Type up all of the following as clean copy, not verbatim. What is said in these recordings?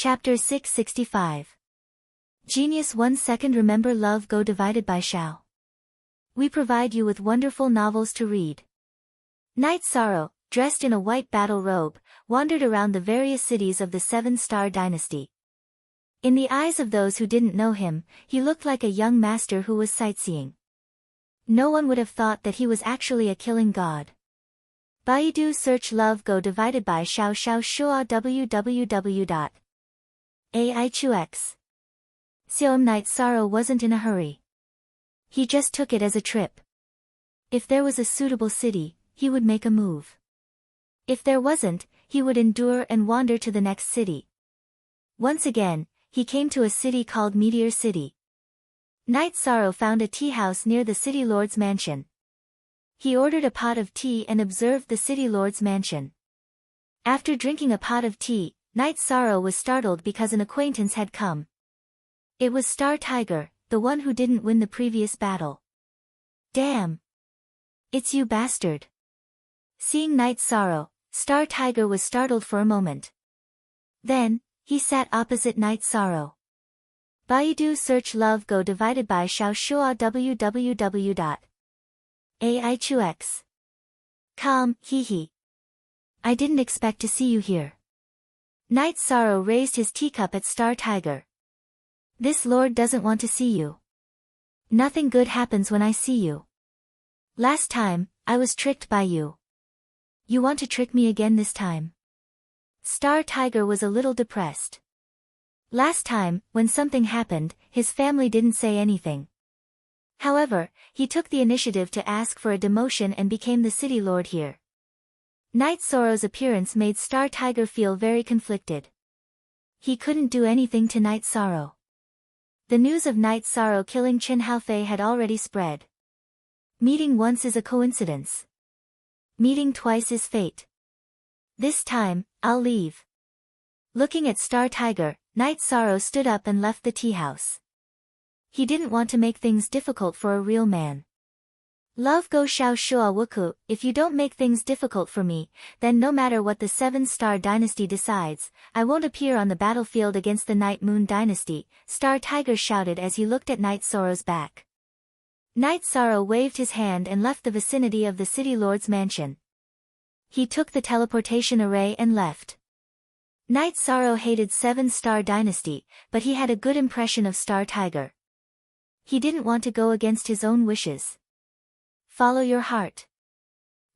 Chapter 665. Genius 1 second. Remember love go divided by Shao. We provide you with wonderful novels to read. Knight Sorrow, dressed in a white battle robe, wandered around the various cities of the Seven-Star Dynasty. In the eyes of those who didn't know him, he looked like a young master who was sightseeing. No one would have thought that he was actually a killing god. Baidu search love go divided by Shao Shao Shua www.aichux. Knight Sorrow wasn't in a hurry. He just took it as a trip. If there was a suitable city, he would make a move. If there wasn't, he would endure and wander to the next city. Once again, he came to a city called Meteor City. Knight Sorrow found a tea house near the city lord's mansion. He ordered a pot of tea and observed the city lord's mansion. After drinking a pot of tea, Knight Sorrow was startled because an acquaintance had come. It was Star Tiger, the one who didn't win the previous battle. Damn! It's you bastard! Seeing Knight Sorrow, Star Tiger was startled for a moment. Then, he sat opposite Knight Sorrow. Baidu search love go divided by Shao Shua www.aichux.com, hee. I didn't expect to see you here. Knight Sorrow raised his teacup at Star Tiger. This lord doesn't want to see you. Nothing good happens when I see you. Last time, I was tricked by you. You want to trick me again this time? Star Tiger was a little depressed. Last time, when something happened, his family didn't say anything. However, he took the initiative to ask for a demotion and became the city lord here. Knight Sorrow's appearance made Star Tiger feel very conflicted. He couldn't do anything to Knight Sorrow. The news of Knight Sorrow killing Qin Haofei had already spread. Meeting once is a coincidence. Meeting twice is fate. This time, I'll leave. Looking at Star Tiger, Knight Sorrow stood up and left the tea house. He didn't want to make things difficult for a real man. Love go Shao Shua Wuku, if you don't make things difficult for me, then no matter what the Seven-Star Dynasty decides, I won't appear on the battlefield against the Night Moon Dynasty, Star Tiger shouted as he looked at Knight Sorrow's back. Knight Sorrow waved his hand and left the vicinity of the city lord's mansion. He took the teleportation array and left. Knight Sorrow hated Seven-Star Dynasty, but he had a good impression of Star Tiger. He didn't want to go against his own wishes. Follow your heart.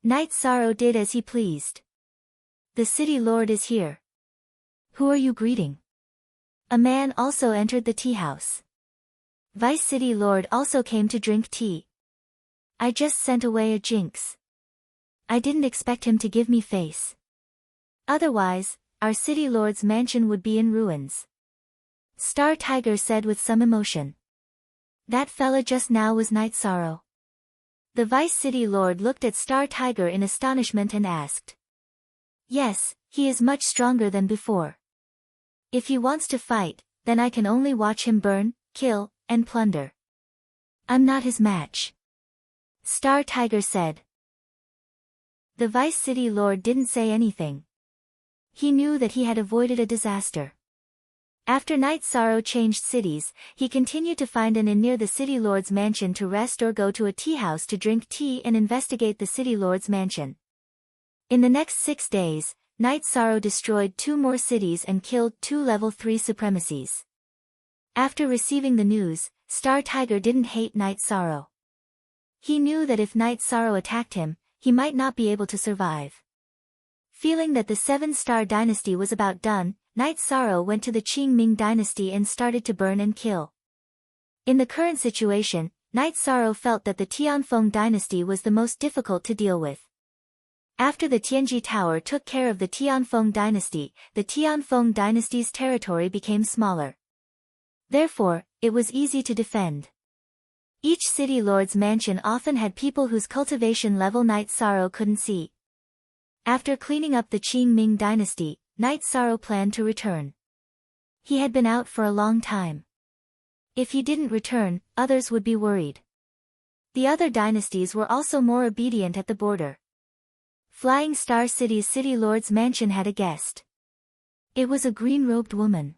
Knight Sorrow did as he pleased. The city lord is here. Who are you greeting? A man also entered the tea house. Vice City Lord also came to drink tea. I just sent away a jinx. I didn't expect him to give me face. Otherwise, our city lord's mansion would be in ruins. Star Tiger said with some emotion. That fella just now was Knight Sorrow. The Vice City Lord looked at Star Tiger in astonishment and asked. Yes, he is much stronger than before. If he wants to fight, then I can only watch him burn, kill, and plunder. I'm not his match. Star Tiger said. The Vice City Lord didn't say anything. He knew that he had avoided a disaster. After Knight Sorrow changed cities, he continued to find an inn near the city lord's mansion to rest or go to a tea house to drink tea and investigate the city lord's mansion. In the next 6 days, Knight Sorrow destroyed 2 more cities and killed 2 level 3 supremacies. After receiving the news, Star Tiger didn't hate Knight Sorrow. He knew that if Knight Sorrow attacked him, he might not be able to survive. Feeling that the Seven-Star Dynasty was about done, Knight Sorrow went to the Qingming Dynasty and started to burn and kill. In the current situation, Knight Sorrow felt that the Tianfeng Dynasty was the most difficult to deal with. After the Tianji Tower took care of the Tianfeng Dynasty, the Tianfeng Dynasty's territory became smaller. Therefore, it was easy to defend. Each city lord's mansion often had people whose cultivation level Knight Sorrow couldn't see. After cleaning up the Qingming Dynasty, Knight Sorrow planned to return. He had been out for a long time. If he didn't return, others would be worried. The other dynasties were also more obedient at the border. Flying Star City's city lord's mansion had a guest. It was a green-robed woman.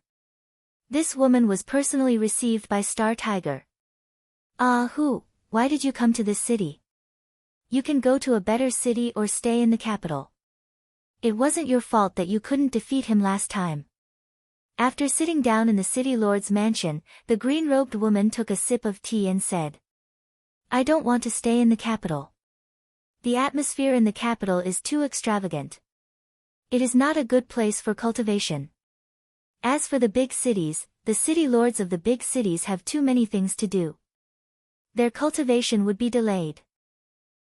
This woman was personally received by Star Tiger. Why did you come to this city? You can go to a better city or stay in the capital. It wasn't your fault that you couldn't defeat him last time. After sitting down in the city lord's mansion, the green-robed woman took a sip of tea and said, I don't want to stay in the capital. The atmosphere in the capital is too extravagant. It is not a good place for cultivation. As for the big cities, the city lords of the big cities have too many things to do. Their cultivation would be delayed.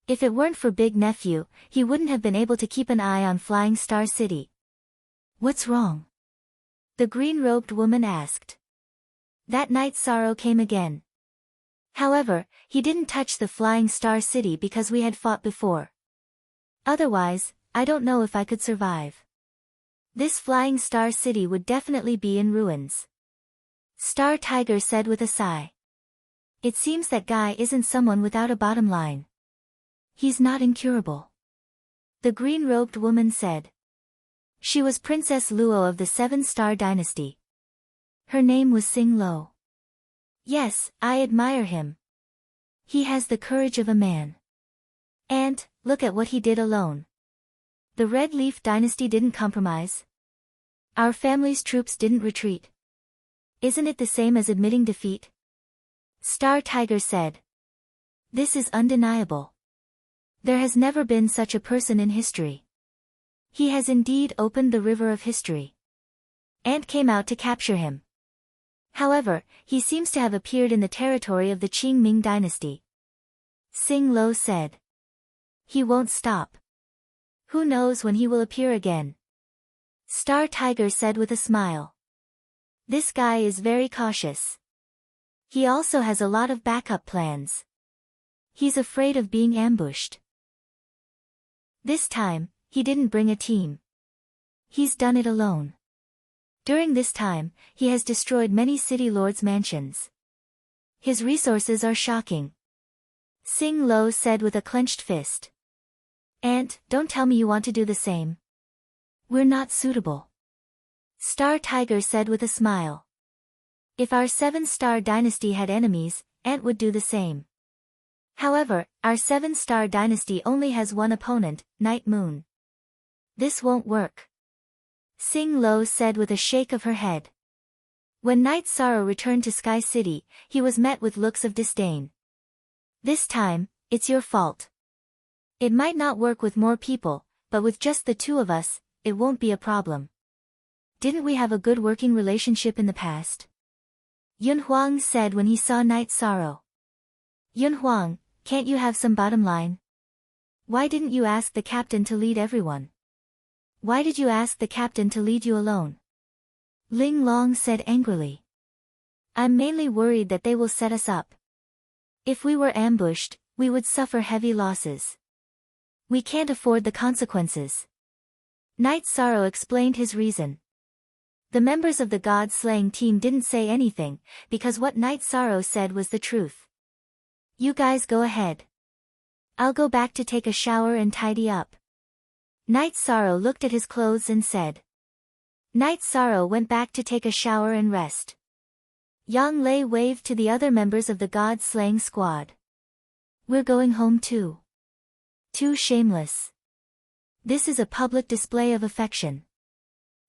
If it weren't for Big Nephew, he wouldn't have been able to keep an eye on Flying Star City. What's wrong? The green-robed woman asked. That night Sorrow came again. However, he didn't touch the Flying Star City because we had fought before. Otherwise, I don't know if I could survive. This Flying Star City would definitely be in ruins. Star Tiger said with a sigh. It seems that guy isn't someone without a bottom line. He's not incurable. The green-robed woman said. She was Princess Luo of the 7-Star Dynasty. Her name was Sing Lo. Yes, I admire him. He has the courage of a man. And, look at what he did alone. The Red Leaf Dynasty didn't compromise. Our family's troops didn't retreat. Isn't it the same as admitting defeat? Star Tiger said. This is undeniable. There has never been such a person in history. He has indeed opened the river of history. Ant came out to capture him. However, he seems to have appeared in the territory of the Qingming dynasty. Sing Lo said. He won't stop. Who knows when he will appear again? Star Tiger said with a smile. This guy is very cautious. He also has a lot of backup plans. He's afraid of being ambushed. This time, he didn't bring a team. He's done it alone. During this time, he has destroyed many city lords' mansions. His resources are shocking. Sing Lo said with a clenched fist. Ant, don't tell me you want to do the same. We're not suitable. Star Tiger said with a smile. If our 7-Star Dynasty had enemies, Ant would do the same. However, our 7-Star Dynasty only has one opponent, Night Moon. This won't work. Sing Lo said with a shake of her head. When Night Sorrow returned to Sky City, he was met with looks of disdain. This time, it's your fault. It might not work with more people, but with just the two of us, it won't be a problem. Didn't we have a good working relationship in the past? Yun Huang said when he saw Night Sorrow. Yun Huang, can't you have some bottom line? Why didn't you ask the captain to lead everyone? Why did you ask the captain to lead you alone? Ling Long said angrily. I'm mainly worried that they will set us up. If we were ambushed, we would suffer heavy losses. We can't afford the consequences. Night Sorrow explained his reason. The members of the god-slaying team didn't say anything, because what Night Sorrow said was the truth. You guys go ahead. I'll go back to take a shower and tidy up. Night Sorrow looked at his clothes and said. Night Sorrow went back to take a shower and rest. Yang Lei waved to the other members of the god-slaying squad. We're going home too. Too shameless. This is a public display of affection.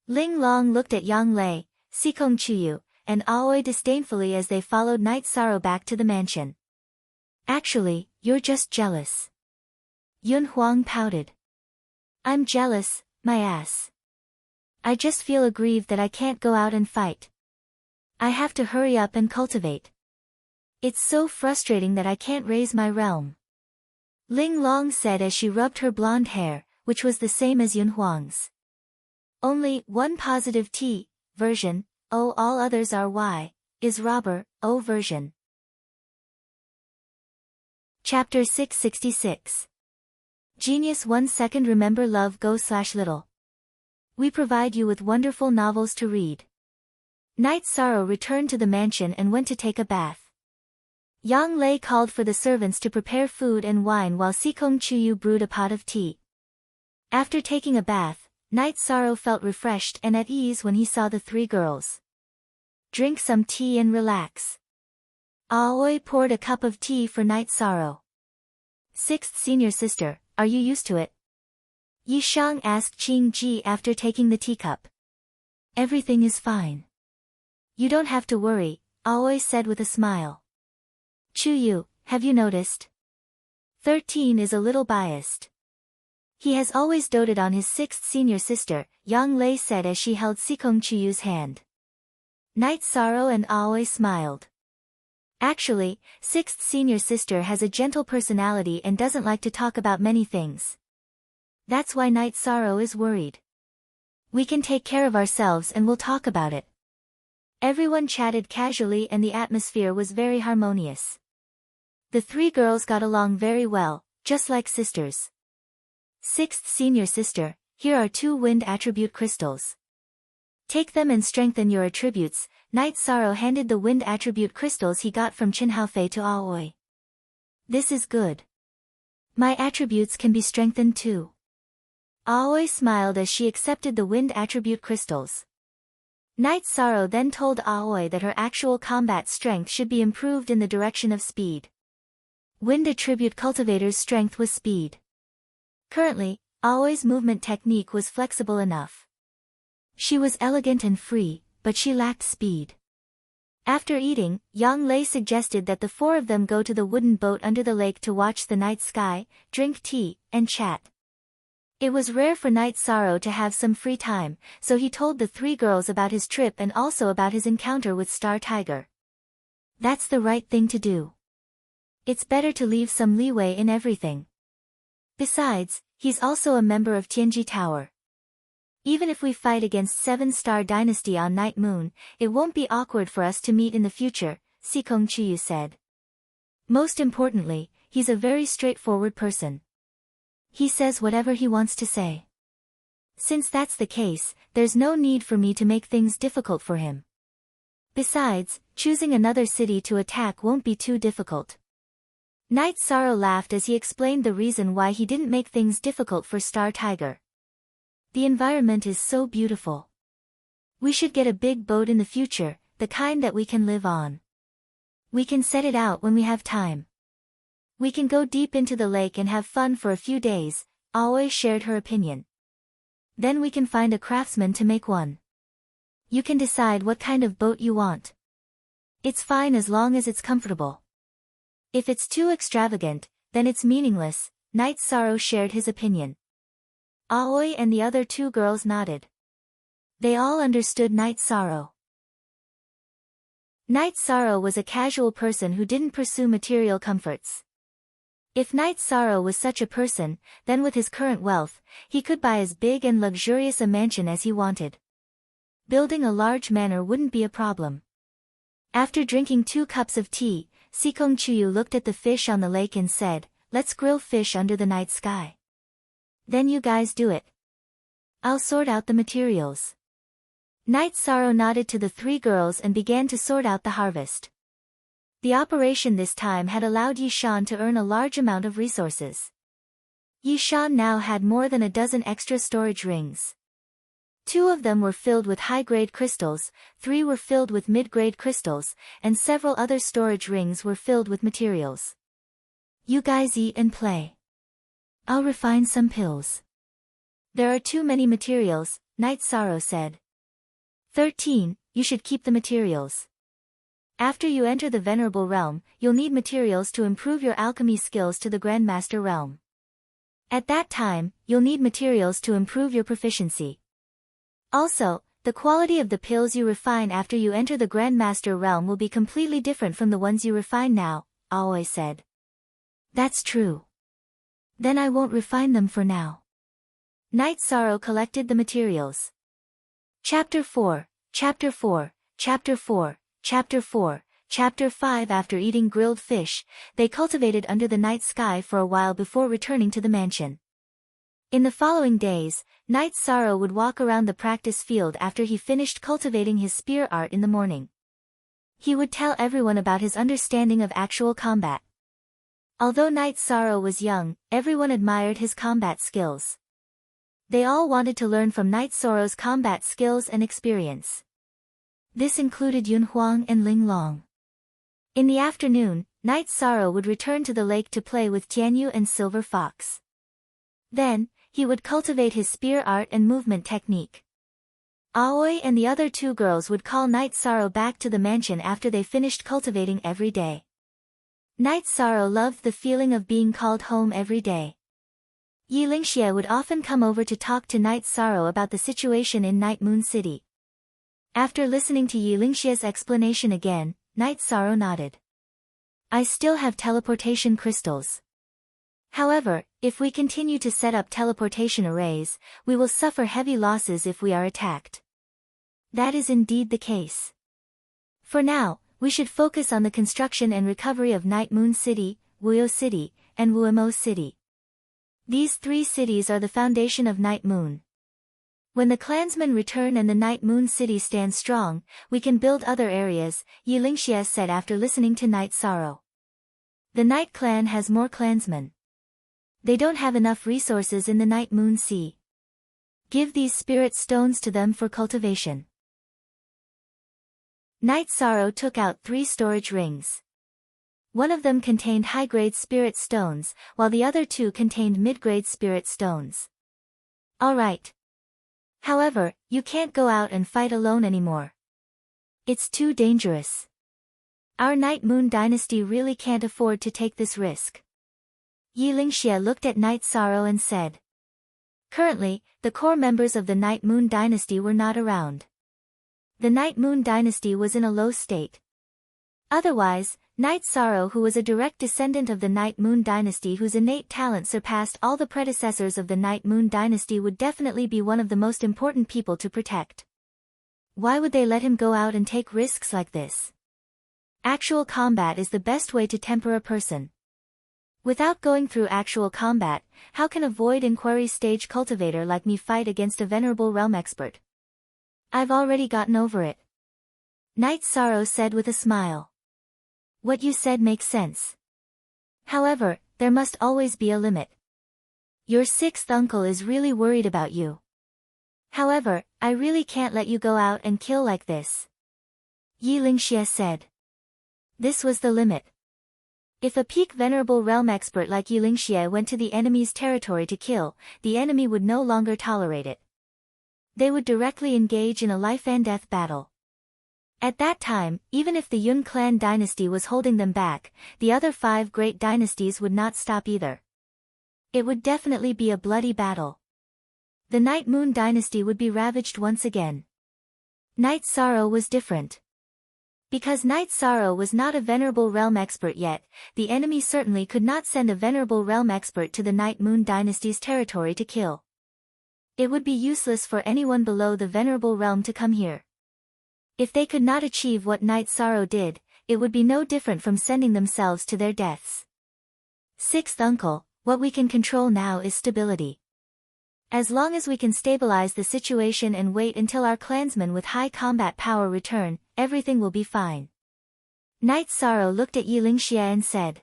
Ling Long looked at Yang Lei, Sikong Chuyu, and Aoi disdainfully as they followed Night Sorrow back to the mansion. Actually, you're just jealous. Yun Huang pouted. I'm jealous, my ass. I just feel aggrieved that I can't go out and fight. I have to hurry up and cultivate. It's so frustrating that I can't raise my realm. Ling Long said as she rubbed her blonde hair, which was the same as Yun Huang's. Only one positive T version, O all others are Y, is robber, O version. Chapter 666. Genius 1 second. Remember love go/little. We provide you with wonderful novels to read. Night Sorrow returned to the mansion and went to take a bath. Yang Lei called for the servants to prepare food and wine while Sikong Chuyu brewed a pot of tea. After taking a bath, Night Sorrow felt refreshed and at ease when he saw the three girls. drink some tea and relax. Aoi poured a cup of tea for Night Sorrow. Sixth senior sister, are you used to it? Yi Shang asked Qing Ji after taking the teacup. Everything is fine. You don't have to worry, Aoi said with a smile. Chu Yu, have you noticed? 13 is a little biased. He has always doted on his sixth senior sister, Yang Lei said as she held Sikong Chuyu's hand. Night Sorrow and Aoi smiled. Actually, sixth senior sister has a gentle personality and doesn't like to talk about many things. That's why Night Sorrow is worried. We can take care of ourselves and we'll talk about it. Everyone chatted casually and the atmosphere was very harmonious. The three girls got along very well, just like sisters. Sixth senior sister, here are 2 wind attribute crystals. Take them and strengthen your attributes. Night Sorrow handed the wind attribute crystals he got from Qin Haofei to Aoi. This is good. My attributes can be strengthened too. Aoi smiled as she accepted the wind attribute crystals. Night Sorrow then told Aoi that her actual combat strength should be improved in the direction of speed. Wind attribute cultivator's strength was speed. Currently, Aoi's movement technique was flexible enough. She was elegant and free, but she lacked speed. After eating, Yang Lei suggested that the 4 of them go to the wooden boat under the lake to watch the night sky, drink tea, and chat. It was rare for Night Sorrow to have some free time, so he told the 3 girls about his trip and also about his encounter with Star Tiger. That's the right thing to do. It's better to leave some leeway in everything. Besides, he's also a member of Tianji Tower. Even if we fight against 7-star dynasty on Night Moon, it won't be awkward for us to meet in the future, Sikong Chuyu said. Most importantly, he's a very straightforward person. He says whatever he wants to say. Since that's the case, there's no need for me to make things difficult for him. Besides, choosing another city to attack won't be too difficult. Night Sorrow laughed as he explained the reason why he didn't make things difficult for Star Tiger. The environment is so beautiful. We should get a big boat in the future, the kind that we can live on. We can set it out when we have time. We can go deep into the lake and have fun for a few days, Aoi shared her opinion. Then we can find a craftsman to make one. You can decide what kind of boat you want. It's fine as long as it's comfortable. If it's too extravagant, then it's meaningless, Night Sorrow shared his opinion. Aoi and the other 2 girls nodded. They all understood Night Sorrow. Night Sorrow was a casual person who didn't pursue material comforts. If Night Sorrow was such a person, then with his current wealth, he could buy as big and luxurious a mansion as he wanted. Building a large manor wouldn't be a problem. After drinking 2 cups of tea, Sikong Chuyu looked at the fish on the lake and said, "Let's grill fish under the night sky." Then you guys do it. I'll sort out the materials. Night Sorrow nodded to the 3 girls and began to sort out the harvest. The operation this time had allowed Yi Shan to earn a large amount of resources. Yi Shan now had more than a dozen extra storage rings. 2 of them were filled with high-grade crystals, 3 were filled with mid-grade crystals, and several other storage rings were filled with materials. You guys eat and play. I'll refine some pills. There are too many materials, Night Sorrow said. 13, you should keep the materials. After you enter the Venerable Realm, you'll need materials to improve your alchemy skills to the Grandmaster Realm. At that time, you'll need materials to improve your proficiency. Also, the quality of the pills you refine after you enter the Grandmaster Realm will be completely different from the ones you refine now, Aoi said. That's true. Then I won't refine them for now. Night Sorrow collected the materials. Chapter 4, Chapter 4, Chapter 4, Chapter 4, Chapter 5. After eating grilled fish, they cultivated under the night sky for a while before returning to the mansion. In the following days, Night Sorrow would walk around the practice field after he finished cultivating his spear art in the morning. He would tell everyone about his understanding of actual combat. Although Night Sorrow was young, everyone admired his combat skills. They all wanted to learn from Night Sorrow's combat skills and experience. This included Yun Huang and Ling Long. In the afternoon, Night Sorrow would return to the lake to play with Tianyu and Silver Fox. Then, he would cultivate his spear art and movement technique. Aoi and the other two girls would call Night Sorrow back to the mansion after they finished cultivating every day. Night Sorrow loved the feeling of being called home every day. Yi Lingxie would often come over to talk to Night Sorrow about the situation in Night Moon City. After listening to Yi Lingxie's explanation again, Night Sorrow nodded. I still have teleportation crystals. However, if we continue to set up teleportation arrays, we will suffer heavy losses if we are attacked. That is indeed the case. For now, we should focus on the construction and recovery of Night Moon City, Wuyo City, and Wuemo City. These three cities are the foundation of Night Moon. When the clansmen return and the Night Moon City stands strong, we can build other areas, Yi Lingxie said after listening to Night Sorrow. The Night Clan has more clansmen. They don't have enough resources in the Night Moon Sea. Give these spirit stones to them for cultivation. Night Sorrow took out 3 storage rings. One of them contained high-grade spirit stones, while the other 2 contained mid-grade spirit stones. Alright. However, you can't go out and fight alone anymore. It's too dangerous. Our Night Moon dynasty really can't afford to take this risk. Yi Lingxie looked at Night Sorrow and said. Currently, the core members of the Night Moon dynasty were not around. The Night Moon dynasty was in a low state. Otherwise, Night Sorrow, who was a direct descendant of the Night Moon dynasty whose innate talent surpassed all the predecessors of the Night Moon dynasty, would definitely be one of the most important people to protect. Why would they let him go out and take risks like this? Actual combat is the best way to temper a person. Without going through actual combat, how can a void inquiry stage cultivator like me fight against a venerable realm expert? I've already gotten over it. Night Sorrow said with a smile. What you said makes sense. However, there must always be a limit. Your 6th uncle is really worried about you. However, I really can't let you go out and kill like this. Yi Lingxie said. This was the limit. If a peak venerable realm expert like Yi Lingxie went to the enemy's territory to kill, the enemy would no longer tolerate it. They would directly engage in a life-and-death battle. At that time, even if the Yun clan dynasty was holding them back, the other 5 great dynasties would not stop either. It would definitely be a bloody battle. The Night Moon dynasty would be ravaged once again. Night Sorrow was different. Because Night Sorrow was not a venerable realm expert yet, the enemy certainly could not send a venerable realm expert to the Night Moon dynasty's territory to kill. It would be useless for anyone below the venerable realm to come here. If they could not achieve what Night Sorrow did, it would be no different from sending themselves to their deaths. 6th uncle, what we can control now is stability. As long as we can stabilize the situation and wait until our clansmen with high combat power return, everything will be fine. Night Sorrow looked at Yi Lingxie and said.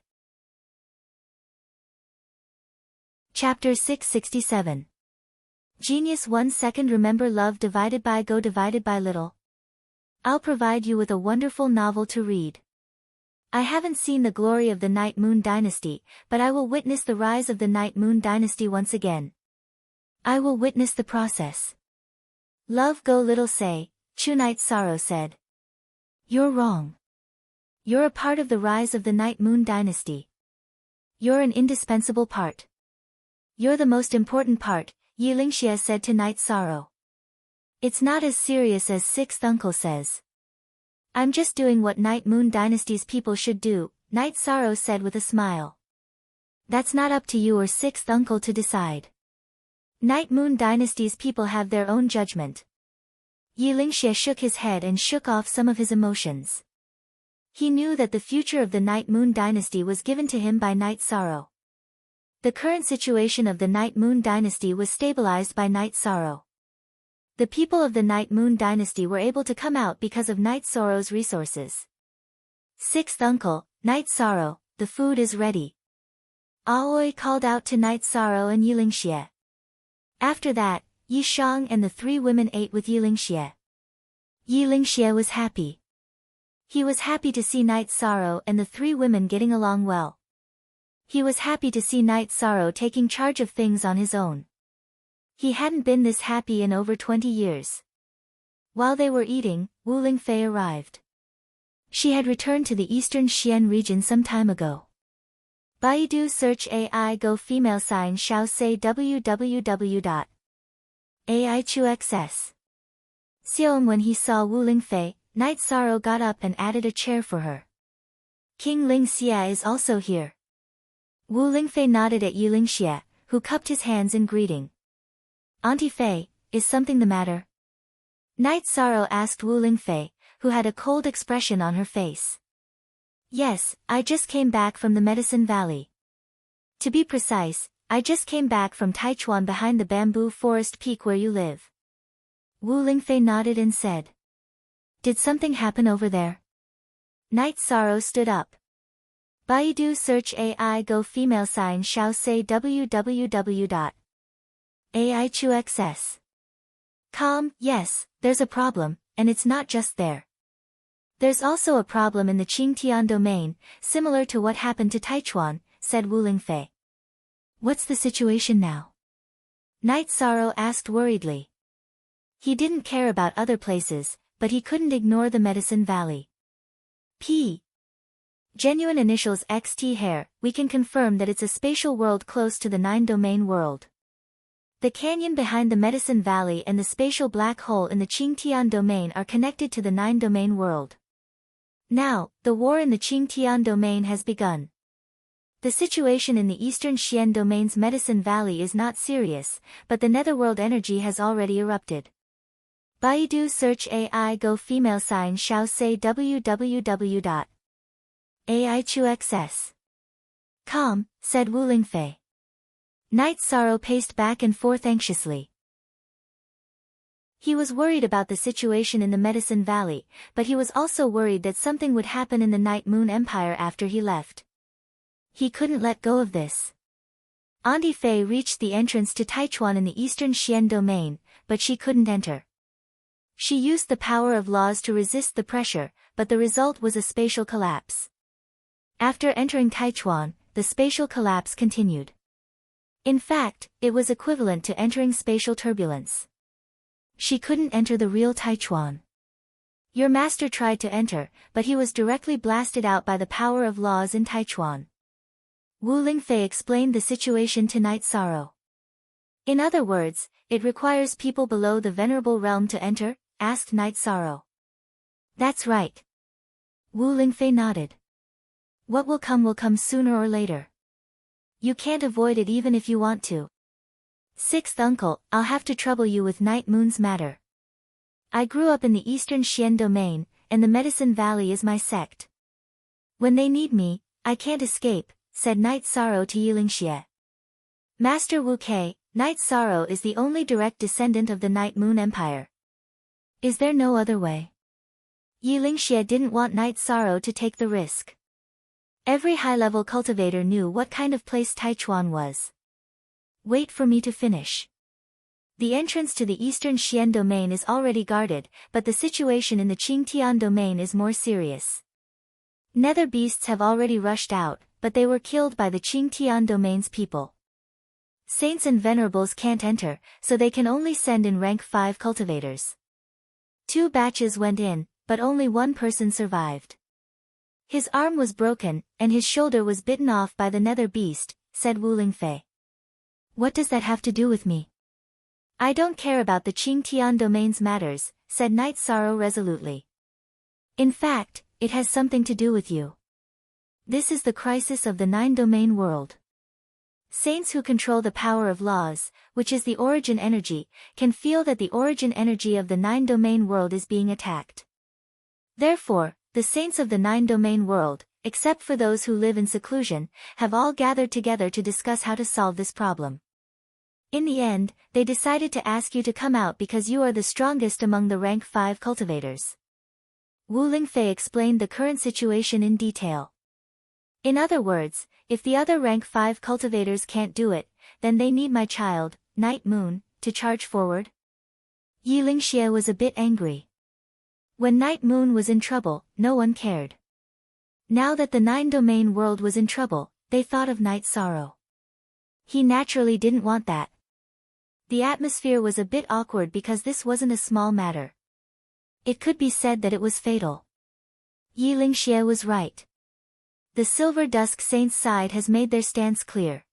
Chapter 667. Genius 1 second. Remember love divided by go divided by little. I'll provide you with a wonderful novel to read. I haven't seen the glory of the Night Moon dynasty, but I will witness the rise of the Night Moon dynasty once again. I will witness the process. Love go little say, Chu Night Sorrow said. You're wrong. You're a part of the rise of the Night Moon dynasty. You're an indispensable part. You're the most important part, Yi Lingxie said to Night Sorrow. It's not as serious as 6th uncle says. I'm just doing what Night Moon dynasty's people should do, Night Sorrow said with a smile. That's not up to you or 6th uncle to decide. Night Moon dynasty's people have their own judgment. Yi Lingxie shook his head and shook off some of his emotions. He knew that the future of the Night Moon dynasty was given to him by Night Sorrow. The current situation of the Night Moon dynasty was stabilized by Night Sorrow. The people of the Night Moon dynasty were able to come out because of Night Sorrow's resources. 6th uncle, Night Sorrow, the food is ready. Aoi called out to Night Sorrow and Yi Lingxie. After that, Yi Shang and the 3 women ate with Yi Lingxie. Yi Lingxie was happy. He was happy to see Night Sorrow and the three women getting along well. He was happy to see Night Sorrow taking charge of things on his own. He hadn't been this happy in over 20 years. While they were eating, Wu Lingfei arrived. She had returned to the eastern Xian region some time ago. Baidu search AI Go female sign Xiao say www.aichuxs. Xiong when he saw Wu Lingfei, Night Sorrow got up and added a chair for her. King Lingxie is also here. Wu Lingfei nodded at Yi Lingxie, who cupped his hands in greeting. Auntie Fei, is something the matter? Night Sorrow asked Wu Lingfei, who had a cold expression on her face. Yes, I just came back from the Medicine Valley. To be precise, I just came back from Taichuan behind the bamboo forest peak where you live. Wu Lingfei nodded and said. Did something happen over there? Night Sorrow stood up. Baidu search AI Go female sign Xiao say www.aichuxs. Yes, there's a problem, and it's not just there. There's also a problem in the Qingtian domain, similar to what happened to Taichuan, said Wu Lingfei. What's the situation now? Night Sorrow asked worriedly. He didn't care about other places, but he couldn't ignore the Medicine Valley. P. Genuine initials XT hair, we can confirm that it's a spatial world close to the 9-domain world. The canyon behind the Medicine Valley and the spatial black hole in the Qingtian domain are connected to the 9-domain world. Now, the war in the Qingtian domain has begun. The situation in the eastern Xian domain's Medicine Valley is not serious, but the netherworld energy has already erupted. Baidu search AI Go female sign Xiao say www.aichuxs. Said Wu Lingfei. Night Sorrow paced back and forth anxiously. He was worried about the situation in the Medicine Valley, but he was also worried that something would happen in the Night Moon Empire after he left. He couldn't let go of this. Auntie Fei reached the entrance to Taichuan in the eastern Xian domain, but she couldn't enter. She used the power of laws to resist the pressure, but the result was a spatial collapse. After entering Taichuan, the spatial collapse continued. In fact, it was equivalent to entering spatial turbulence. She couldn't enter the real Taichuan. Your master tried to enter, but he was directly blasted out by the power of laws in Taichuan. Wu Lingfei explained the situation to Night Sorrow. In other words, it requires people below the Venerable Realm to enter? Asked Night Sorrow. That's right. Wu Lingfei nodded. What will come sooner or later. You can't avoid it even if you want to. Sixth uncle, I'll have to trouble you with Night Moon's matter. I grew up in the eastern Xian domain, and the Medicine Valley is my sect. When they need me, I can't escape, said Night Sorrow to Yi Lingxie. Master Wu Kei, Night Sorrow is the only direct descendant of the Night Moon Empire. Is there no other way? Yi Lingxie didn't want Night Sorrow to take the risk. Every high-level cultivator knew what kind of place Taichuan was. Wait for me to finish. The entrance to the eastern Xian domain is already guarded, but the situation in the Qingtian domain is more serious. Nether beasts have already rushed out, but they were killed by the Qingtian domain's people. Saints and venerables can't enter, so they can only send in rank 5 cultivators. 2 batches went in, but only one person survived. His arm was broken, and his shoulder was bitten off by the nether beast, said Wu Lingfei. What does that have to do with me? I don't care about the Qingtian domain's matters, said Night Sorrow resolutely. In fact, it has something to do with you. This is the crisis of the 9-domain world. Saints who control the power of laws, which is the origin energy, can feel that the origin energy of the 9-domain world is being attacked. Therefore, the saints of the 9-domain world, except for those who live in seclusion, have all gathered together to discuss how to solve this problem. In the end, they decided to ask you to come out because you are the strongest among the rank 5 cultivators. Wu Lingfei explained the current situation in detail. In other words, if the other rank 5 cultivators can't do it, then they need my child, Night Moon, to charge forward. Yi Lingxie was a bit angry. When Night Moon was in trouble, no one cared. Now that the nine-domain world was in trouble, they thought of Night Sorrow. He naturally didn't want that. The atmosphere was a bit awkward because this wasn't a small matter. It could be said that it was fatal. Yi Lingxie was right. The Silver Dusk Saints' side has made their stance clear.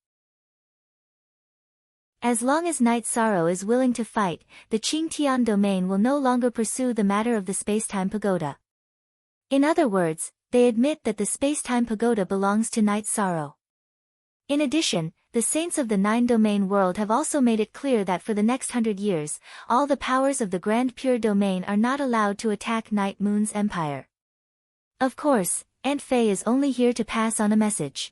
As long as Night Sorrow is willing to fight, the Qingtian domain will no longer pursue the matter of the Spacetime Pagoda. In other words, they admit that the Spacetime Pagoda belongs to Night Sorrow. In addition, the saints of the nine-domain world have also made it clear that for the next 100 years, all the powers of the Grand Pure Domain are not allowed to attack Night Moon's empire. Of course, Aunt Fei is only here to pass on a message.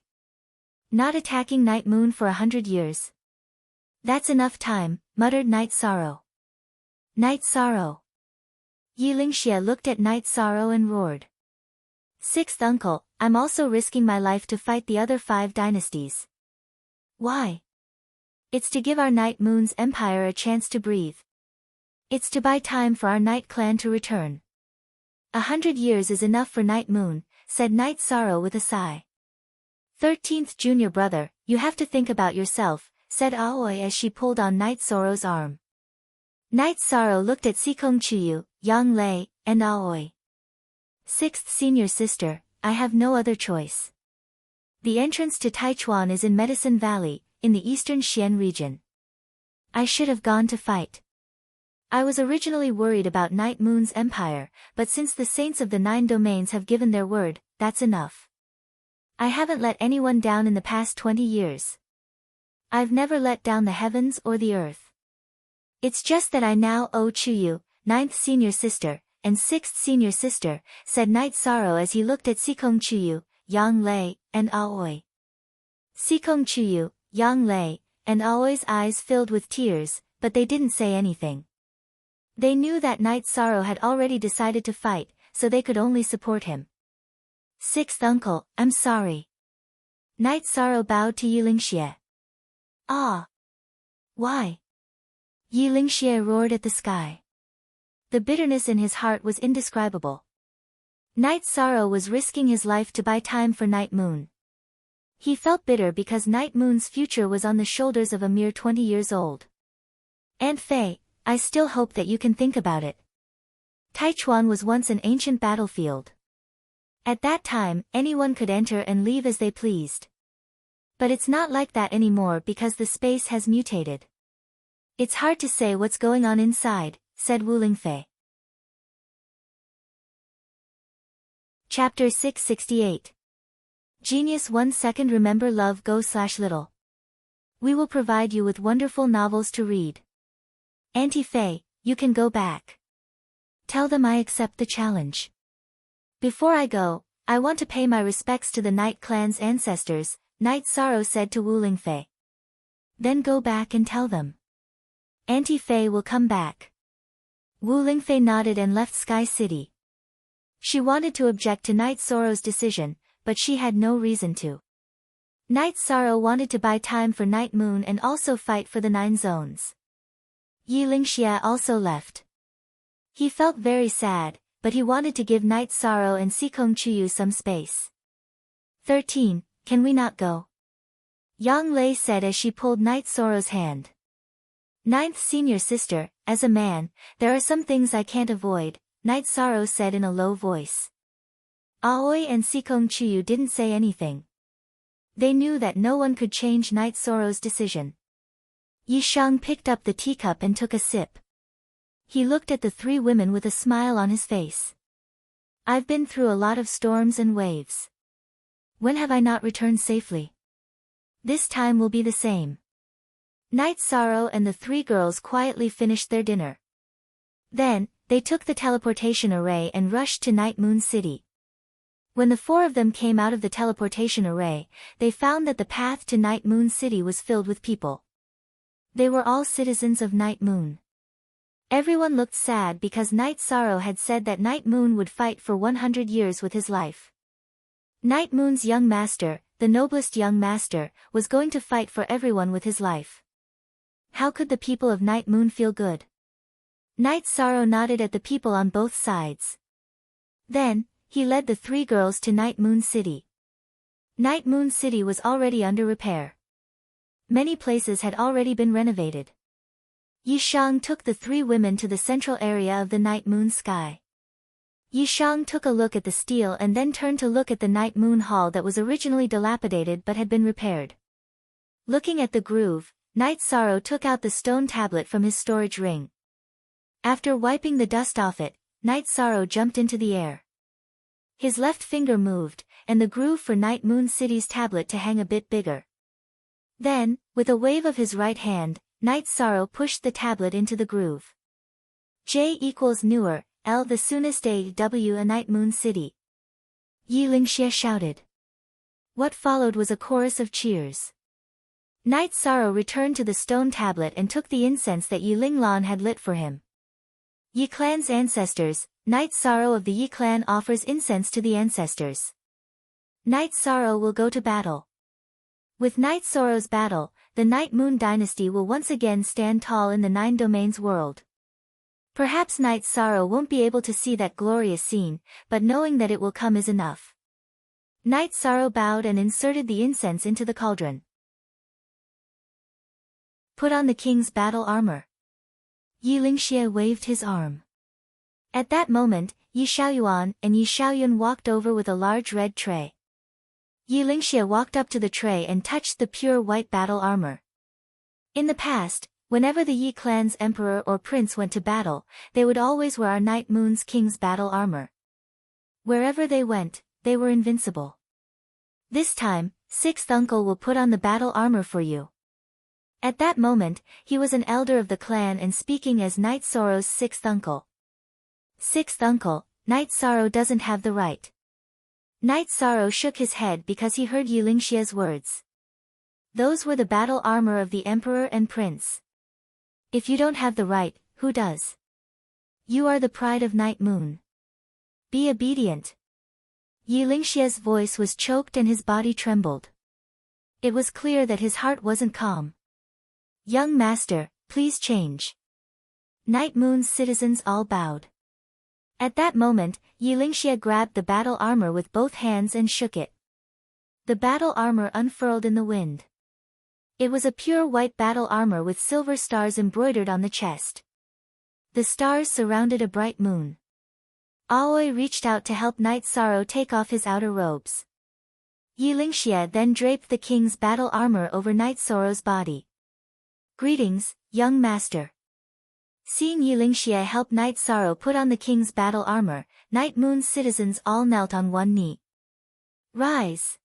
Not attacking Night Moon for 100 years. That's enough time, muttered Night Sorrow. Night Sorrow. Yi Lingxie looked at Night Sorrow and roared. Sixth uncle, I'm also risking my life to fight the other 5 dynasties. Why? It's to give our Night Moon's empire a chance to breathe. It's to buy time for our Night Clan to return. 100 years is enough for Night Moon, said Night Sorrow with a sigh. 13th junior brother, you have to think about yourself, said Aoi as she pulled on Night Sorrow's arm. Night Sorrow looked at Sikong Chuyu, Yang Lei, and Aoi. 6th senior sister, I have no other choice. The entrance to Taichuan is in Medicine Valley, in the eastern Xian region. I should have gone to fight. I was originally worried about Night Moon's empire, but since the saints of the 9 domains have given their word, that's enough. I haven't let anyone down in the past 20 years. I've never let down the heavens or the earth. It's just that I now owe Chuyu, 9th senior sister, and 6th senior sister, said Night Sorrow as he looked at Sikong Chuyu, Yang Lei, and Aoi. Sikong Chuyu, Yang Lei, and Aoi's eyes filled with tears, but they didn't say anything. They knew that Night Sorrow had already decided to fight, so they could only support him. 6th uncle, I'm sorry. Night Sorrow bowed to Yi Lingxie. Ah. Why? Yi Lingxie roared at the sky. The bitterness in his heart was indescribable. Night Sorrow was risking his life to buy time for Night Moon. He felt bitter because Night Moon's future was on the shoulders of a mere 20 years old. Aunt Fei, I still hope that you can think about it. Taichuan was once an ancient battlefield. At that time, anyone could enter and leave as they pleased. But it's not like that anymore because the space has mutated. It's hard to say what's going on inside, said Wu Lingfei. Chapter 668. Genius 1 second. Remember love go/little. We will provide you with wonderful novels to read. Auntie Fei, you can go back. Tell them I accept the challenge. Before I go, I want to pay my respects to the Night Clan's ancestors, Night Sorrow said to Wu Lingfei. Then go back and tell them. Auntie Fei will come back. Wu Lingfei nodded and left Sky City. She wanted to object to Night Sorrow's decision, but she had no reason to. Night Sorrow wanted to buy time for Night Moon and also fight for the 9 zones. Yi Lingxie also left. He felt very sad, but he wanted to give Night Sorrow and Sikong Chuyu some space. 13, can we not go? Yang Lei said as she pulled Night Sorrow's hand. 9th senior sister, as a man, there are some things I can't avoid, Night Sorrow said in a low voice. Aoi and Sikong Chuyu didn't say anything. They knew that no one could change Night Sorrow's decision. Yi Shang picked up the teacup and took a sip. He looked at the 3 women with a smile on his face. I've been through a lot of storms and waves. When have I not returned safely? This time will be the same. Night Sorrow and the 3 girls quietly finished their dinner. Then, they took the teleportation array and rushed to Night Moon City. When the 4 of them came out of the teleportation array, they found that the path to Night Moon City was filled with people. They were all citizens of Night Moon. Everyone looked sad because Night Sorrow had said that Night Moon would fight for 100 years with his life. Night Moon's young master, the noblest young master, was going to fight for everyone with his life. How could the people of Night Moon feel good? Night Sorrow nodded at the people on both sides. Then, he led the three girls to Night Moon City. Night Moon City was already under repair. Many places had already been renovated. Yi Shang took the three women to the central area of the night moon sky. Yi Shang took a look at the steel and then turned to look at the night moon hall that was originally dilapidated but had been repaired. Looking at the groove, Night Sorrow took out the stone tablet from his storage ring. After wiping the dust off it, Night Sorrow jumped into the air. His left finger moved, and the groove for Night Moon City's tablet to hang a bit bigger. Then, with a wave of his right hand, Night Sorrow pushed the tablet into the groove. J equals newer, L the soonest A Night Moon City. Yi Lingxie shouted. What followed was a chorus of cheers. Night Sorrow returned to the stone tablet and took the incense that Yi Linglan had lit for him. Yi clan's ancestors, Night Sorrow of the Yi clan offers incense to the ancestors. Night Sorrow will go to battle. With Night Sorrow's battle, the Night Moon dynasty will once again stand tall in the Nine Domains world. Perhaps Night Sorrow won't be able to see that glorious scene, but knowing that it will come is enough. Night Sorrow bowed and inserted the incense into the cauldron. Put on the king's battle armor. Yi Lingxie waved his arm. At that moment, Yi Xiaoyuan and Yi Xiaoyun walked over with a large red tray. Yi Lingxie walked up to the tray and touched the pure white battle armor. In the past, whenever the Yi clan's emperor or prince went to battle, they would always wear our Night Moon's king's battle armor. Wherever they went, they were invincible. This time, sixth uncle will put on the battle armor for you. At that moment, he was an elder of the clan and speaking as Night Sorrow's sixth uncle. Sixth uncle, Night Sorrow doesn't have the right. Night Sorrow shook his head because he heard Yi Lingxie's words. Those were the battle armor of the emperor and prince. If you don't have the right, who does? You are the pride of Night Moon. Be obedient. Yi Lingxie's voice was choked and his body trembled. It was clear that his heart wasn't calm. Young master, please change. Night Moon's citizens all bowed. At that moment, Yi Lingxie grabbed the battle armor with both hands and shook it. The battle armor unfurled in the wind. It was a pure white battle armor with silver stars embroidered on the chest. The stars surrounded a bright moon. Aoi reached out to help Night Sorrow take off his outer robes. Yi Lingxie then draped the king's battle armor over Night Sorrow's body. Greetings, young master. Seeing Yi Lingxie help Night Sorrow put on the king's battle armor, Night Moon's citizens all knelt on one knee. Rise!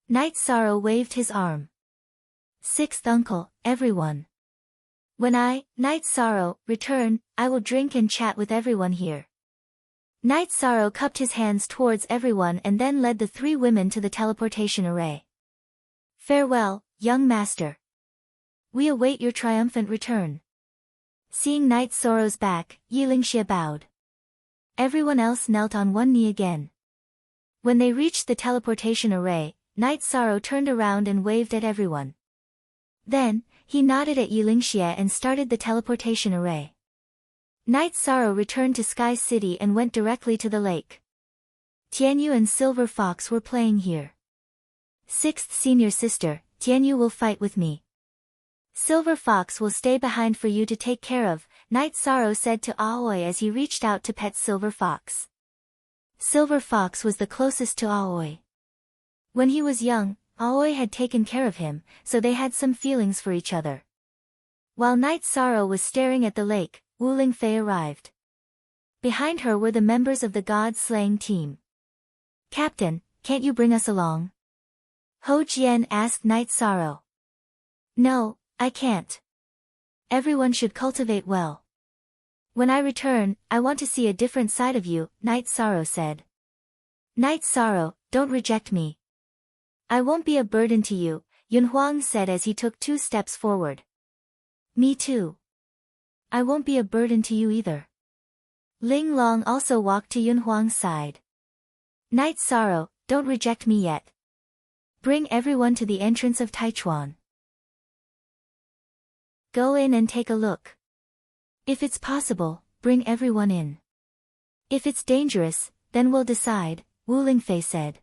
Night Sorrow waved his arm. Sixth uncle, everyone. When I, Night Sorrow, return, I will drink and chat with everyone here. Night Sorrow cupped his hands towards everyone and then led the three women to the teleportation array. Farewell, young master. We await your triumphant return. Seeing Night Sorrow's back, Yi Lingxie bowed. Everyone else knelt on one knee again. When they reached the teleportation array, Night Sorrow turned around and waved at everyone. Then, he nodded at Yi Lingxie and started the teleportation array. Night Sorrow returned to Sky City and went directly to the lake. Tianyu and Silver Fox were playing here. Sixth senior sister, Tianyu will fight with me. Silver Fox will stay behind for you to take care of, Night Sorrow said to Aoi as he reached out to pet Silver Fox. Silver Fox was the closest to Aoi. When he was young, Aoi had taken care of him, so they had some feelings for each other. While Night Sorrow was staring at the lake, Wu Lingfei arrived. Behind her were the members of the god-slaying team. Captain, can't you bring us along? Ho Jian asked Night Sorrow. No, I can't. Everyone should cultivate well. When I return, I want to see a different side of you, Night Sorrow said. Night Sorrow, don't reject me. I won't be a burden to you, Yunhuang said as he took 2 steps forward. Me too. I won't be a burden to you either. Ling Long also walked to Yunhuang's side. Night Sorrow, don't reject me yet. Bring everyone to the entrance of Taichuan. Go in and take a look. If it's possible, bring everyone in. If it's dangerous, then we'll decide, Wu Lingfei said.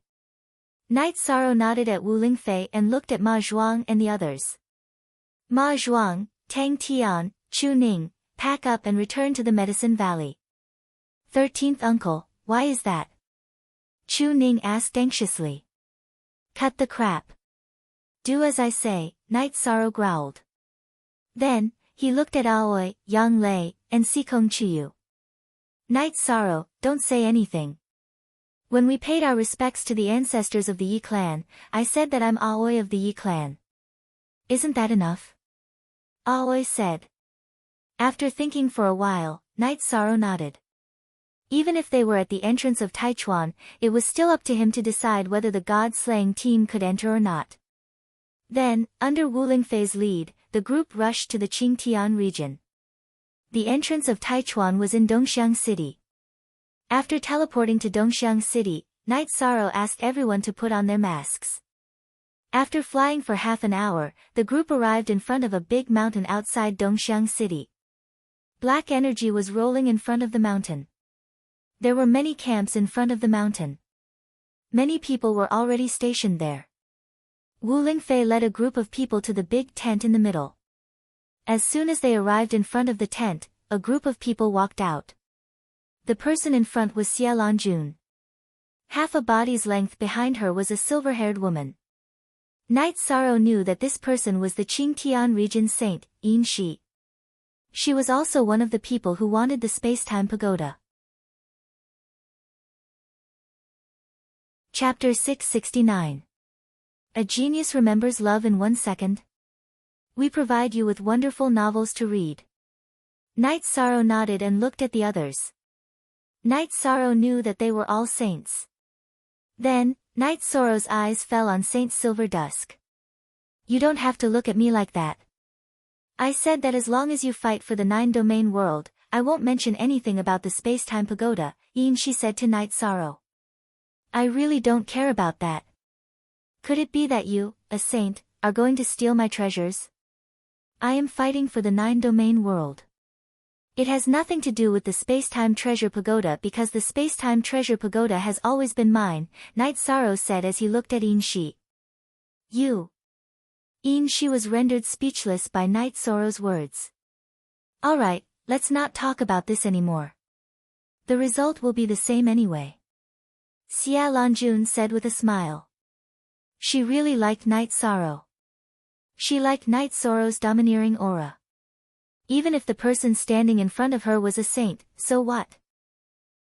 Night Sorrow nodded at Wu Lingfei and looked at Ma Zhuang and the others. Ma Zhuang, Tang Tian, Chu Ning, pack up and return to the Medicine Valley. 13th uncle, why is that? Chu Ning asked anxiously. Cut the crap. Do as I say, Night Sorrow growled. Then, he looked at Aoi, Yang Lei, and Sikong Chiyu. Night Sorrow, don't say anything. When we paid our respects to the ancestors of the Yi clan, I said that I'm Aoi of the Yi clan. Isn't that enough? Aoi said. After thinking for a while, Night Sorrow nodded. Even if they were at the entrance of Taichuan, it was still up to him to decide whether the god-slaying team could enter or not. Then, under Wu Lingfei's lead, the group rushed to the Qingtian region. The entrance of Taichuan was in Dongxiang City. After teleporting to Dongxiang City, Night Sorrow asked everyone to put on their masks. After flying for half an hour, the group arrived in front of a big mountain outside Dongxiang City. Black energy was rolling in front of the mountain. There were many camps in front of the mountain. Many people were already stationed there. Wu Lingfei led a group of people to the big tent in the middle. As soon as they arrived in front of the tent, a group of people walked out. The person in front was Xia Lanjun. Half a body's length behind her was a silver-haired woman. Night Sorrow knew that this person was the Qingtian region saint, Yin Shi. She was also one of the people who wanted the space-time pagoda. Chapter 669. A genius remembers love in 1 second. We provide you with wonderful novels to read. Night Sorrow nodded and looked at the others. Night Sorrow knew that they were all saints. Then, Night Sorrow's eyes fell on Saint Silver Dusk. You don't have to look at me like that. I said that as long as you fight for the 9-domain world, I won't mention anything about the space-time pagoda, Yin Shi said to Night Sorrow. I really don't care about that. Could it be that you, a saint, are going to steal my treasures? I am fighting for the 9-domain world. It has nothing to do with the space-time treasure pagoda because the space-time treasure pagoda has always been mine, Night Sorrow said as he looked at Yin Shi. You. Yin Shi was rendered speechless by Night Sorrow's words. Alright, let's not talk about this anymore. The result will be the same anyway. Xia Lanjun said with a smile. She really liked Night Sorrow. She liked Night Sorrow's domineering aura. Even if the person standing in front of her was a saint, so what?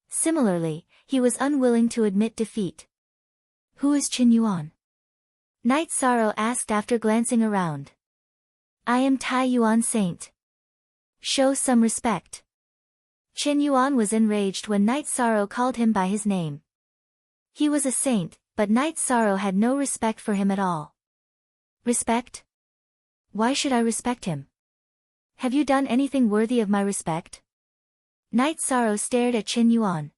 Similarly, he was unwilling to admit defeat. Who is Qin Yuan? Night Sorrow asked after glancing around. I am Tai Yuan Saint. Show some respect. Qin Yuan was enraged when Night Sorrow called him by his name. He was a saint, but Night Sorrow had no respect for him at all. Respect? Why should I respect him? Have you done anything worthy of my respect? Night Sorrow stared at Qin Yuan.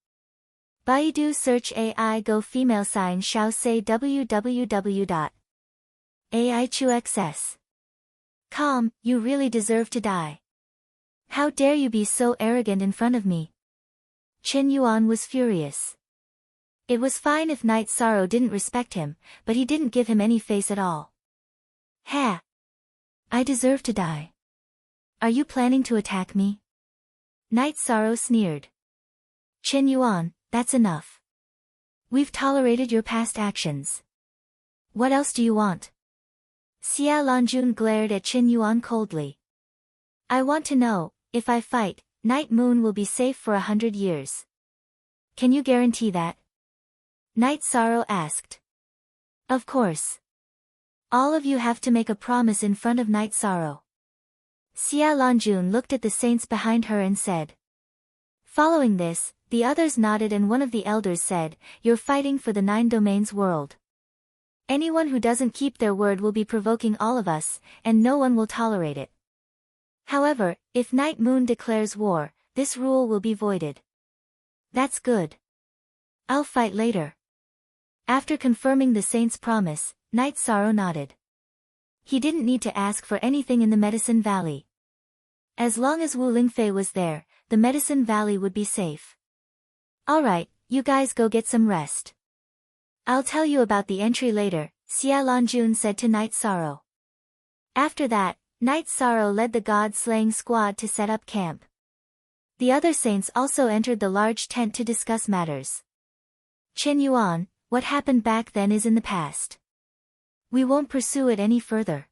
Baidu search AI go female sign shao say www.aichuxs.com, you really deserve to die. How dare you be so arrogant in front of me? Qin Yuan was furious. It was fine if Night Sorrow didn't respect him, but he didn't give him any face at all. Ha! I deserve to die. Are you planning to attack me? Night Sorrow sneered. Qin Yuan, that's enough. We've tolerated your past actions. What else do you want? Xia Lanjun glared at Qin Yuan coldly. I want to know, if I fight, Night Moon will be safe for 100 years. Can you guarantee that? Night Sorrow asked. Of course. All of you have to make a promise in front of Night Sorrow. Xia Lanjun looked at the saints behind her and said. Following this, the others nodded and one of the elders said, You're fighting for the 9 domains world. Anyone who doesn't keep their word will be provoking all of us, and no one will tolerate it. However, if Night Moon declares war, this rule will be voided. That's good. I'll fight later. After confirming the saint's promise, Night Sorrow nodded. He didn't need to ask for anything in the Medicine Valley. As long as Wu Lingfei was there, the Medicine Valley would be safe. Alright, you guys go get some rest. I'll tell you about the entry later, Xia Lanjun said to Night Sorrow. After that, Night Sorrow led the god-slaying squad to set up camp. The other saints also entered the large tent to discuss matters. Chen Yuan, what happened back then is in the past. We won't pursue it any further.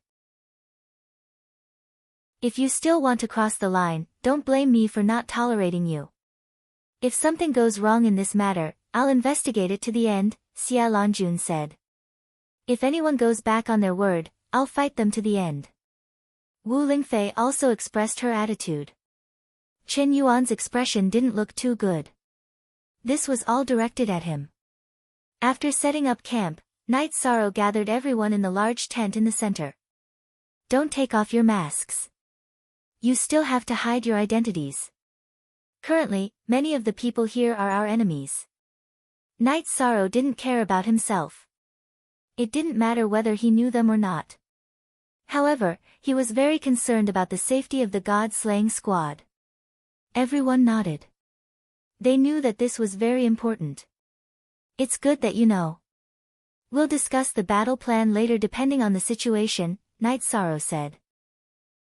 If you still want to cross the line, don't blame me for not tolerating you. If something goes wrong in this matter, I'll investigate it to the end, Xia Lanjun said. If anyone goes back on their word, I'll fight them to the end. Wu Lingfei also expressed her attitude. Chen Yuan's expression didn't look too good. This was all directed at him. After setting up camp, Night Sorrow gathered everyone in the large tent in the center. Don't take off your masks. You still have to hide your identities. Currently, many of the people here are our enemies. Night Sorrow didn't care about himself. It didn't matter whether he knew them or not. However, he was very concerned about the safety of the god-slaying squad. Everyone nodded. They knew that this was very important. It's good that you know. We'll discuss the battle plan later depending on the situation, Night Sorrow said.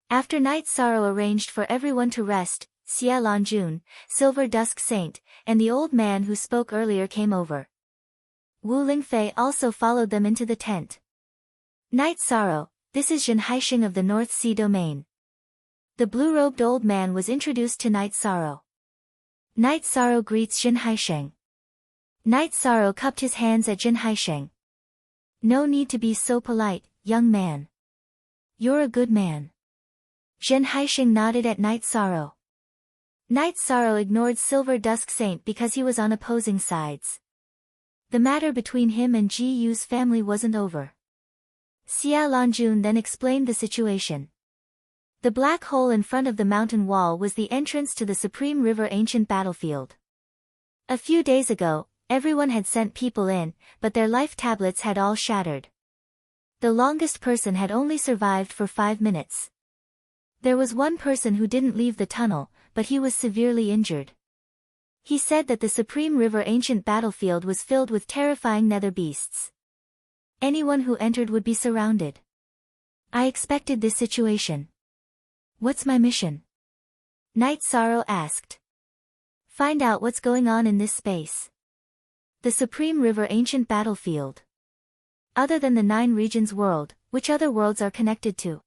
After Night Sorrow arranged for everyone to rest, Xia Lanjun, Silver Dusk Saint, and the old man who spoke earlier came over. Wu Lingfei also followed them into the tent. Night Sorrow, this is Zhen Haixing of the North Sea Domain. The blue-robed old man was introduced to Night Sorrow. Night Sorrow greets Zhen Haixing. Night Sorrow cupped his hands at Zhen Haixing. No need to be so polite, young man. You're a good man. Zhen Haixing nodded at Night Sorrow. Night Sorrow ignored Silver Dusk Saint because he was on opposing sides. The matter between him and Ji Yu's family wasn't over. Xia Lanjun then explained the situation. The black hole in front of the mountain wall was the entrance to the Supreme River ancient battlefield. A few days ago, everyone had sent people in, but their life tablets had all shattered. The longest person had only survived for 5 minutes. There was one person who didn't leave the tunnel, but he was severely injured. He said that the Supreme River ancient battlefield was filled with terrifying nether beasts. Anyone who entered would be surrounded. I expected this situation. What's my mission? Night Sorrow asked. Find out what's going on in this space. The Supreme River ancient battlefield. Other than the 9 regions world, which other worlds are connected to?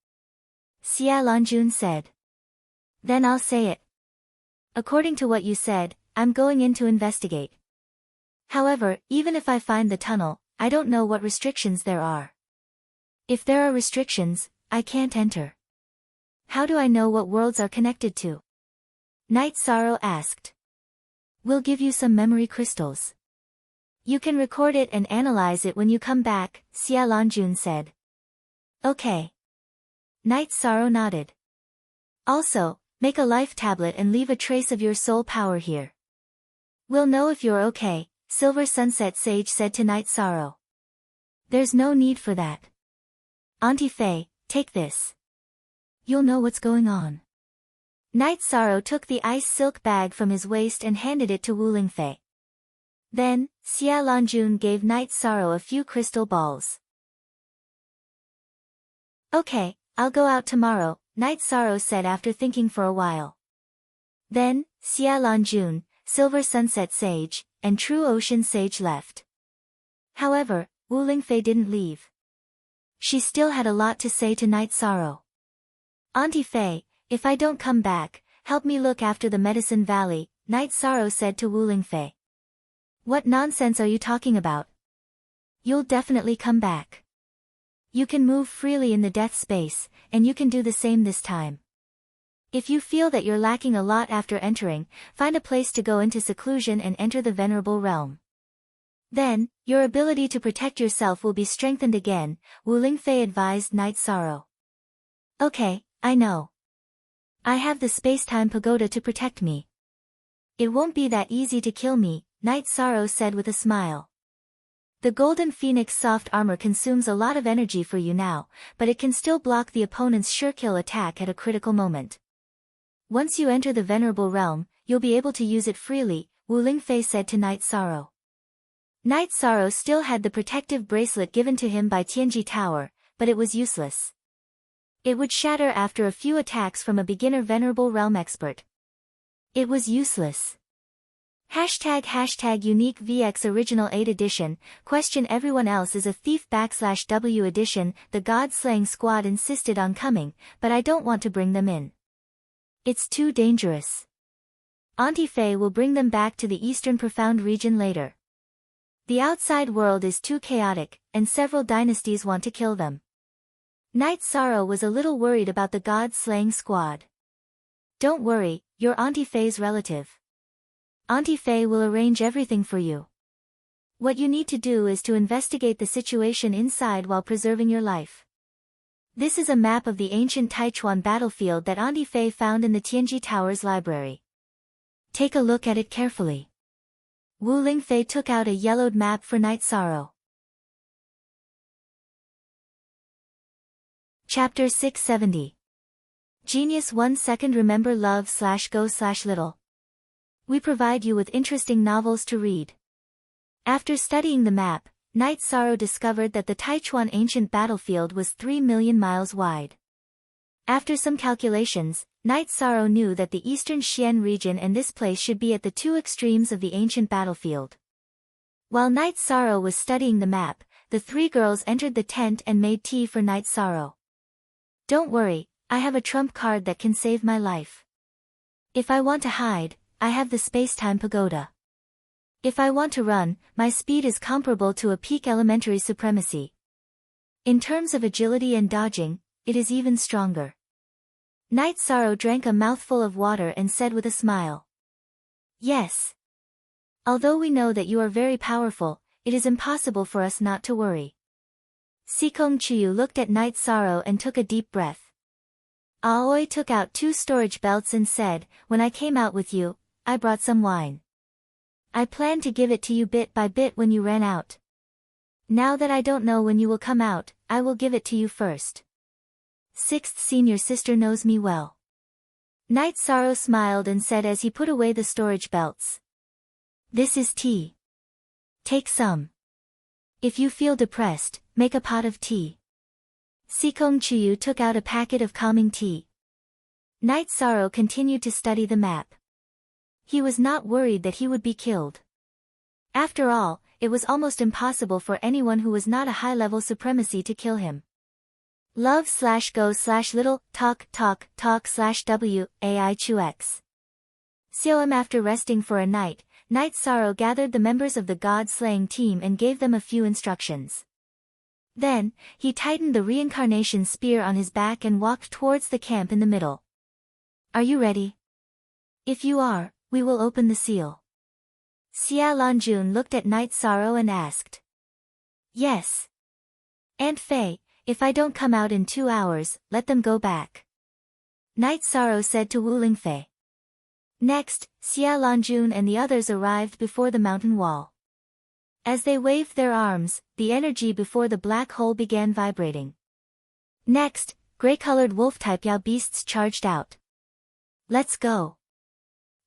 Xia Lanjun said. Then I'll say it. According to what you said, I'm going in to investigate. However, even if I find the tunnel, I don't know what restrictions there are. If there are restrictions, I can't enter. How do I know what worlds are connected to? Night Sorrow asked. We'll give you some memory crystals. You can record it and analyze it when you come back, Xia Lanjun said. Okay. Night Sorrow nodded. Also, make a life tablet and leave a trace of your soul power here. We'll know if you're okay, Silver Sunset Sage said to Night Sorrow. There's no need for that. Auntie Fei, take this. You'll know what's going on. Night Sorrow took the ice silk bag from his waist and handed it to Wu Lingfei. Then, Xia Lanjun gave Night Sorrow a few crystal balls. Okay, I'll go out tomorrow, Night Sorrow said after thinking for a while. Then, Xia Lanjun, Silver Sunset Sage, and True Ocean Sage left. However, Wu Lingfei didn't leave. She still had a lot to say to Night Sorrow. Auntie Fei, if I don't come back, help me look after the Medicine Valley, Night Sorrow said to Wu Lingfei. What nonsense are you talking about? You'll definitely come back. You can move freely in the death space, and you can do the same this time. If you feel that you're lacking a lot after entering, find a place to go into seclusion and enter the Venerable Realm. Then, your ability to protect yourself will be strengthened again, Wu Lingfei advised Night Sorrow. Okay, I know. I have the space-time pagoda to protect me. It won't be that easy to kill me, Night Sorrow said with a smile. The Golden Phoenix soft armor consumes a lot of energy for you now, but it can still block the opponent's sure kill attack at a critical moment. Once you enter the Venerable Realm, you'll be able to use it freely, Wu Lingfei said to Night Sorrow. Night Sorrow still had the protective bracelet given to him by Tianji Tower, but it was useless. It would shatter after a few attacks from a beginner Venerable Realm expert. It was useless. ## Unique VX Original 8 Edition, question everyone else is a thief /W edition, the God-slaying squad insisted on coming, but I don't want to bring them in. It's too dangerous. Auntie Faye will bring them back to the Eastern Profound region later. The outside world is too chaotic, and several dynasties want to kill them. Night Sorrow was a little worried about the God-slaying squad. Don't worry, you're Auntie Faye's relative. Auntie Faye will arrange everything for you. What you need to do is to investigate the situation inside while preserving your life. This is a map of the ancient Taichuan battlefield that Auntie Faye found in the Tianji Tower's library. Take a look at it carefully. Wu Lingfei took out a yellowed map for Night Sorrow. Chapter 670. Genius 1 second. Remember love/go/little. We provide you with interesting novels to read. After studying the map, Night Sorrow discovered that the Taichuan ancient battlefield was 3 million miles wide. After some calculations, Night Sorrow knew that the eastern Xian region and this place should be at the two extremes of the ancient battlefield. While Night Sorrow was studying the map, the three girls entered the tent and made tea for Night Sorrow. Don't worry, I have a trump card that can save my life. If I want to hide, I have the space-time pagoda. If I want to run, my speed is comparable to a peak elementary supremacy. In terms of agility and dodging, it is even stronger. Night Sorrow drank a mouthful of water and said with a smile. Yes. Although we know that you are very powerful, it is impossible for us not to worry. Sikong Chuyu looked at Night Sorrow and took a deep breath. Aoi took out 2 storage belts and said, when I came out with you, I brought some wine. I planned to give it to you bit by bit when you ran out. Now that I don't know when you will come out, I will give it to you first. 6th senior sister knows me well. Night Sorrow smiled and said as he put away the storage belts. This is tea. Take some. If you feel depressed, make a pot of tea. Sikong Chuyu took out a packet of calming tea. Night Sorrow continued to study the map. He was not worried that he would be killed. After all, it was almost impossible for anyone who was not a high-level supremacy to kill him. Love/go/little, talk/W, AI Chux. Xiaom. After resting for a night, Night Sorrow gathered the members of the God-slaying team and gave them a few instructions. Then, he tightened the reincarnation spear on his back and walked towards the camp in the middle. Are you ready? If you are, we will open the seal. Xia Lanjun looked at Night Sorrow and asked. Yes. Aunt Fei, if I don't come out in 2 hours, let them go back. Night Sorrow said to Wu Lingfei. Next, Xia Lanjun and the others arrived before the mountain wall. As they waved their arms, the energy before the black hole began vibrating. Next, gray-colored wolf-type Yao beasts charged out. Let's go.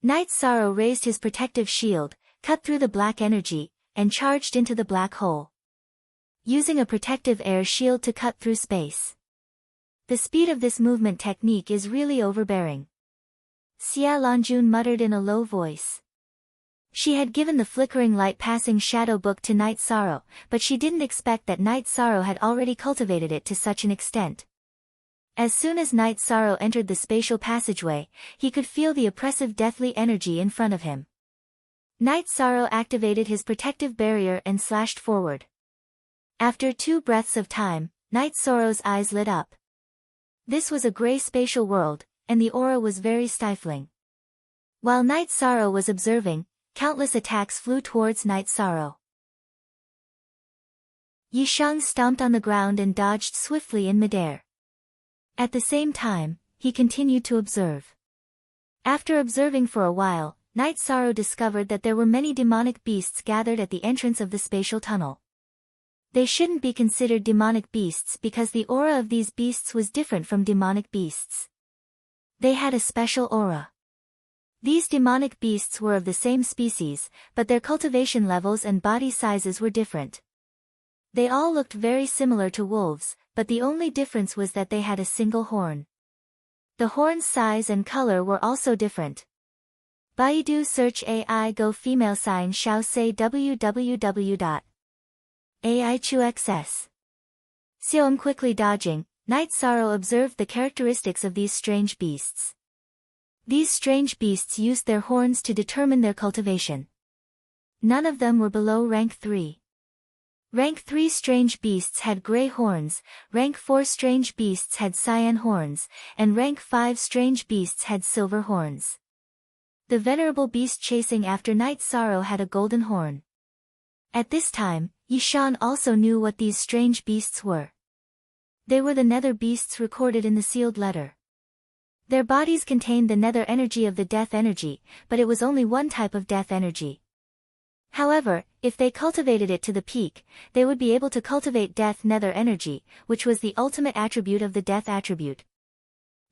Night Sorrow raised his protective shield, cut through the black energy, and charged into the black hole. Using a protective air shield to cut through space. The speed of this movement technique is really overbearing. Xia Lanjun muttered in a low voice. She had given the flickering light passing shadow book to Night Sorrow, but she didn't expect that Night Sorrow had already cultivated it to such an extent. As soon as Night Sorrow entered the spatial passageway, he could feel the oppressive deathly energy in front of him. Night Sorrow activated his protective barrier and slashed forward. After 2 breaths of time, Night Sorrow's eyes lit up. This was a gray spatial world, and the aura was very stifling. While Night Sorrow was observing, countless attacks flew towards Night Sorrow. Yishang stomped on the ground and dodged swiftly in midair. At the same time, he continued to observe. After observing for a while, Night Sorrow discovered that there were many demonic beasts gathered at the entrance of the spatial tunnel. They shouldn't be considered demonic beasts because the aura of these beasts was different from demonic beasts. They had a special aura. These demonic beasts were of the same species, but their cultivation levels and body sizes were different. They all looked very similar to wolves, but the only difference was that they had a single horn. The horn's size and color were also different. Baidu search AI go female sign shao say www.aichuxs. Xiaom quickly dodging, Night Sorrow observed the characteristics of these strange beasts. These strange beasts used their horns to determine their cultivation. None of them were below rank 3. Rank 3 strange beasts had gray horns, rank 4 strange beasts had cyan horns, and rank 5 strange beasts had silver horns. The venerable beast chasing after Night Sorrow had a golden horn. At this time, Yishan also knew what these strange beasts were. They were the nether beasts recorded in the sealed letter. Their bodies contained the nether energy of the death energy, but it was only one type of death energy. However, if they cultivated it to the peak, they would be able to cultivate death nether energy, which was the ultimate attribute of the death attribute.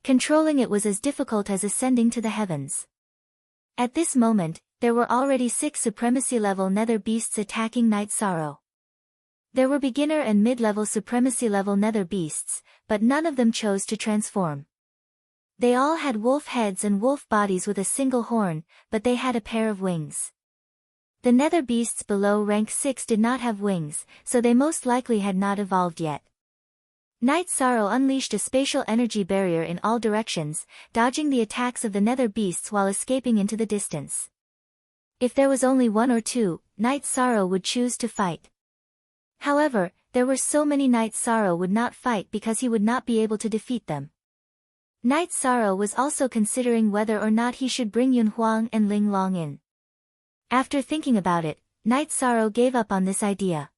Controlling it was as difficult as ascending to the heavens. At this moment, there were already 6 supremacy-level nether beasts attacking Night Sorrow. There were beginner and mid-level supremacy-level nether beasts, but none of them chose to transform. They all had wolf heads and wolf bodies with a single horn, but they had a pair of wings. The nether beasts below rank 6 did not have wings, so they most likely had not evolved yet. Night Sorrow unleashed a spatial energy barrier in all directions, dodging the attacks of the nether beasts while escaping into the distance. If there was only 1 or 2, Night Sorrow would choose to fight. However, there were so many Night Sorrow would not fight because he would not be able to defeat them. Night Sorrow was also considering whether or not he should bring Yun Huang and Ling Long in. After thinking about it, Night Sorrow gave up on this idea.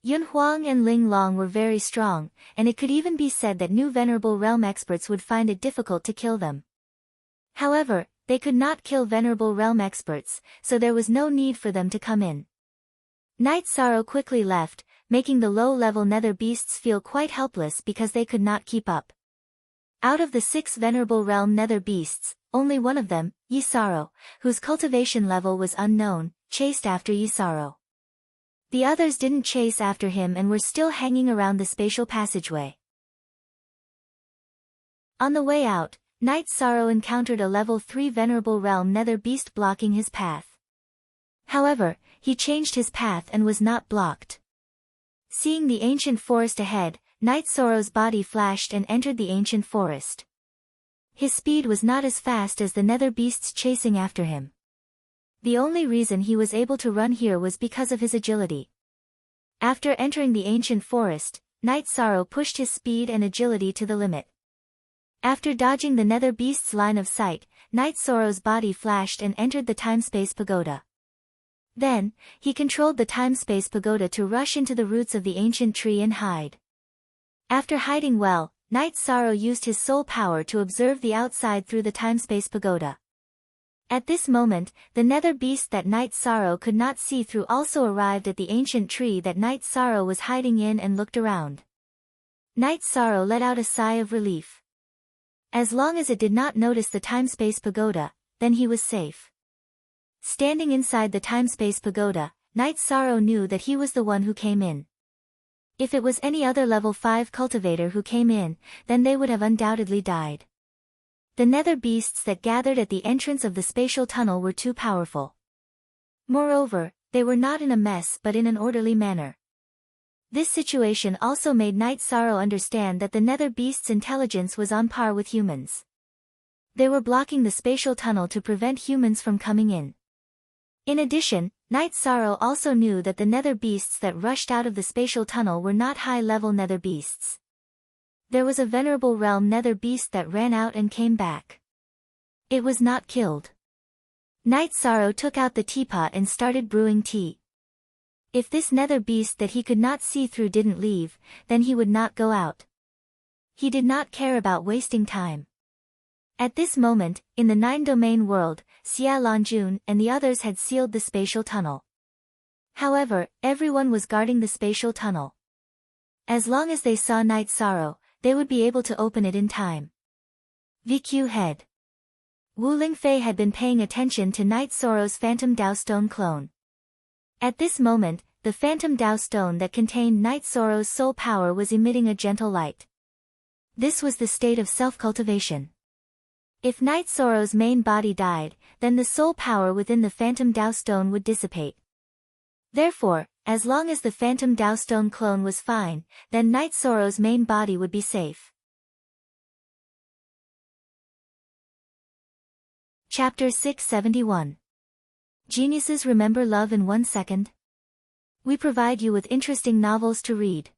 Yun Huang and Ling Long were very strong, and it could even be said that new Venerable Realm experts would find it difficult to kill them. However, they could not kill Venerable Realm experts, so there was no need for them to come in. Night Sorrow quickly left, making the low-level nether beasts feel quite helpless because they could not keep up. Out of the 6 Venerable Realm nether beasts, only one of them, Yisaro, whose cultivation level was unknown, chased after Yisaro. The others didn't chase after him and were still hanging around the spatial passageway. On the way out, Night Sorrow encountered a level 3 Venerable Realm nether beast blocking his path. However, he changed his path and was not blocked. Seeing the ancient forest ahead, Night Sorrow's body flashed and entered the ancient forest. His speed was not as fast as the nether beasts chasing after him. The only reason he was able to run here was because of his agility. After entering the ancient forest, Night Sorrow pushed his speed and agility to the limit. After dodging the nether beast's line of sight, Night Sorrow's body flashed and entered the time-space pagoda. Then, he controlled the time-space pagoda to rush into the roots of the ancient tree and hide. After hiding well, Night Sorrow used his soul power to observe the outside through the time-space pagoda. At this moment, the nether beast that Night Sorrow could not see through also arrived at the ancient tree that Night Sorrow was hiding in and looked around. Night Sorrow let out a sigh of relief. As long as it did not notice the time-space pagoda, then he was safe. Standing inside the time-space pagoda, Night Sorrow knew that he was the one who came in. If it was any other level 5 cultivator who came in, then they would have undoubtedly died. The nether beasts that gathered at the entrance of the spatial tunnel were too powerful. Moreover, they were not in a mess but in an orderly manner. This situation also made Night Sorrow understand that the nether beasts' intelligence was on par with humans. They were blocking the spatial tunnel to prevent humans from coming in. In addition, Night Sorrow also knew that the nether beasts that rushed out of the spatial tunnel were not high-level nether beasts. There was a Venerable Realm nether beast that ran out and came back. It was not killed. Night Sorrow took out the teapot and started brewing tea. If this nether beast that he could not see through didn't leave, then he would not go out. He did not care about wasting time. At this moment, in the 9-domain world, Xia Lanjun and the others had sealed the spatial tunnel. However, everyone was guarding the spatial tunnel. As long as they saw Night Sorrow, they would be able to open it in time. VQ head. Wu Lingfei had been paying attention to Night Sorrow's Phantom Dao Stone clone. At this moment, the Phantom Dao Stone that contained Night Sorrow's soul power was emitting a gentle light. This was the state of self-cultivation. If Night Sorrow's main body died, then the soul power within the Phantom Dao Stone would dissipate. Therefore, as long as the Phantom Dao Stone clone was fine, then Night Sorrow's main body would be safe. Chapter 671. Geniuses remember love in 1 second? We provide you with interesting novels to read.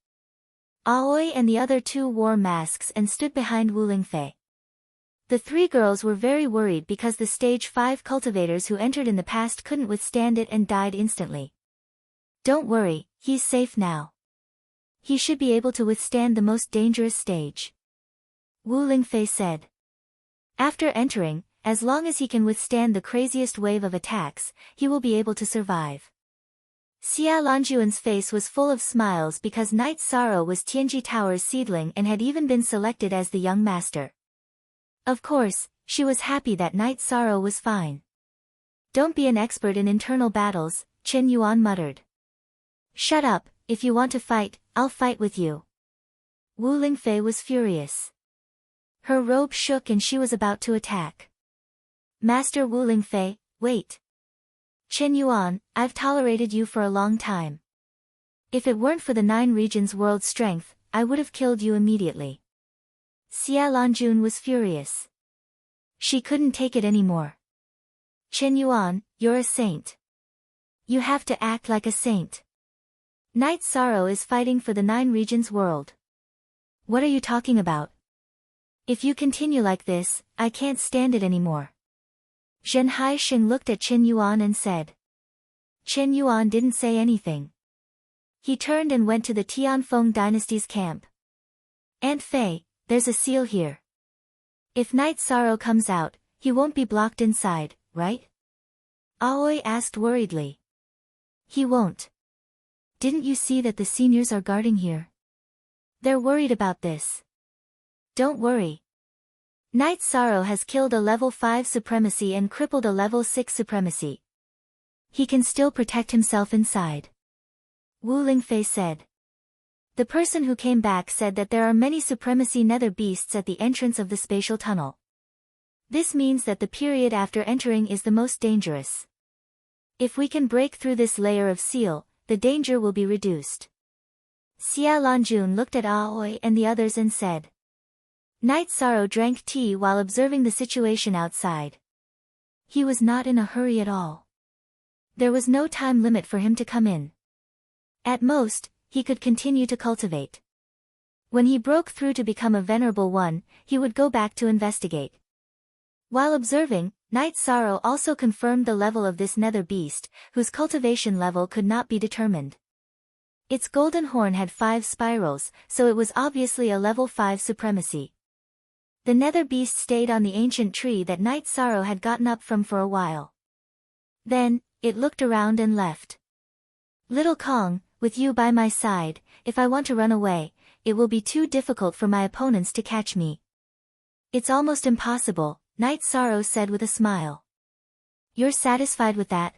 Aoi and the other two wore masks and stood behind Wu Lingfei. The three girls were very worried because the Stage 5 cultivators who entered in the past couldn't withstand it and died instantly. Don't worry, he's safe now. He should be able to withstand the most dangerous stage. Wu Lingfei said. After entering, as long as he can withstand the craziest wave of attacks, he will be able to survive. Xia Lanjuan's face was full of smiles because Night Sorrow was Tianji Tower's seedling and had even been selected as the young master. Of course, she was happy that Night Sorrow was fine. Don't be an expert in internal battles, Chen Yuan muttered. Shut up, if you want to fight, I'll fight with you. Wu Lingfei was furious. Her robe shook and she was about to attack. Master Wu Lingfei, wait. Chen Yuan, I've tolerated you for a long time. If it weren't for the 9 regions' world strength, I would have killed you immediately. Xia Lanjun was furious. She couldn't take it anymore. Chen Yuan, you're a saint. You have to act like a saint. Night Sorrow is fighting for the 9 regions' world. What are you talking about? If you continue like this, I can't stand it anymore. Zhen Haixing looked at Chen Yuan and said. Chen Yuan didn't say anything. He turned and went to the Tianfeng dynasty's camp. Aunt Fei, there's a seal here. If Night Sorrow comes out, he won't be blocked inside, right? Aoi asked worriedly. He won't. Didn't you see that the seniors are guarding here? They're worried about this. Don't worry. Night Sorrow has killed a level 5 supremacy and crippled a level 6 supremacy. He can still protect himself inside. Wu Lingfei said. The person who came back said that there are many supremacy nether beasts at the entrance of the spatial tunnel. This means that the period after entering is the most dangerous. If we can break through this layer of seal, the danger will be reduced. Xia Lanjun looked at Aoi and the others and said. Night Sorrow drank tea while observing the situation outside. He was not in a hurry at all. There was no time limit for him to come in. At most, he could continue to cultivate. When he broke through to become a venerable one, he would go back to investigate. While observing, Night Sorrow also confirmed the level of this nether beast, whose cultivation level could not be determined. Its golden horn had 5 spirals, so it was obviously a level 5 supremacy. The nether beast stayed on the ancient tree that Night Sorrow had gotten up from for a while. Then, it looked around and left. Little Kong, with you by my side, if I want to run away, it will be too difficult for my opponents to catch me. It's almost impossible, Night Sorrow said with a smile. You're satisfied with that?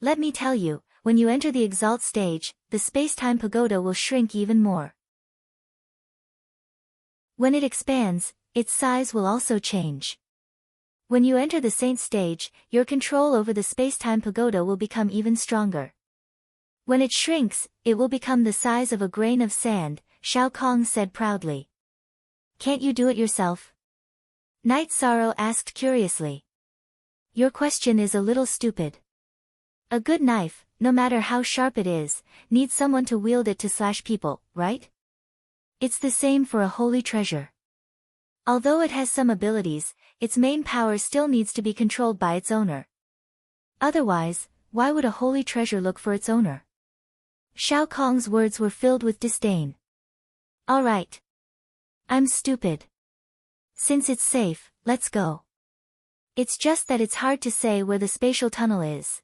Let me tell you, when you enter the Exalt stage, the space-time pagoda will shrink even more. When it expands, its size will also change. When you enter the Saint stage, your control over the space-time pagoda will become even stronger. When it shrinks, it will become the size of a grain of sand, Shao Kong said proudly. Can't you do it yourself? Night Sorrow asked curiously. Your question is a little stupid. A good knife, no matter how sharp it is, needs someone to wield it to slash people, right? It's the same for a holy treasure. Although it has some abilities, its main power still needs to be controlled by its owner. Otherwise, why would a holy treasure look for its owner? Shao Kong's words were filled with disdain. All right. I'm stupid. Since it's safe, let's go. It's just that it's hard to say where the spatial tunnel is.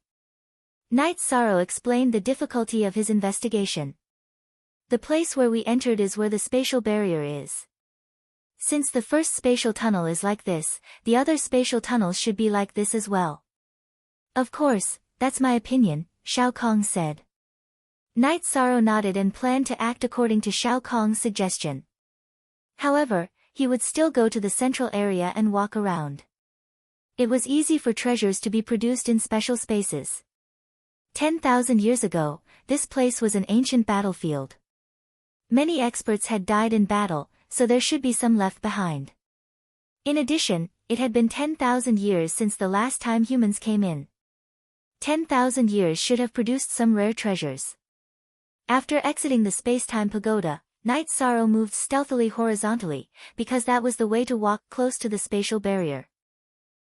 Night Sorrow explained the difficulty of his investigation. The place where we entered is where the spatial barrier is. Since the first spatial tunnel is like this, the other spatial tunnels should be like this as well. Of course, that's my opinion, Shao Kong said. Knight Sorrow nodded and planned to act according to Shao Kong's suggestion. However, he would still go to the central area and walk around. It was easy for treasures to be produced in special spaces. 10,000 years ago, this place was an ancient battlefield. Many experts had died in battle, so there should be some left behind. In addition, it had been 10,000 years since the last time humans came in. 10,000 years should have produced some rare treasures. After exiting the space-time pagoda, Knight Sorrow moved stealthily horizontally, because that was the way to walk close to the spatial barrier.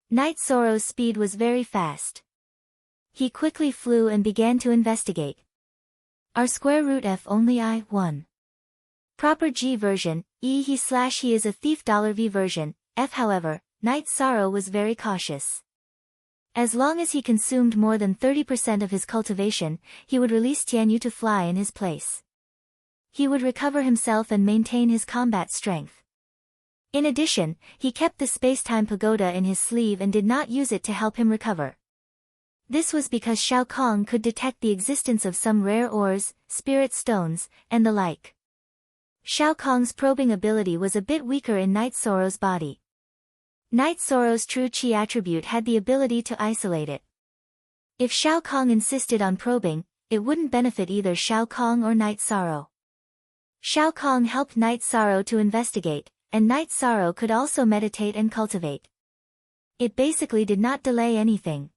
Knight Sorrow's speed was very fast. He quickly flew and began to investigate. R square root F only I, 1. Proper G version, E he is a thief $V version, F however, Knight Sorrow was very cautious. As long as he consumed more than 30% of his cultivation, he would release Tianyu to fly in his place. He would recover himself and maintain his combat strength. In addition, he kept the space-time pagoda in his sleeve and did not use it to help him recover. This was because Shao Kong could detect the existence of some rare ores, spirit stones, and the like. Shao Kong's probing ability was a bit weaker in Knight Sorrow's body. Knight Sorrow's true chi attribute had the ability to isolate it. If Shao Kong insisted on probing, it wouldn't benefit either Shao Kong or Knight Sorrow. Shao Kong helped Knight Sorrow to investigate, and Knight Sorrow could also meditate and cultivate. It basically did not delay anything.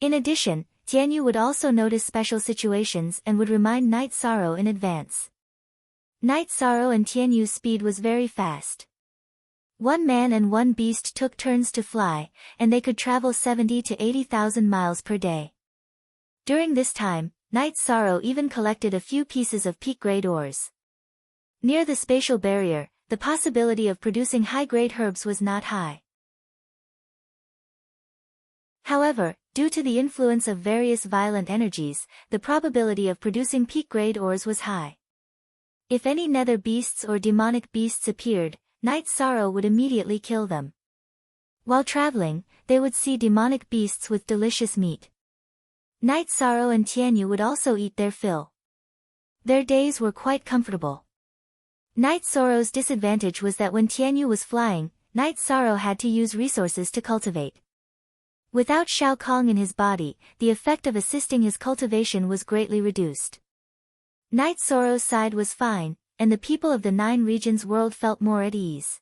In addition, Tianyu would also notice special situations and would remind Knight Sorrow in advance. Knight Sorrow and Tianyu's speed was very fast. One man and one beast took turns to fly, and they could travel 70 to 80,000 miles per day. During this time, Knight Sorrow even collected a few pieces of peak-grade ores. Near the spatial barrier, the possibility of producing high-grade herbs was not high. However, due to the influence of various violent energies, the probability of producing peak-grade ores was high. If any nether beasts or demonic beasts appeared, Knight Sorrow would immediately kill them. While traveling, they would see demonic beasts with delicious meat. Knight Sorrow and Tianyu would also eat their fill. Their days were quite comfortable. Knight Sorrow's disadvantage was that when Tianyu was flying, Knight Sorrow had to use resources to cultivate. Without Shao Kong in his body, the effect of assisting his cultivation was greatly reduced. Knight Sorrow's side was fine, and the people of the 9 regions world felt more at ease.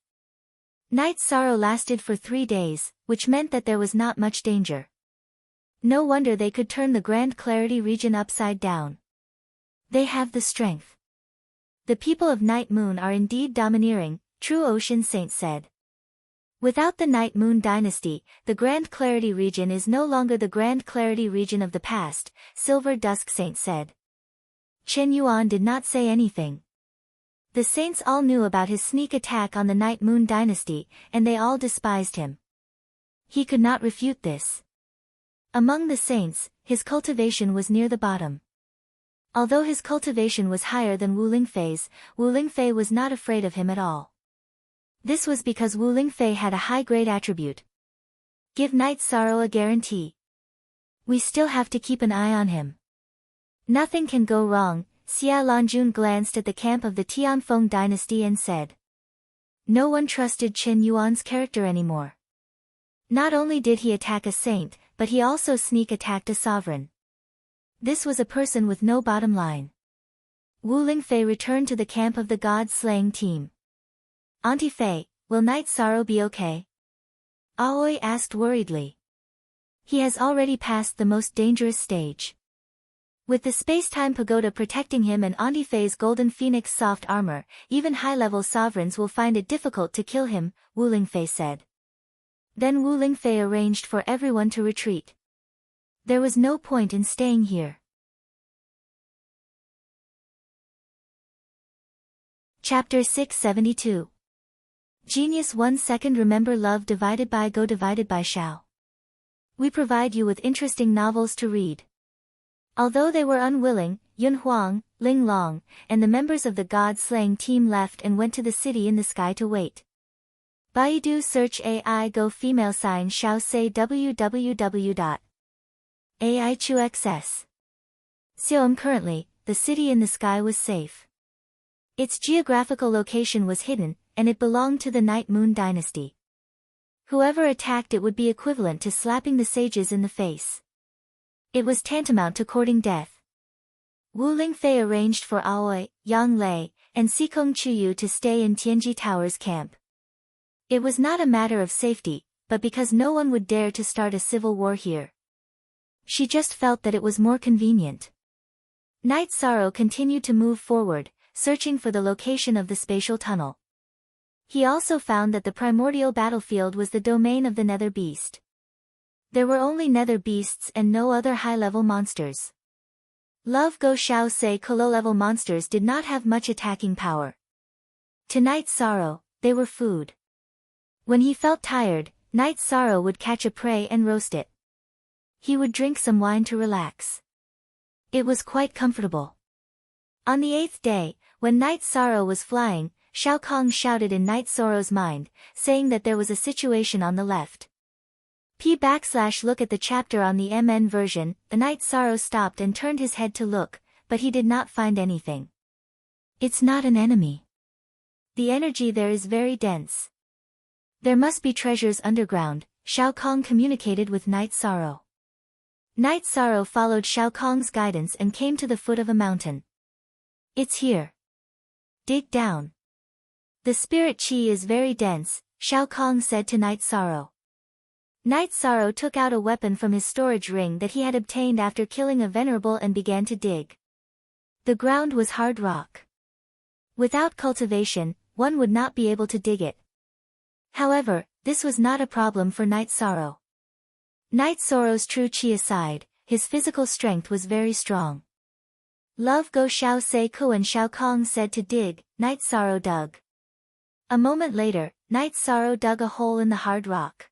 Knight Sorrow lasted for 3 days, which meant that there was not much danger. No wonder they could turn the Grand Clarity region upside down. They have the strength. The people of Night Moon are indeed domineering, True Ocean Saint said. Without the Night Moon dynasty, the Grand Clarity region is no longer the Grand Clarity region of the past, Silver Dusk Saint said. Chen Yuan did not say anything. The saints all knew about his sneak attack on the Night Moon dynasty, and they all despised him. He could not refute this. Among the saints, his cultivation was near the bottom. Although his cultivation was higher than Wu Lingfei's, Wu Lingfei was not afraid of him at all. This was because Wu Lingfei had a high-grade attribute. Give Knight Sorrow a guarantee. We still have to keep an eye on him. Nothing can go wrong. Xia Lanjun glanced at the camp of the Tianfeng dynasty and said. No one trusted Chen Yuan's character anymore. Not only did he attack a saint, but he also sneak attacked a sovereign. This was a person with no bottom line. Wu Lingfei returned to the camp of the god-slaying team. Auntie Fei, will Knight Sorrow be okay? Aoi asked worriedly. He has already passed the most dangerous stage. With the space-time pagoda protecting him and Auntie Fei's golden phoenix soft armor, even high-level sovereigns will find it difficult to kill him, Wu Lingfei said. Then Wu Lingfei arranged for everyone to retreat. There was no point in staying here. Chapter 672. Genius 1 second. Remember love divided by go divided by shall. We provide you with interesting novels to read. Although they were unwilling, Yun Huang, Ling Long, and the members of the god-slaying team left and went to the city in the sky to wait. Baidu search AI go female sign Xiao say www.aichuxs. Seom currently, the city in the sky was safe. Its geographical location was hidden, and it belonged to the Night Moon dynasty. Whoever attacked it would be equivalent to slapping the sages in the face. It was tantamount to courting death. Wu Lingfei arranged for Aoi, Yang Lei, and Sikong Chuyu to stay in Tianji Tower's camp. It was not a matter of safety, but because no one would dare to start a civil war here. She just felt that it was more convenient. Night Sorrow continued to move forward, searching for the location of the spatial tunnel. He also found that the primordial battlefield was the domain of the Nether Beast. There were only Nether Beasts and no other high-level monsters. Love Go Xiao say low-level monsters did not have much attacking power. To Night Sorrow, they were food. When he felt tired, Night Sorrow would catch a prey and roast it. He would drink some wine to relax. It was quite comfortable. On the 8th day, when Night Sorrow was flying, Shao Kong shouted in Night Sorrow's mind, saying that there was a situation on the left. Look at the chapter on the MN version. The Night Sorrow stopped and turned his head to look, but he did not find anything. It's not an enemy. The energy there is very dense. There must be treasures underground, Shao Kong communicated with Night Sorrow. Night Sorrow followed Shao Kong's guidance and came to the foot of a mountain. It's here. Dig down. The spirit chi is very dense, Shao Kong said to Night Sorrow. Night Sorrow took out a weapon from his storage ring that he had obtained after killing a venerable and began to dig. The ground was hard rock. Without cultivation, one would not be able to dig it. However, this was not a problem for Night Sorrow. Night Sorrow's true chi aside, his physical strength was very strong. Love Go Xiao say Ku and Shao Kong said to dig. Night Sorrow dug. A moment later, Night Sorrow dug a hole in the hard rock.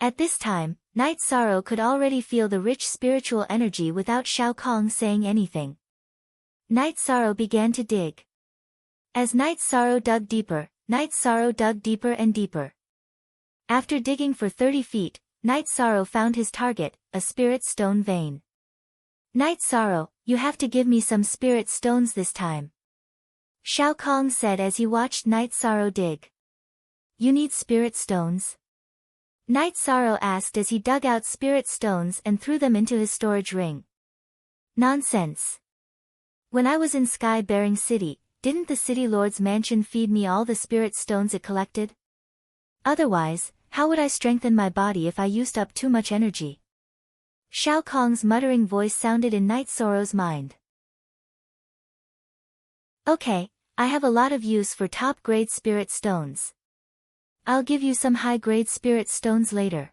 At this time, Night Sorrow could already feel the rich spiritual energy without Shao Kong saying anything. Night Sorrow began to dig. As Night Sorrow dug deeper, Night Sorrow dug deeper and deeper. After digging for 30 feet, Night Sorrow found his target, a spirit stone vein. Night Sorrow, you have to give me some spirit stones this time. Shao Kong said as he watched Night Sorrow dig. You need spirit stones? Night Sorrow asked as he dug out spirit stones and threw them into his storage ring. Nonsense. When I was in Sky-bearing City, didn't the City Lord's mansion feed me all the spirit stones it collected? Otherwise, how would I strengthen my body if I used up too much energy? Shao Kong's muttering voice sounded in Night Sorrow's mind. Okay, I have a lot of use for top-grade spirit stones. I'll give you some high-grade spirit stones later.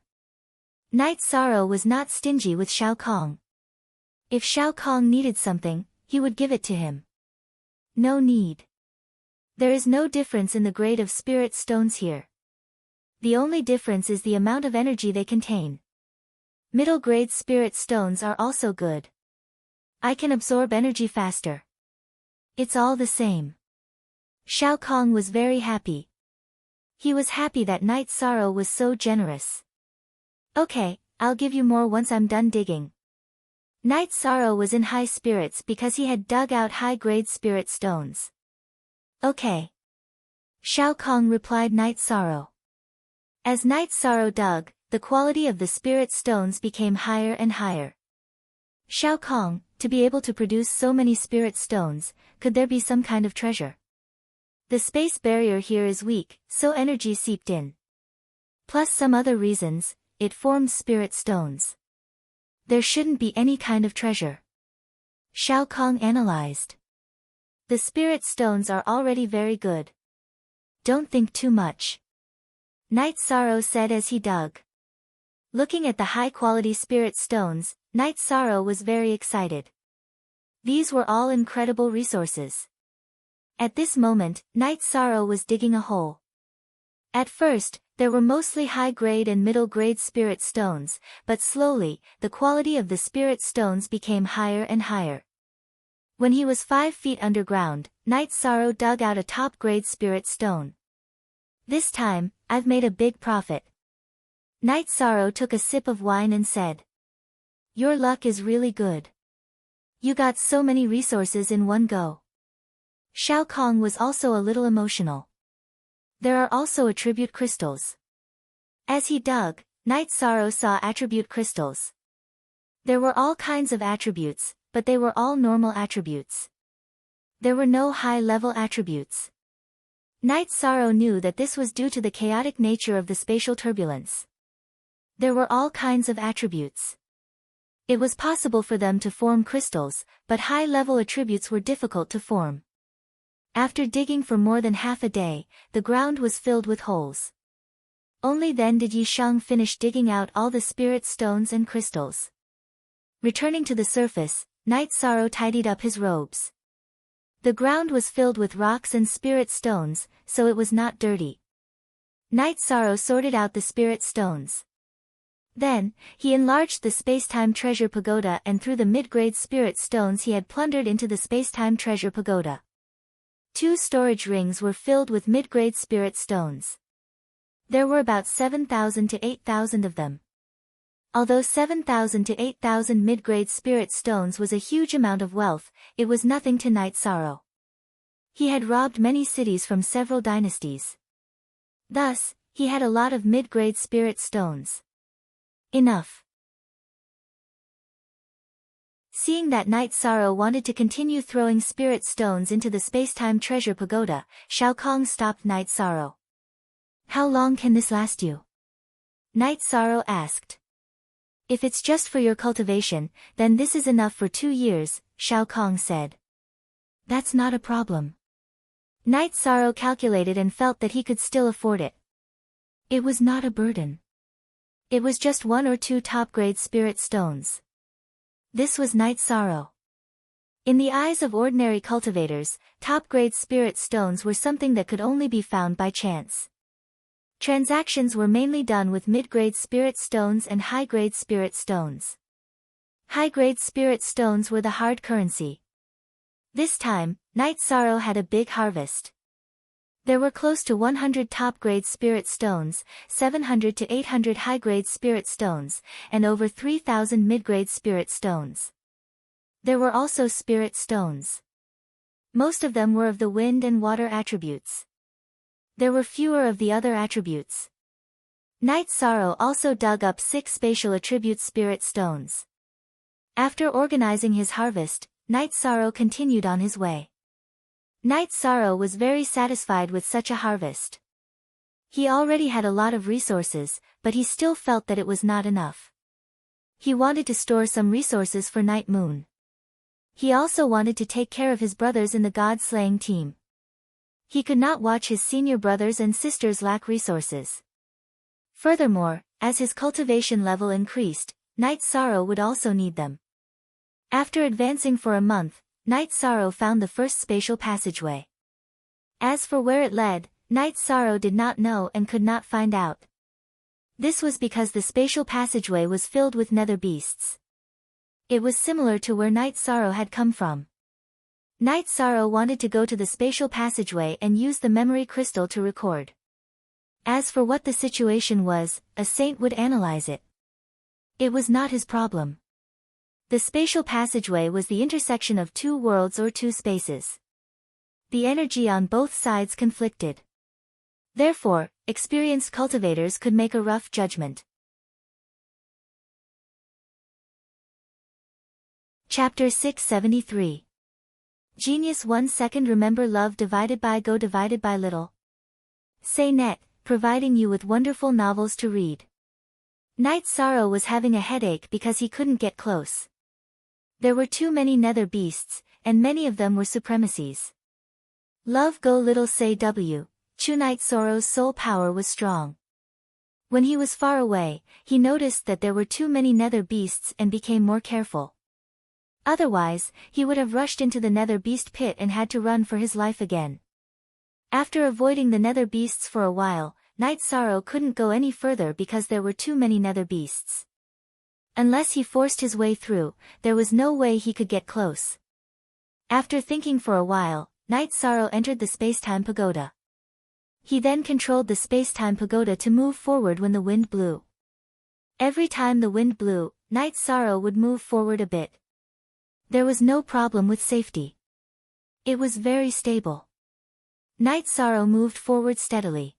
Night Sorrow was not stingy with Shao Kong. If Shao Kong needed something, he would give it to him. No need. There is no difference in the grade of spirit stones here. The only difference is the amount of energy they contain. Middle-grade spirit stones are also good. I can absorb energy faster. It's all the same. Shao Kong was very happy. He was happy that Night Sorrow was so generous. Okay, I'll give you more once I'm done digging. Night Sorrow was in high spirits because he had dug out high-grade spirit stones. Okay. Shao Kong replied Night Sorrow. As Night Sorrow dug, the quality of the spirit stones became higher and higher. Shao Kong, to be able to produce so many spirit stones, could there be some kind of treasure? The space barrier here is weak, so energy seeped in. Plus some other reasons, it formed spirit stones. There shouldn't be any kind of treasure. Shao Kong analyzed. The spirit stones are already very good. Don't think too much. Night Sorrow said as he dug. Looking at the high-quality spirit stones, Night Sorrow was very excited. These were all incredible resources. At this moment, Night Sorrow was digging a hole. At first, there were mostly high-grade and middle-grade spirit stones, but slowly, the quality of the spirit stones became higher and higher. When he was 5 feet underground, Night Sorrow dug out a top-grade spirit stone. This time, I've made a big profit. Night Sorrow took a sip of wine and said, "Your luck is really good. You got so many resources in one go." Shao Kong was also a little emotional. There are also attribute crystals. As he dug, Night Sorrow saw attribute crystals. There were all kinds of attributes, but they were all normal attributes. There were no high-level attributes. Night Sorrow knew that this was due to the chaotic nature of the spatial turbulence. There were all kinds of attributes. It was possible for them to form crystals, but high-level attributes were difficult to form. After digging for more than half a day, the ground was filled with holes. Only then did Yi Sheng finish digging out all the spirit stones and crystals. Returning to the surface, Night Sorrow tidied up his robes. The ground was filled with rocks and spirit stones, so it was not dirty. Night Sorrow sorted out the spirit stones. Then, he enlarged the space-time treasure pagoda and threw the mid-grade spirit stones he had plundered into the space-time treasure pagoda. 2 storage rings were filled with mid-grade spirit stones. There were about 7,000 to 8,000 of them. Although 7,000 to 8,000 mid-grade spirit stones was a huge amount of wealth, it was nothing to Night Sorrow. He had robbed many cities from several dynasties. Thus, he had a lot of mid-grade spirit stones. Enough. Seeing that Night Sorrow wanted to continue throwing spirit stones into the space-time treasure pagoda, Shao Kong stopped Night Sorrow. "How long can this last you?" Night Sorrow asked. "If it's just for your cultivation, then this is enough for 2 years, Shao Kong said. "That's not a problem." Night Sorrow calculated and felt that he could still afford it. It was not a burden. It was just 1 or 2 top-grade spirit stones. This was Night Sorrow. In the eyes of ordinary cultivators, top-grade spirit stones were something that could only be found by chance. Transactions were mainly done with mid-grade spirit stones and high-grade spirit stones. High-grade spirit stones were the hard currency. This time, Night Sorrow had a big harvest. There were close to 100 top-grade spirit stones, 700 to 800 high-grade spirit stones, and over 3,000 mid-grade spirit stones. There were also spirit stones. Most of them were of the wind and water attributes. There were fewer of the other attributes. Night Sorrow also dug up 6 spatial attribute spirit stones. After organizing his harvest, Night Sorrow continued on his way. Night Sorrow was very satisfied with such a harvest. He already had a lot of resources, but he still felt that it was not enough. He wanted to store some resources for Night Moon. He also wanted to take care of his brothers in the god-slaying team. He could not watch his senior brothers and sisters lack resources. Furthermore, as his cultivation level increased, Night Sorrow would also need them. After advancing for a month, Night Sorrow found the first spatial passageway. As for where it led, Night Sorrow did not know and could not find out. This was because the spatial passageway was filled with nether beasts. It was similar to where Night Sorrow had come from. Night Sorrow wanted to go to the spatial passageway and use the memory crystal to record. As for what the situation was, a saint would analyze it. It was not his problem. The spatial passageway was the intersection of 2 worlds or 2 spaces. The energy on both sides conflicted. Therefore, experienced cultivators could make a rough judgment. Chapter 673. Genius 1 second. Remember love divided by go divided by little. Say net, providing you with wonderful novels to read. Night Sorrow was having a headache because he couldn't get close. There were too many nether beasts, and many of them were supremacies. Love go little say W, Chu Night Sorrow's soul power was strong. When he was far away, he noticed that there were too many nether beasts and became more careful. Otherwise, he would have rushed into the nether beast pit and had to run for his life again. After avoiding the nether beasts for a while, Night Sorrow couldn't go any further because there were too many nether beasts. Unless he forced his way through, there was no way he could get close. After thinking for a while, Night Sorrow entered the space-time pagoda. He then controlled the space-time pagoda to move forward when the wind blew. Every time the wind blew, Night Sorrow would move forward a bit. There was no problem with safety. It was very stable. Night Sorrow moved forward steadily.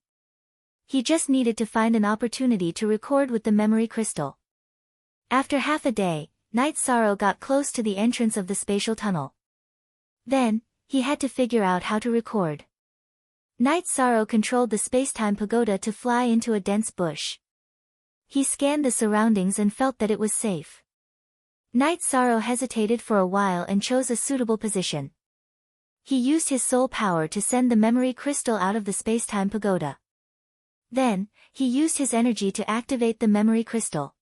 He just needed to find an opportunity to record with the memory crystal. After half a day, Night Sorrow got close to the entrance of the spatial tunnel. Then, he had to figure out how to record. Night Sorrow controlled the space-time pagoda to fly into a dense bush. He scanned the surroundings and felt that it was safe. Night Sorrow hesitated for a while and chose a suitable position. He used his soul power to send the memory crystal out of the space-time pagoda. Then, he used his energy to activate the memory crystal.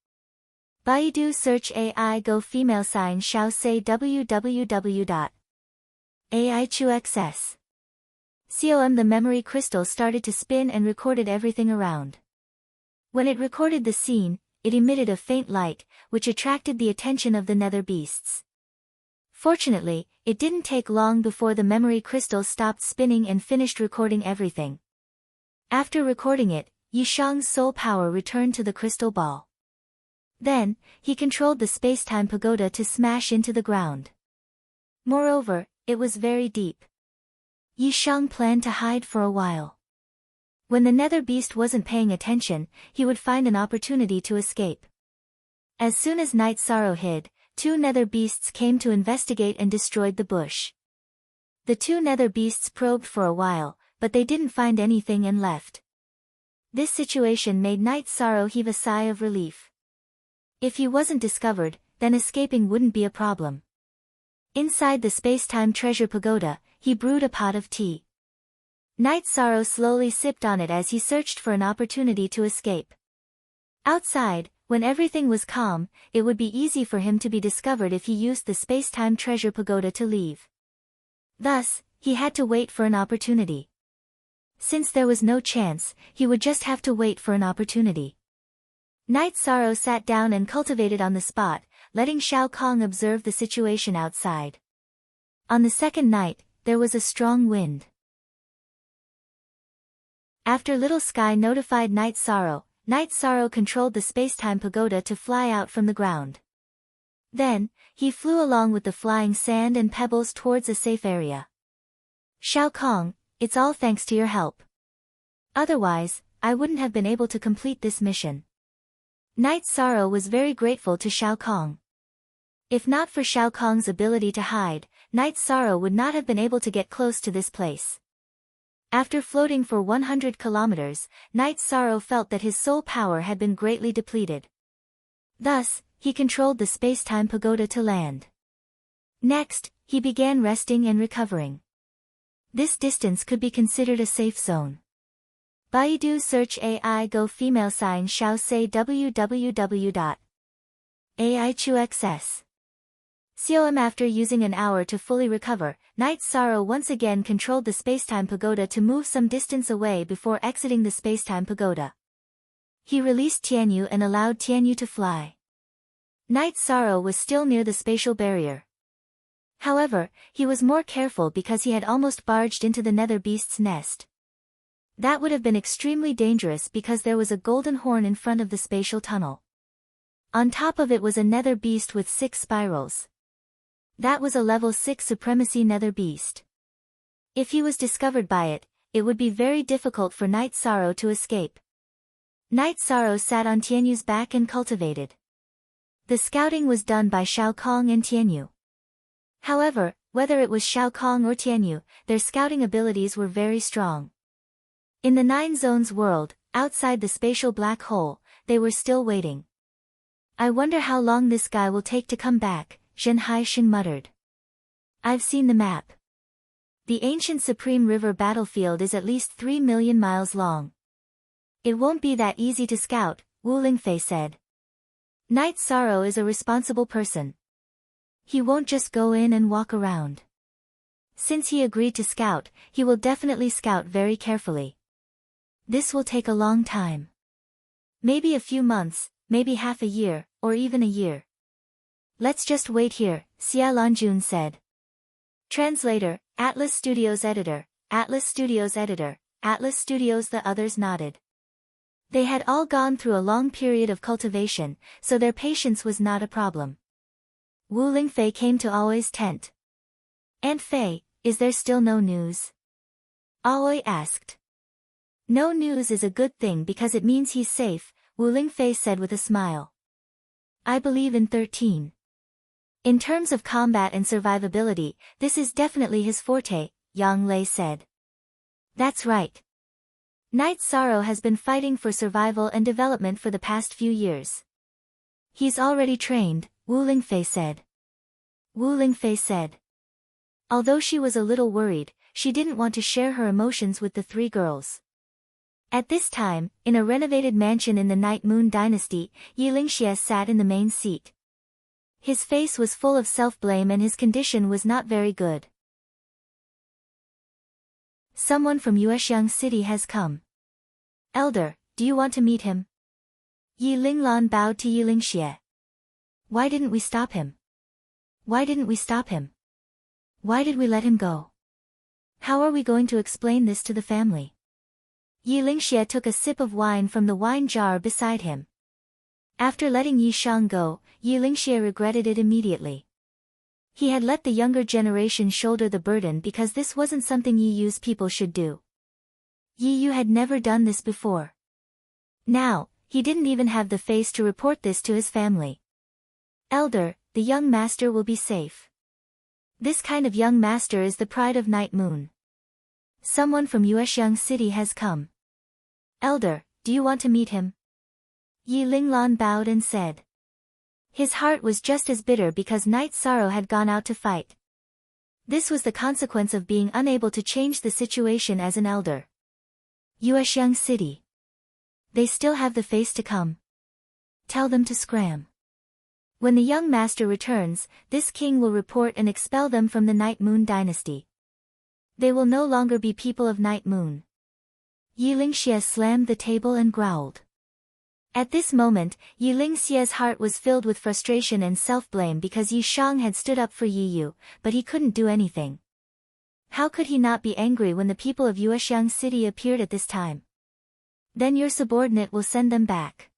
Baidu search AI go female sign shao say www.aichuxs. The memory crystal started to spin and recorded everything around. When it recorded the scene, it emitted a faint light, which attracted the attention of the nether beasts. Fortunately, it didn't take long before the memory crystal stopped spinning and finished recording everything. After recording it, Yishang's soul power returned to the crystal ball. Then, he controlled the space-time pagoda to smash into the ground. Moreover, it was very deep. Yishang planned to hide for a while. When the nether beast wasn't paying attention, he would find an opportunity to escape. As soon as Night Sorrow hid, two nether beasts came to investigate and destroyed the bush. The two nether beasts probed for a while, but they didn't find anything and left. This situation made Night Sorrow heave a sigh of relief. If he wasn't discovered, then escaping wouldn't be a problem. Inside the space-time treasure pagoda, he brewed a pot of tea. Night Sorrow slowly sipped on it as he searched for an opportunity to escape. Outside, when everything was calm, it would be easy for him to be discovered if he used the space-time treasure pagoda to leave. Thus, he had to wait for an opportunity. Since there was no chance, he would just have to wait for an opportunity. Night Sorrow sat down and cultivated on the spot, letting Shao Kong observe the situation outside. On the second night, there was a strong wind. After Little Sky notified Night Sorrow controlled the space-time pagoda to fly out from the ground. Then, he flew along with the flying sand and pebbles towards a safe area. Shao Kong, it's all thanks to your help. Otherwise, I wouldn't have been able to complete this mission. Night Sorrow was very grateful to Shao Kong. If not for Shao Kong's ability to hide, Night Sorrow would not have been able to get close to this place. After floating for 100 kilometers, Night Sorrow felt that his soul power had been greatly depleted. Thus, he controlled the space-time pagoda to land. Next, he began resting and recovering. This distance could be considered a safe zone. Baidu search AI go female sign shao say www.aichuxs. After using an hour to fully recover, Night Sorrow once again controlled the space-time pagoda to move some distance away before exiting the space-time pagoda. He released Tianyu and allowed Tianyu to fly. Night Sorrow was still near the spatial barrier. However, he was more careful because he had almost barged into the nether beast's nest. That would have been extremely dangerous because there was a golden horn in front of the spatial tunnel. On top of it was a nether beast with 6 spirals. That was a level 6 supremacy nether beast. If he was discovered by it, it would be very difficult for Night Sorrow to escape. Night Sorrow sat on Tianyu's back and cultivated. The scouting was done by Shao Kong and Tianyu. However, whether it was Shao Kong or Tianyu, their scouting abilities were very strong. In the 9 Zones world, outside the spatial black hole, they were still waiting. I wonder how long this guy will take to come back, Zhen Haixing muttered. I've seen the map. The ancient Supreme River battlefield is at least 3 million miles long. It won't be that easy to scout, Wu Lingfei said. Night Sorrow is a responsible person. He won't just go in and walk around. Since he agreed to scout, he will definitely scout very carefully. This will take a long time. Maybe a few months, maybe half a year, or even a year. Let's just wait here, Xia Lanjun said. Translator, Atlas Studios Editor, Atlas Studios Editor, Atlas Studios. The others nodded. They had all gone through a long period of cultivation, so their patience was not a problem. Wu Lingfei came to Aoi's tent. "Aunt Fei, is there still no news?" Aoi asked. "No news is a good thing because it means he's safe," Wu Lingfei said with a smile. "I believe in 13. In terms of combat and survivability, this is definitely his forte," Yang Lei said. "That's right. Knight Sorrow has been fighting for survival and development for the past few years. He's already trained," Wu Lingfei said. Wu Lingfei said. Although she was a little worried, she didn't want to share her emotions with the three girls. At this time, in a renovated mansion in the Night Moon Dynasty, Yi Lingxie sat in the main seat. His face was full of self-blame and his condition was not very good. "Someone from Yuexiang City has come. Elder, do you want to meet him?" Yi Linglan bowed to Yi Lingxie. "Why didn't we stop him? Why didn't we stop him? Why did we let him go? How are we going to explain this to the family?" Yi Lingxie took a sip of wine from the wine jar beside him. After letting Yi Shang go, Yi Lingxie regretted it immediately. He had let the younger generation shoulder the burden because this wasn't something Yi Yu's people should do. Yi Yu had never done this before. Now, he didn't even have the face to report this to his family. "Elder, the young master will be safe. This kind of young master is the pride of Night Moon. Someone from Yuexiang City has come. Elder, do you want to meet him?" Yi Linglan bowed and said. His heart was just as bitter because Night Sorrow had gone out to fight. This was the consequence of being unable to change the situation as an elder. Yuexiang City. They still have the face to come. Tell them to scram. When the young master returns, this king will report and expel them from the Night Moon Dynasty. They will no longer be people of Night Moon. Yi Lingxie slammed the table and growled. At this moment, Yi Lingxie's heart was filled with frustration and self-blame because Yi Shang had stood up for Yi Yu, but he couldn't do anything. How could he not be angry when the people of Yuexiang City appeared at this time? Then your subordinate will send them back.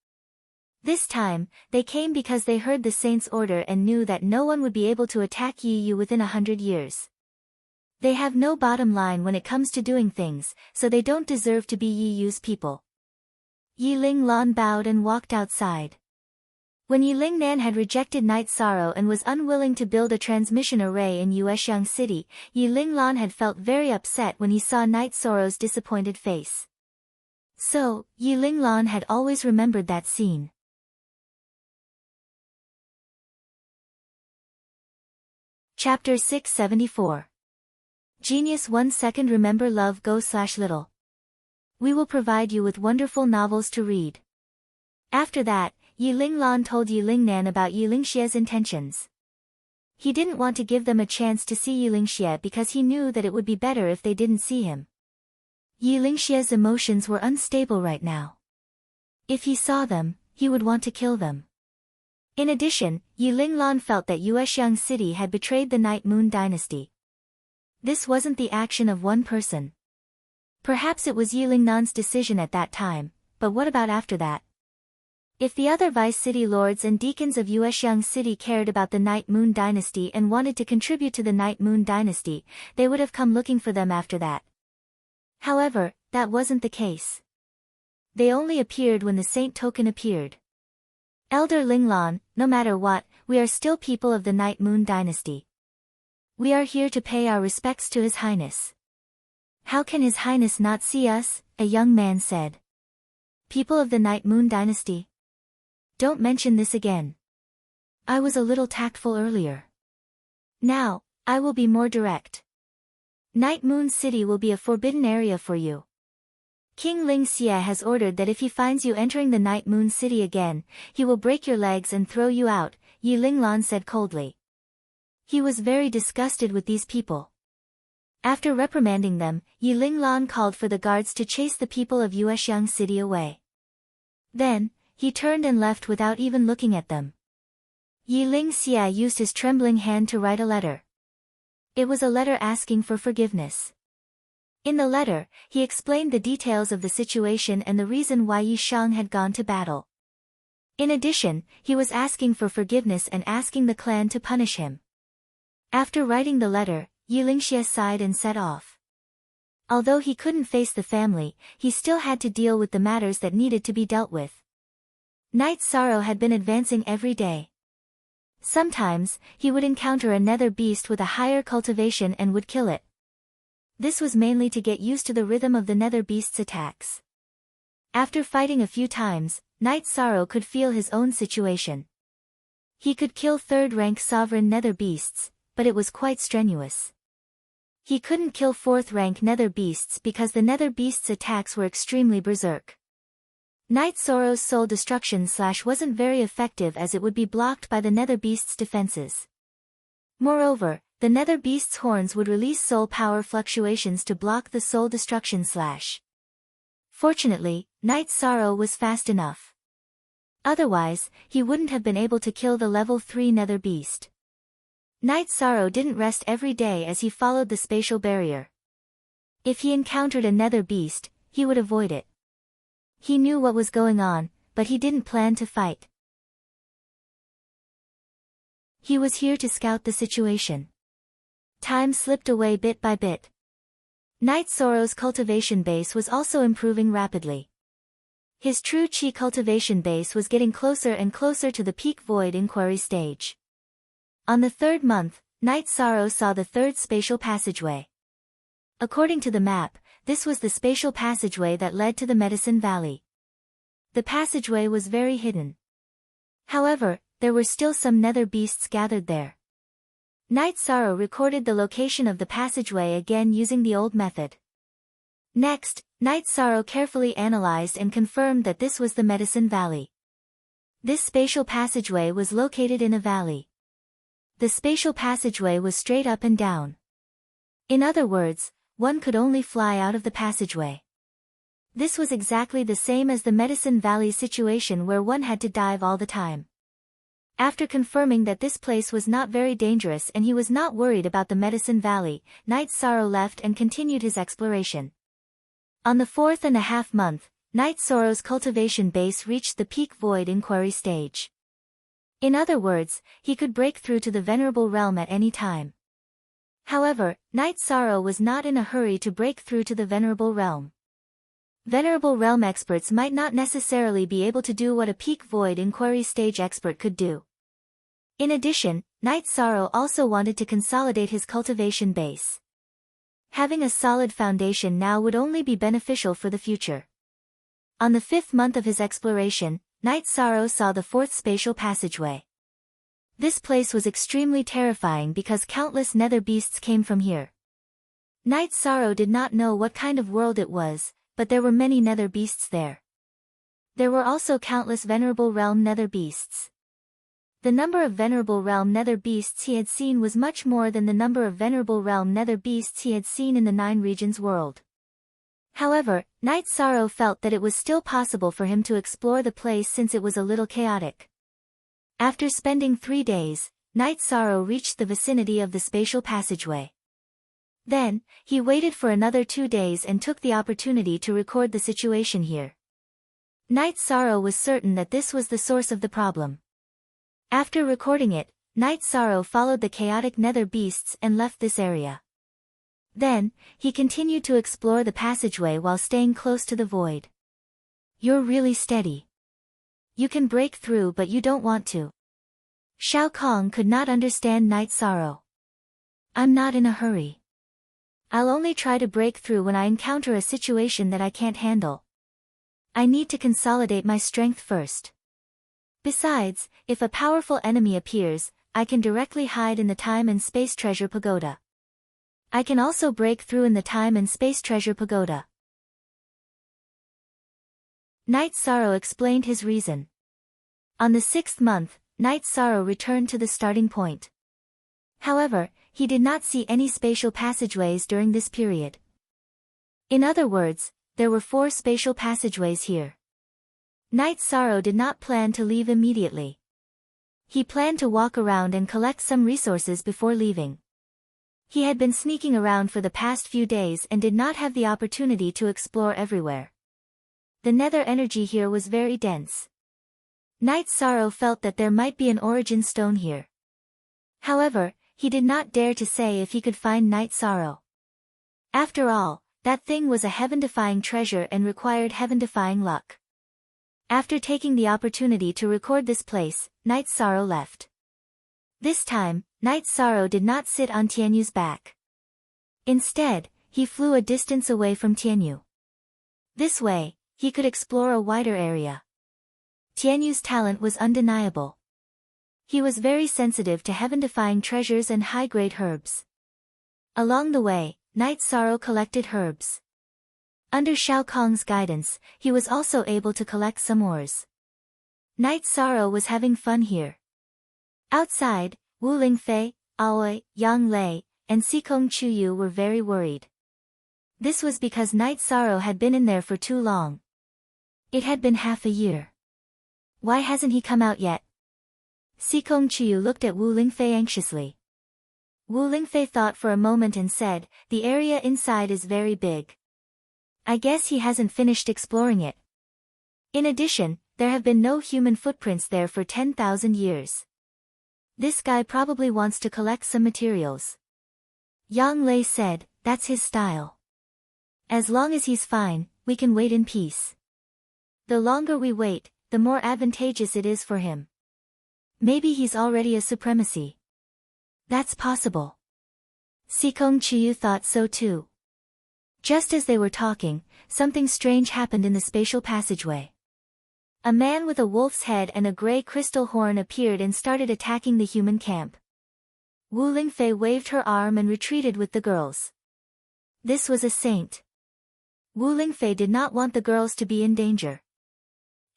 This time, they came because they heard the saint's order and knew that no one would be able to attack Yi Yu within 100 years. They have no bottom line when it comes to doing things, so they don't deserve to be Yi Yu's people. Yi Linglan bowed and walked outside. When Yi Lingnan had rejected Night Sorrow and was unwilling to build a transmission array in Yuexiang City, Yi Linglan had felt very upset when he saw Night Sorrow's disappointed face. So, Yi Linglan had always remembered that scene. Chapter 674. Genius 1 second. Remember love go/little. We will provide you with wonderful novels to read. After that, Yi Linglan told Yi Lingnan about Yi Lingxie's intentions. He didn't want to give them a chance to see Yi Lingxie because he knew that it would be better if they didn't see him. Yi Lingxie's emotions were unstable right now. If he saw them, he would want to kill them. In addition, Yi Linglan felt that Yuexiang City had betrayed the Night Moon Dynasty. This wasn't the action of one person. Perhaps it was Yi Lingnan's decision at that time, but what about after that? If the other vice city lords and deacons of Yuexiang City cared about the Night Moon Dynasty and wanted to contribute to the Night Moon Dynasty, they would have come looking for them after that. However, that wasn't the case. They only appeared when the saint token appeared. Elder Linglan, no matter what, we are still people of the Night Moon Dynasty. We are here to pay our respects to His Highness. How can His Highness not see us? A young man said. People of the Night Moon Dynasty. Don't mention this again. I was a little tactful earlier. Now, I will be more direct. Night Moon City will be a forbidden area for you. King Ling Xie has ordered that if he finds you entering the Night Moon City again, he will break your legs and throw you out, Yi Linglan said coldly. He was very disgusted with these people. After reprimanding them, Yi Linglan called for the guards to chase the people of Yuexiang City away. Then, he turned and left without even looking at them. Yi Lingxie used his trembling hand to write a letter. It was a letter asking for forgiveness. In the letter, he explained the details of the situation and the reason why Yi Shang had gone to battle. In addition, he was asking for forgiveness and asking the clan to punish him. After writing the letter, Yi Lingxie sighed and set off. Although he couldn't face the family, he still had to deal with the matters that needed to be dealt with. Night Sorrow had been advancing every day. Sometimes, he would encounter a nether beast with a higher cultivation and would kill it. This was mainly to get used to the rhythm of the nether beast's attacks. After fighting a few times, Night Sorrow could feel his own situation. He could kill third-rank sovereign nether beasts, but it was quite strenuous. He couldn't kill fourth-rank nether beasts because the nether beast's attacks were extremely berserk. Night Sorrow's soul destruction slash wasn't very effective as it would be blocked by the nether beast's defenses. Moreover, the nether beast's horns would release soul power fluctuations to block the soul destruction slash. Fortunately, Night Sorrow was fast enough. Otherwise, he wouldn't have been able to kill the level 3 nether beast. Night Sorrow didn't rest every day as he followed the spatial barrier. If he encountered a nether beast, he would avoid it. He knew what was going on, but he didn't plan to fight. He was here to scout the situation. Time slipped away bit by bit. Night Sorrow's cultivation base was also improving rapidly. His true chi cultivation base was getting closer and closer to the peak void inquiry stage. On the 3rd month, Night Sorrow saw the 3rd spatial passageway. According to the map, this was the spatial passageway that led to the Medicine Valley. The passageway was very hidden. However, there were still some nether beasts gathered there. Night Sorrow recorded the location of the passageway again using the old method. Next, Night Sorrow carefully analyzed and confirmed that this was the Medicine Valley. This spatial passageway was located in a valley. The spatial passageway was straight up and down. In other words, one could only fly out of the passageway. This was exactly the same as the Medicine Valley situation where one had to dive all the time. After confirming that this place was not very dangerous and he was not worried about the Medicine Valley, Night Sorrow left and continued his exploration. On the 4.5 month, Night Sorrow's cultivation base reached the peak void inquiry stage. In other words, he could break through to the Venerable Realm at any time. However, Night Sorrow was not in a hurry to break through to the Venerable Realm. Venerable Realm experts might not necessarily be able to do what a peak void inquiry stage expert could do. In addition, Night Sorrow also wanted to consolidate his cultivation base. Having a solid foundation now would only be beneficial for the future. On the 5th month of his exploration, Night Sorrow saw the 4th spatial passageway. This place was extremely terrifying because countless nether beasts came from here. Night Sorrow did not know what kind of world it was, but there were many nether beasts there. There were also countless Venerable Realm nether beasts. The number of Venerable Realm nether beasts he had seen was much more than the number of Venerable Realm nether beasts he had seen in the 9 regions world. However, Night Sorrow felt that it was still possible for him to explore the place since it was a little chaotic. After spending 3 days, Night Sorrow reached the vicinity of the spatial passageway. Then, he waited for another 2 days and took the opportunity to record the situation here. Night Sorrow was certain that this was the source of the problem. After recording it, Night Sorrow followed the chaotic nether beasts and left this area. Then, he continued to explore the passageway while staying close to the void. You're really steady. You can break through but you don't want to. Shao Kong could not understand Night Sorrow. I'm not in a hurry. I'll only try to break through when I encounter a situation that I can't handle. I need to consolidate my strength first. Besides, if a powerful enemy appears, I can directly hide in the Time and Space Treasure Pagoda. I can also break through in the Time and Space Treasure Pagoda. Night Sorrow explained his reason. On the 6th month, Night Sorrow returned to the starting point. However, he did not see any spatial passageways during this period. In other words, there were 4 spatial passageways here. Night Sorrow did not plan to leave immediately. He planned to walk around and collect some resources before leaving. He had been sneaking around for the past few days and did not have the opportunity to explore everywhere. The nether energy here was very dense. Knight Sorrow felt that there might be an origin stone here. However, he did not dare to say if he could find Knight Sorrow. After all, that thing was a heaven-defying treasure and required heaven-defying luck. After taking the opportunity to record this place, Knight Sorrow left. This time, Knight Sorrow did not sit on Tianyu's back. Instead, he flew a distance away from Tianyu. This way, he could explore a wider area. Tianyu's talent was undeniable. He was very sensitive to heaven-defying treasures and high-grade herbs. Along the way, Knight Sorrow collected herbs. Under Shao Kong's guidance, he was also able to collect some ores. Knight Sorrow was having fun here. Outside, Wu Lingfei, Aoi, Yang Lei, and Sikong Chuyu were very worried. This was because Knight Sorrow had been in there for too long. It had been half a year. Why hasn't he come out yet? Sikong Chuyu looked at Wu Lingfei anxiously. Wu Lingfei thought for a moment and said, "The area inside is very big. I guess he hasn't finished exploring it. In addition, there have been no human footprints there for 10,000 years. This guy probably wants to collect some materials." Yang Lei said, "That's his style. As long as he's fine, we can wait in peace. The longer we wait, the more advantageous it is for him. Maybe he's already a supremacy." That's possible. Sikong Chuyu thought so too. Just as they were talking, something strange happened in the spatial passageway. A man with a wolf's head and a gray crystal horn appeared and started attacking the human camp. Wu Lingfei waved her arm and retreated with the girls. This was a saint. Wu Lingfei did not want the girls to be in danger.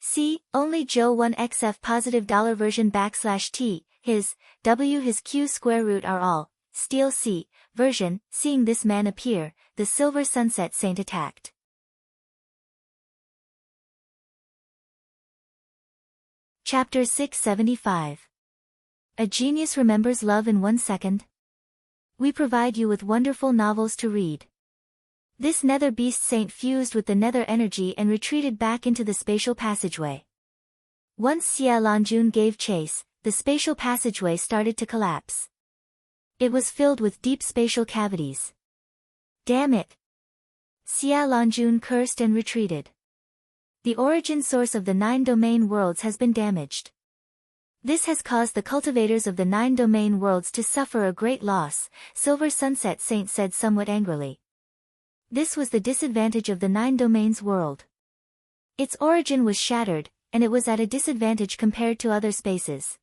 See, only Joe 1xf positive dollar version /T, his, W his Q square root are all, steel C, version, seeing this man appear, the Silver Sunset Saint attacked. Chapter 675. A Genius Remembers Love in 1 Second. We provide you with wonderful novels to read. This nether beast saint fused with the nether energy and retreated back into the spatial passageway. Once Xia Lanjun gave chase, the spatial passageway started to collapse. It was filled with deep spatial cavities. Damn it! Xia Lanjun cursed and retreated. The origin source of the 9 domain worlds has been damaged. This has caused the cultivators of the 9 domain worlds to suffer a great loss, Silver Sunset Saint said somewhat angrily. This was the disadvantage of the 9 domains world. Its origin was shattered, and it was at a disadvantage compared to other spaces.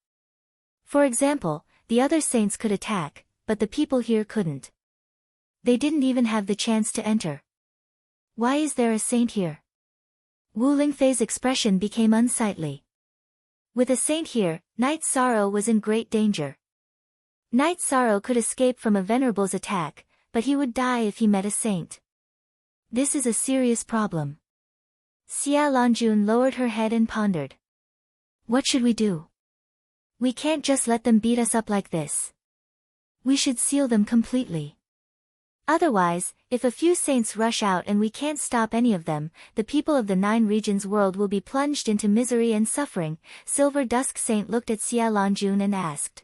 For example, the other saints could attack, but the people here couldn't. They didn't even have the chance to enter. Why is there a saint here? Wu Lingfei's expression became unsightly. With a saint here, Knight Sorrow was in great danger. Knight Sorrow could escape from a venerable's attack, but he would die if he met a saint. This is a serious problem. Xia Lanjun lowered her head and pondered. What should we do? We can't just let them beat us up like this. We should seal them completely. Otherwise, if a few saints rush out and we can't stop any of them, the people of the 9 regions world will be plunged into misery and suffering. Silver Dusk Saint looked at Xia Lanjun and asked.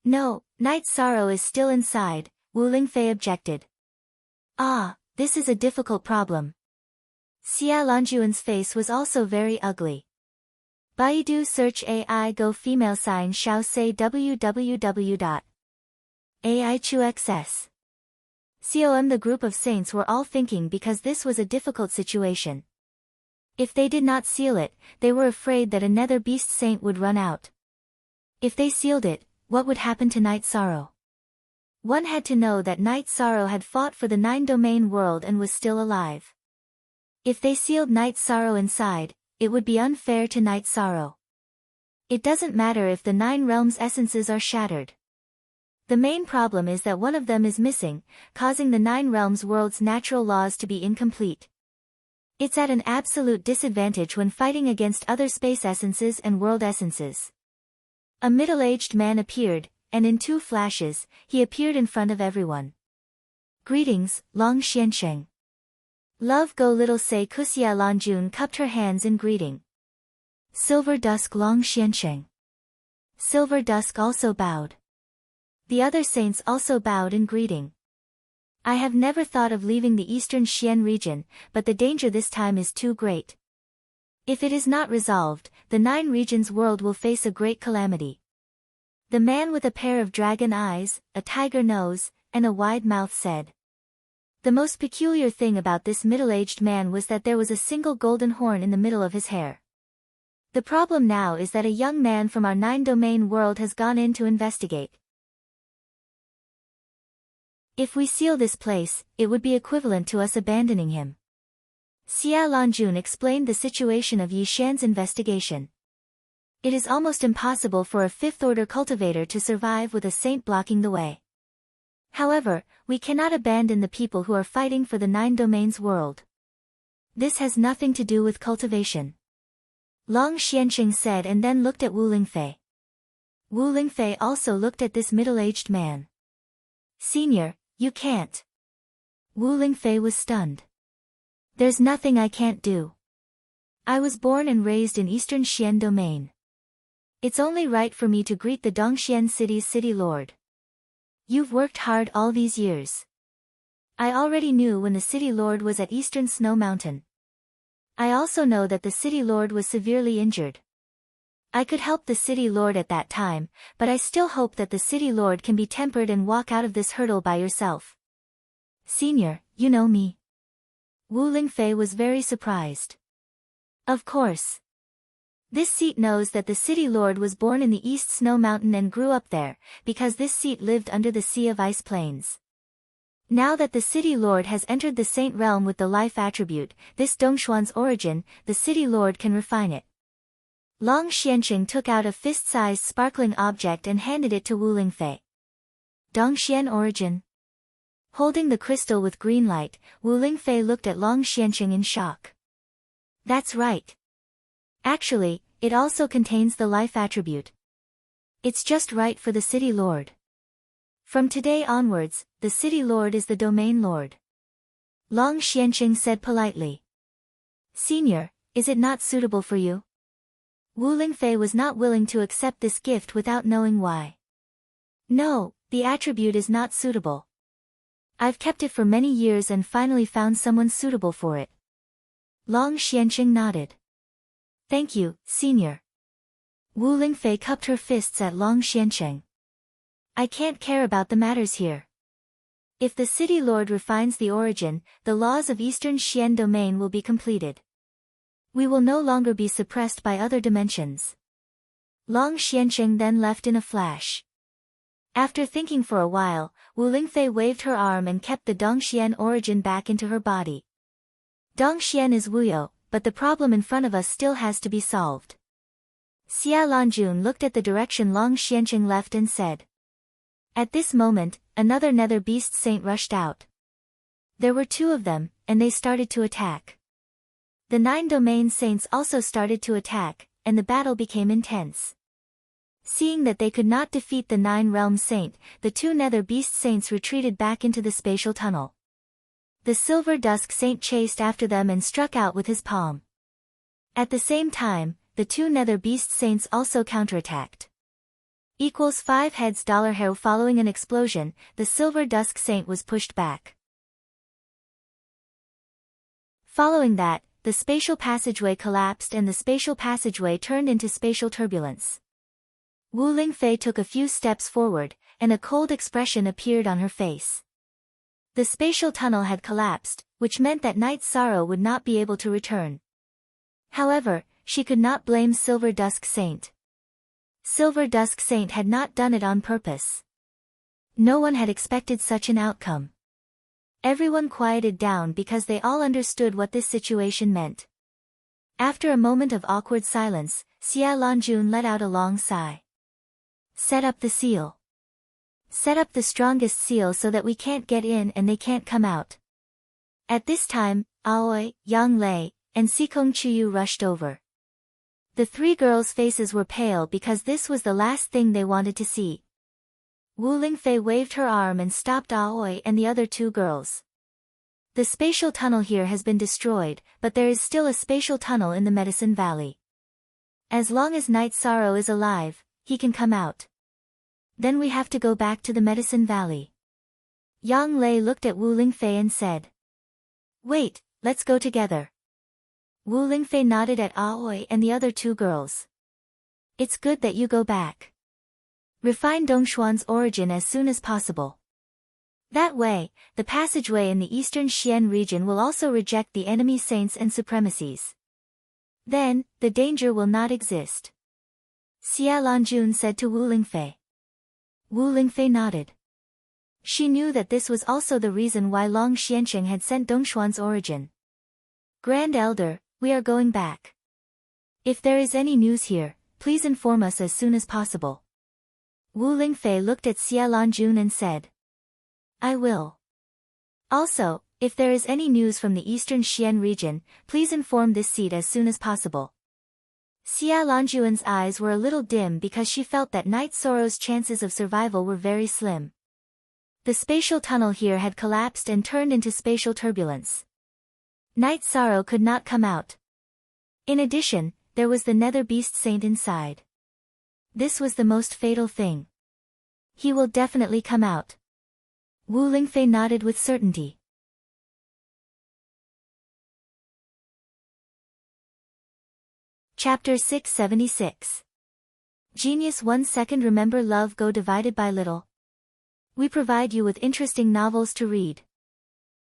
No, Knight Sorrow is still inside, Wu Lingfei objected. Ah, this is a difficult problem. Xia Lanjun's face was also very ugly. Baidu search AI go female sign shao say www.aichuxs. Com. The group of saints were all thinking because this was a difficult situation. If they did not seal it, they were afraid that a nether beast saint would run out. If they sealed it, what would happen to Knight Sorrow? One had to know that Knight Sorrow had fought for the 9 domain world and was still alive. If they sealed Knight Sorrow inside, it would be unfair to Knight Sorrow. It doesn't matter if the 9 realms' essences are shattered. The main problem is that one of them is missing, causing the 9 realms' world's natural laws to be incomplete. It's at an absolute disadvantage when fighting against other space essences and world essences. A middle-aged man appeared, and in 2 flashes, he appeared in front of everyone. Greetings, Long Xiansheng. Love go little say Kusia Lanjun cupped her hands in greeting. Silver Dusk Long Xiansheng. Silver Dusk also bowed. The other saints also bowed in greeting. I have never thought of leaving the eastern Xian region, but the danger this time is too great. If it is not resolved, the 9 regions world will face a great calamity. The man with a pair of dragon eyes, a tiger nose, and a wide mouth said. The most peculiar thing about this middle-aged man was that there was a single golden horn in the middle of his hair. The problem now is that a young man from our 9-domain world has gone in to investigate. If we seal this place, it would be equivalent to us abandoning him. Xia Lanjun explained the situation of Yi Shan's investigation. It is almost impossible for a 5th-order cultivator to survive with a saint blocking the way. However, we cannot abandon the people who are fighting for the 9 domains world. This has nothing to do with cultivation. Long Xianqing said and then looked at Wu Lingfei. Wu Lingfei also looked at this middle-aged man. Senior, you can't. Wu Lingfei was stunned. There's nothing I can't do. I was born and raised in Eastern Xian domain. It's only right for me to greet the Dongxian city's city lord. You've worked hard all these years. I already knew when the city lord was at Eastern Snow Mountain. I also know that the city lord was severely injured. I could help the city lord at that time, but I still hope that the city lord can be tempered and walk out of this hurdle by yourself. Senior, you know me. Wu Lingfei was very surprised. Of course. This seat knows that the city lord was born in the East Snow Mountain and grew up there, because this seat lived under the Sea of Ice Plains. Now that the city lord has entered the saint realm with the life attribute, this Dongshuan's origin, the city lord can refine it. Long Xianqing took out a fist-sized sparkling object and handed it to Wu Lingfei. Dongxian origin. Holding the crystal with green light, Wu Lingfei looked at Long Xianqing in shock. That's right. Actually, it also contains the life attribute. It's just right for the city lord. From today onwards, the city lord is the domain lord. Long Xianqing said politely. Senior, is it not suitable for you? Wu Lingfei was not willing to accept this gift without knowing why. No, the attribute is not suitable. I've kept it for many years and finally found someone suitable for it. Long Xianqing nodded. Thank you, senior. Wu Lingfei cupped her fists at Long Xianqing. I can't care about the matters here. If the city lord refines the origin, the laws of Eastern Xian domain will be completed. We will no longer be suppressed by other dimensions. Long Xianqing then left in a flash. After thinking for a while, Wu Lingfei waved her arm and kept the Dongxian origin back into her body. Dongxian is Wuyo, but the problem in front of us still has to be solved. Xia Lanjun looked at the direction Long Xianqing left and said. At this moment, another nether beast saint rushed out. There were 2 of them, and they started to attack. The 9 domain saints also started to attack, and the battle became intense. Seeing that they could not defeat the 9 realm saint, the 2 nether beast saints retreated back into the spatial tunnel. The silver dusk saint chased after them and struck out with his palm. At the same time, the 2 nether beast saints also counterattacked. Equals 5 heads $. Following an explosion, the silver dusk saint was pushed back. Following that, the spatial passageway collapsed and the spatial passageway turned into spatial turbulence. Wu Lingfei took a few steps forward, and a cold expression appeared on her face. The spatial tunnel had collapsed, which meant that Night Sorrow would not be able to return. However, she could not blame Silver Dusk Saint. Silver Dusk Saint had not done it on purpose. No one had expected such an outcome. Everyone quieted down because they all understood what this situation meant. After a moment of awkward silence, Xia Lanjun let out a long sigh. Set up the seal. Set up the strongest seal so that we can't get in and they can't come out. At this time, Aoi, Yang Lei, and Sikong Chuyu rushed over. The 3 girls' faces were pale because this was the last thing they wanted to see. Wu Lingfei waved her arm and stopped Aoi and the other two girls. The spatial tunnel here has been destroyed, but there is still a spatial tunnel in the Medicine Valley. As long as Night Sorrow is alive, he can come out. Then we have to go back to the Medicine Valley. Yang Lei looked at Wu Lingfei and said. Wait, let's go together. Wu Lingfei nodded at Aoi and the other two girls. It's good that you go back. Refine Dongshuan's origin as soon as possible. That way, the passageway in the eastern Xian region will also reject the enemy saints and supremacies. Then, the danger will not exist. Xia Lanjun said to Wu Lingfei. Wu Lingfei nodded. She knew that this was also the reason why Long Xiansheng had sent Dongshuan's origin. Grand Elder, we are going back. If there is any news here, please inform us as soon as possible. Wu Lingfei looked at Xia Lanjun and said. I will. Also, if there is any news from the eastern Xian region, please inform this seat as soon as possible. Xia Lanjun's eyes were a little dim because she felt that Night Sorrow's chances of survival were very slim. The spatial tunnel here had collapsed and turned into spatial turbulence. Night Sorrow could not come out. In addition, there was the Nether Beast Saint inside. This was the most fatal thing. He will definitely come out. Wu Lingfei nodded with certainty. Chapter 676. Genius 1 second. Remember love go divided by little. We provide you with interesting novels to read.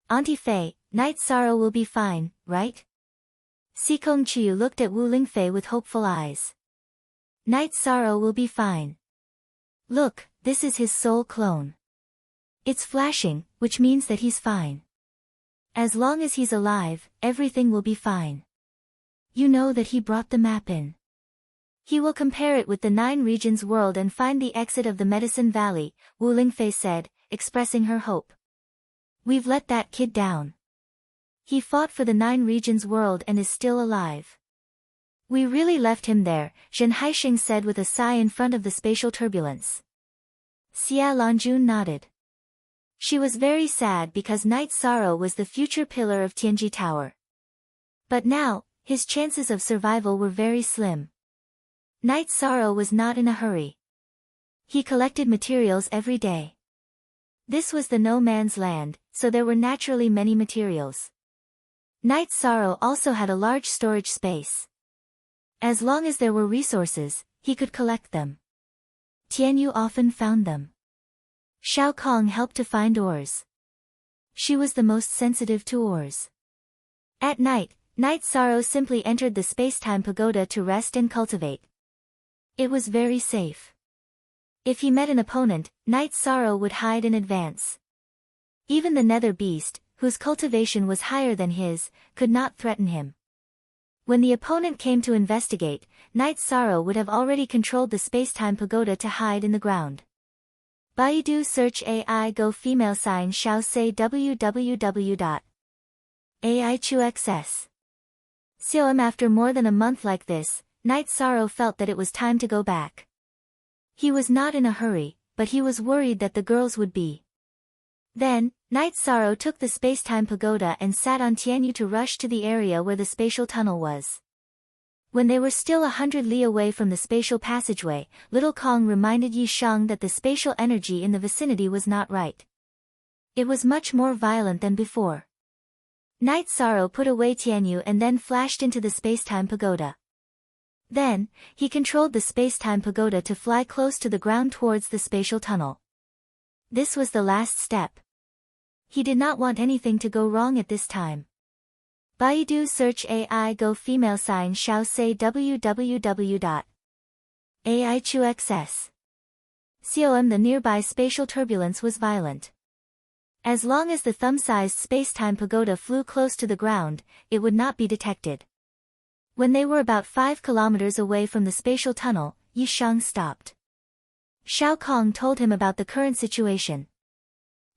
Auntie Fei, Night Sorrow will be fine, right? Xikong Qiu looked at Wu Lingfei with hopeful eyes. Night Sorrow will be fine. Look, this is his soul clone. It's flashing, which means that he's fine. As long as he's alive, everything will be fine. You know that he brought the map in. He will compare it with the 9 regions world and find the exit of the Medicine Valley, Wu Lingfei said, expressing her hope. We've let that kid down. He fought for the 9 regions world and is still alive. We really left him there, Zhen Haixing said with a sigh in front of the spatial turbulence. Xia Lanjun nodded. She was very sad because Night Sorrow was the future pillar of Tianji Tower. But now, his chances of survival were very slim. Night Sorrow was not in a hurry. He collected materials every day. This was the no man's land, so there were naturally many materials. Night Sorrow also had a large storage space. As long as there were resources, he could collect them. Tianyu often found them. Shao Kong helped to find ores. She was the most sensitive to ores. At night, Night Sorrow simply entered the space-time pagoda to rest and cultivate. It was very safe. If he met an opponent, Night Sorrow would hide in advance. Even the Nether Beast, whose cultivation was higher than his, could not threaten him. When the opponent came to investigate, Night Sorrow would have already controlled the space-time pagoda to hide in the ground. Baidu search AI go female sign shao say www.aichuxs. After more than a month like this, Night Sorrow felt that it was time to go back. He was not in a hurry, but he was worried that the girls would be. Then, Night Sorrow took the space-time pagoda and sat on Tianyu to rush to the area where the spatial tunnel was. When they were still 100 li away from the spatial passageway, Little Kong reminded Yi Shang that the spatial energy in the vicinity was not right. It was much more violent than before. Night Sorrow put away Tianyu and then flashed into the space-time pagoda. Then, he controlled the space-time pagoda to fly close to the ground towards the spatial tunnel. This was the last step. He did not want anything to go wrong at this time. Baidu search AI go female sign shao say www.aichuxs. The nearby spatial turbulence was violent. As long as the thumb-sized space-time pagoda flew close to the ground, it would not be detected. When they were about 5 kilometers away from the spatial tunnel, Yi Shang stopped. Shao Kong told him about the current situation.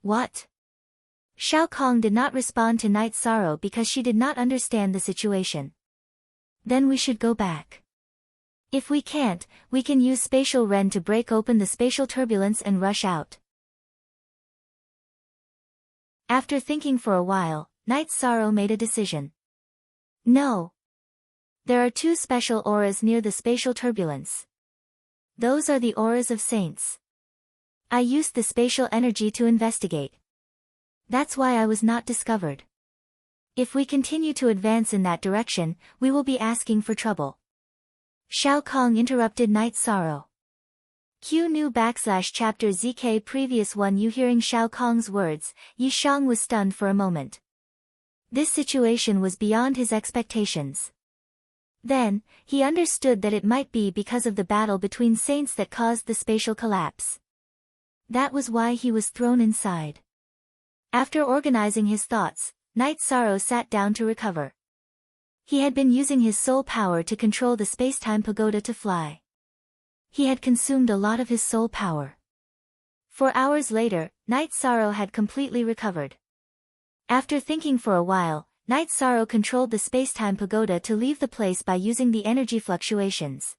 What? Shao Kong did not respond to Night Sorrow because she did not understand the situation. Then we should go back. If we can't, we can use spatial Ren to break open the spatial turbulence and rush out. After thinking for a while, Night Sorrow made a decision. No. There are two special auras near the spatial turbulence. Those are the auras of saints. I used the spatial energy to investigate. That's why I was not discovered. If we continue to advance in that direction, we will be asking for trouble. Shao Kong interrupted Night Sorrow. Q new /chapter ZK previous one. You hearing Shao Kong's words, Yi Shang was stunned for a moment. This situation was beyond his expectations. Then, he understood that it might be because of the battle between saints that caused the spatial collapse. That was why he was thrown inside. After organizing his thoughts, Night Sorrow sat down to recover. He had been using his soul power to control the space-time pagoda to fly. He had consumed a lot of his soul power. 4 hours later, Night Sorrow had completely recovered. After thinking for a while, Night Sorrow controlled the space-time pagoda to leave the place by using the energy fluctuations.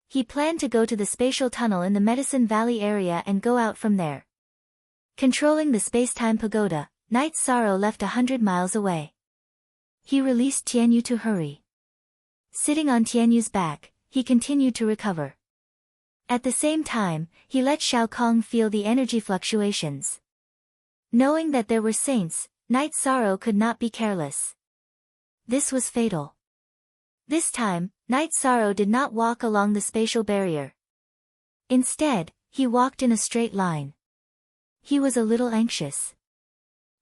He planned to go to the spatial tunnel in the Medicine Valley area and go out from there. Controlling the space-time pagoda, Night Sorrow left 100 miles away. He released Tianyu to hurry. Sitting on Tianyu's back, he continued to recover. At the same time, he let Shao Kong feel the energy fluctuations. Knowing that there were saints, Night Sorrow could not be careless. This was fatal. This time, Night Sorrow did not walk along the spatial barrier. Instead, he walked in a straight line. He was a little anxious.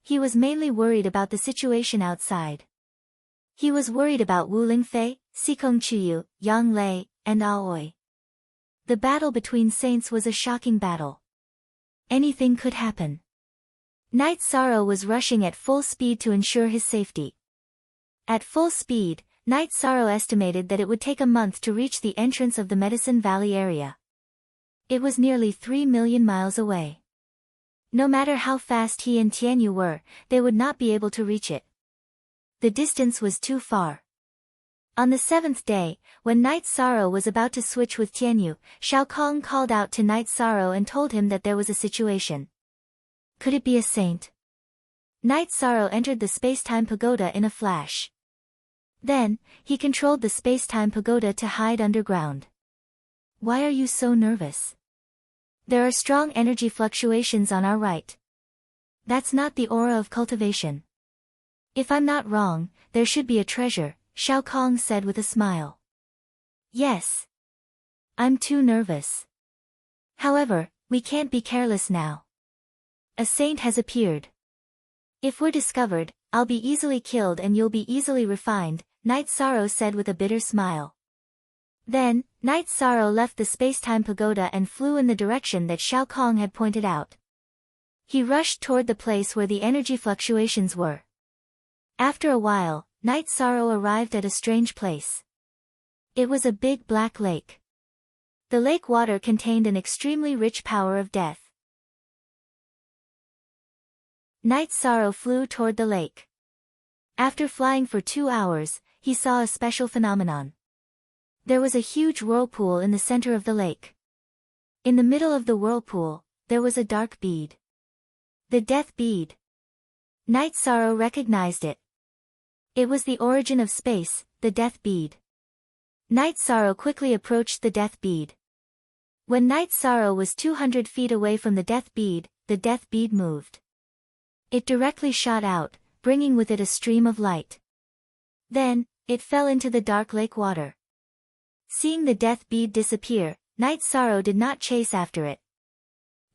He was mainly worried about the situation outside. He was worried about Wu Lingfei, Sikong Chuyu, Yang Lei, and Aoi. The battle between saints was a shocking battle. Anything could happen. Night Sorrow was rushing at full speed to ensure his safety. At full speed, Night Sorrow estimated that it would take a month to reach the entrance of the Medicine Valley area. It was nearly 3 million miles away. No matter how fast he and Tianyu were, they would not be able to reach it. The distance was too far. On the 7th day, when Night Sorrow was about to switch with Tianyu, Shao Kong called out to Night Sorrow and told him that there was a situation. Could it be a saint? Night Sorrow entered the space-time pagoda in a flash. Then, he controlled the space-time pagoda to hide underground. Why are you so nervous? There are strong energy fluctuations on our right. That's not the aura of cultivation. If I'm not wrong, there should be a treasure, Shao Kong said with a smile. Yes. I'm too nervous. However, we can't be careless now. A saint has appeared. If we're discovered, I'll be easily killed and you'll be easily refined, Night Sorrow said with a bitter smile. Then, Night Sorrow left the space-time pagoda and flew in the direction that Shao Kong had pointed out. He rushed toward the place where the energy fluctuations were. After a while, Night Sorrow arrived at a strange place. It was a big black lake. The lake water contained an extremely rich power of death. Night Sorrow flew toward the lake. After flying for 2 hours, he saw a special phenomenon. There was a huge whirlpool in the center of the lake. In the middle of the whirlpool, there was a dark bead. The death bead. Night Sorrow recognized it. It was the origin of space, the death bead. Night Sorrow quickly approached the death bead. When Night Sorrow was 200 feet away from the death bead moved. It directly shot out, bringing with it a stream of light. Then, it fell into the dark lake water. Seeing the death bead disappear, Night Sorrow did not chase after it.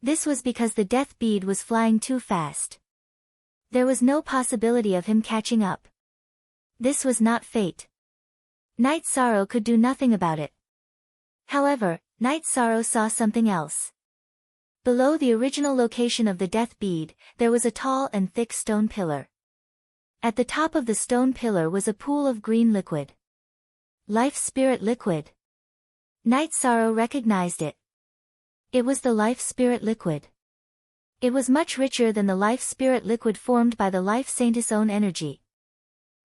This was because the death bead was flying too fast. There was no possibility of him catching up. This was not fate. Night Sorrow could do nothing about it. However, Night Sorrow saw something else. Below the original location of the death bead, there was a tall and thick stone pillar. At the top of the stone pillar was a pool of green liquid. Life Spirit Liquid. Night Sorrow recognized it. It was the Life Spirit Liquid. It was much richer than the Life Spirit Liquid formed by the Life Saint's own energy.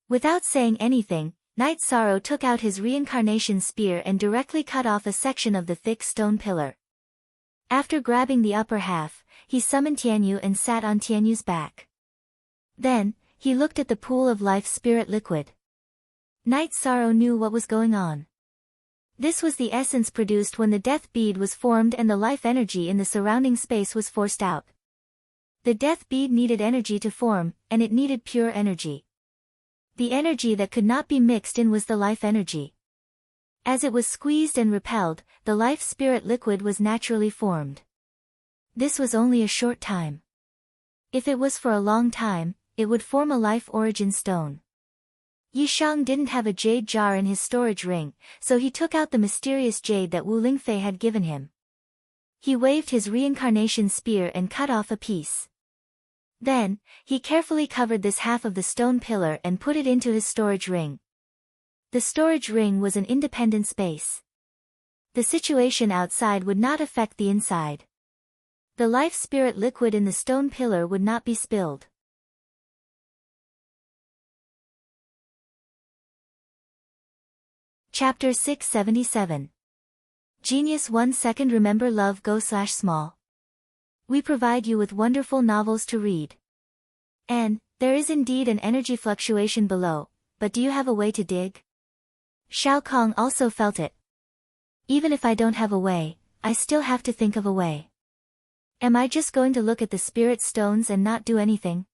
Without saying anything, Night Sorrow took out his reincarnation spear and directly cut off a section of the thick stone pillar. After grabbing the upper half, he summoned Tianyu and sat on Tianyu's back. Then, he looked at the pool of life spirit liquid. Night Sorrow knew what was going on. This was the essence produced when the death bead was formed and the life energy in the surrounding space was forced out. The death bead needed energy to form, and it needed pure energy. The energy that could not be mixed in was the life energy. As it was squeezed and repelled, the life spirit liquid was naturally formed. This was only a short time. If it was for a long time, it would form a life origin stone. Yishang didn't have a jade jar in his storage ring, so he took out the mysterious jade that Wu Lingfei had given him. He waved his reincarnation spear and cut off a piece. Then, he carefully covered this half of the stone pillar and put it into his storage ring. The storage ring was an independent space. The situation outside would not affect the inside. The life spirit liquid in the stone pillar would not be spilled. Chapter 677. Genius 1 second. Remember love go/small. We provide you with wonderful novels to read. And, there is indeed an energy fluctuation below, but do you have a way to dig? Shao Kong also felt it. Even if I don't have a way, I still have to think of a way. Am I just going to look at the spirit stones and not do anything?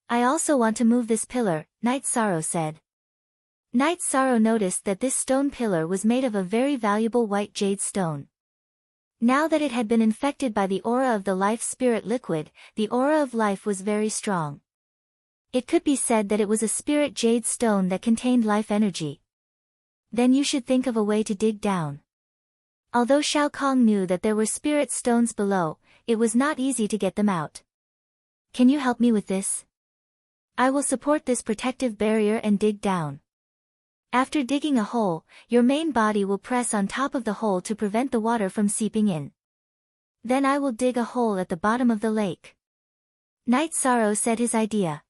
I also want to move this pillar, Night Sorrow said. Night Sorrow noticed that this stone pillar was made of a very valuable white jade stone. Now that it had been infected by the aura of the life spirit liquid, the aura of life was very strong. It could be said that it was a spirit jade stone that contained life energy. Then you should think of a way to dig down. Although Shao Kong knew that there were spirit stones below, it was not easy to get them out. Can you help me with this? I will support this protective barrier and dig down. After digging a hole, your main body will press on top of the hole to prevent the water from seeping in. Then I will dig a hole at the bottom of the lake. Night Sorrow said his idea.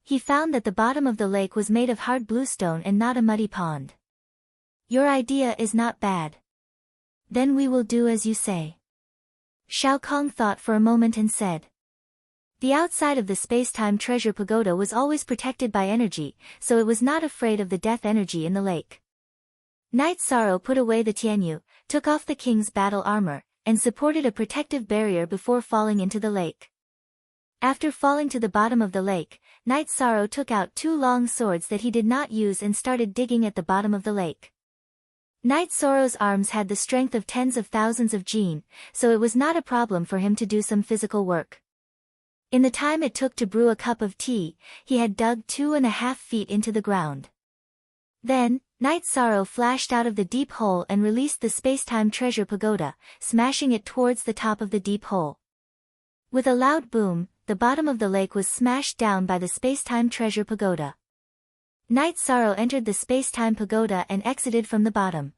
He found that the bottom of the lake was made of hard bluestone and not a muddy pond. Your idea is not bad. Then we will do as you say. Shao Kong thought for a moment and said. The outside of the space-time treasure pagoda was always protected by energy, so it was not afraid of the death energy in the lake. Night Sorrow put away the Tianyu, took off the king's battle armor, and supported a protective barrier before falling into the lake. After falling to the bottom of the lake, Night Sorrow took out 2 long swords that he did not use and started digging at the bottom of the lake. Night Sorrow's arms had the strength of tens of thousands of jin, so it was not a problem for him to do some physical work. In the time it took to brew a cup of tea, he had dug 2.5 feet into the ground. Then, Night Sorrow flashed out of the deep hole and released the space-time treasure pagoda, smashing it towards the top of the deep hole. With a loud boom, the bottom of the lake was smashed down by the space-time treasure pagoda. Night Sorrow entered the space-time pagoda and exited from the bottom.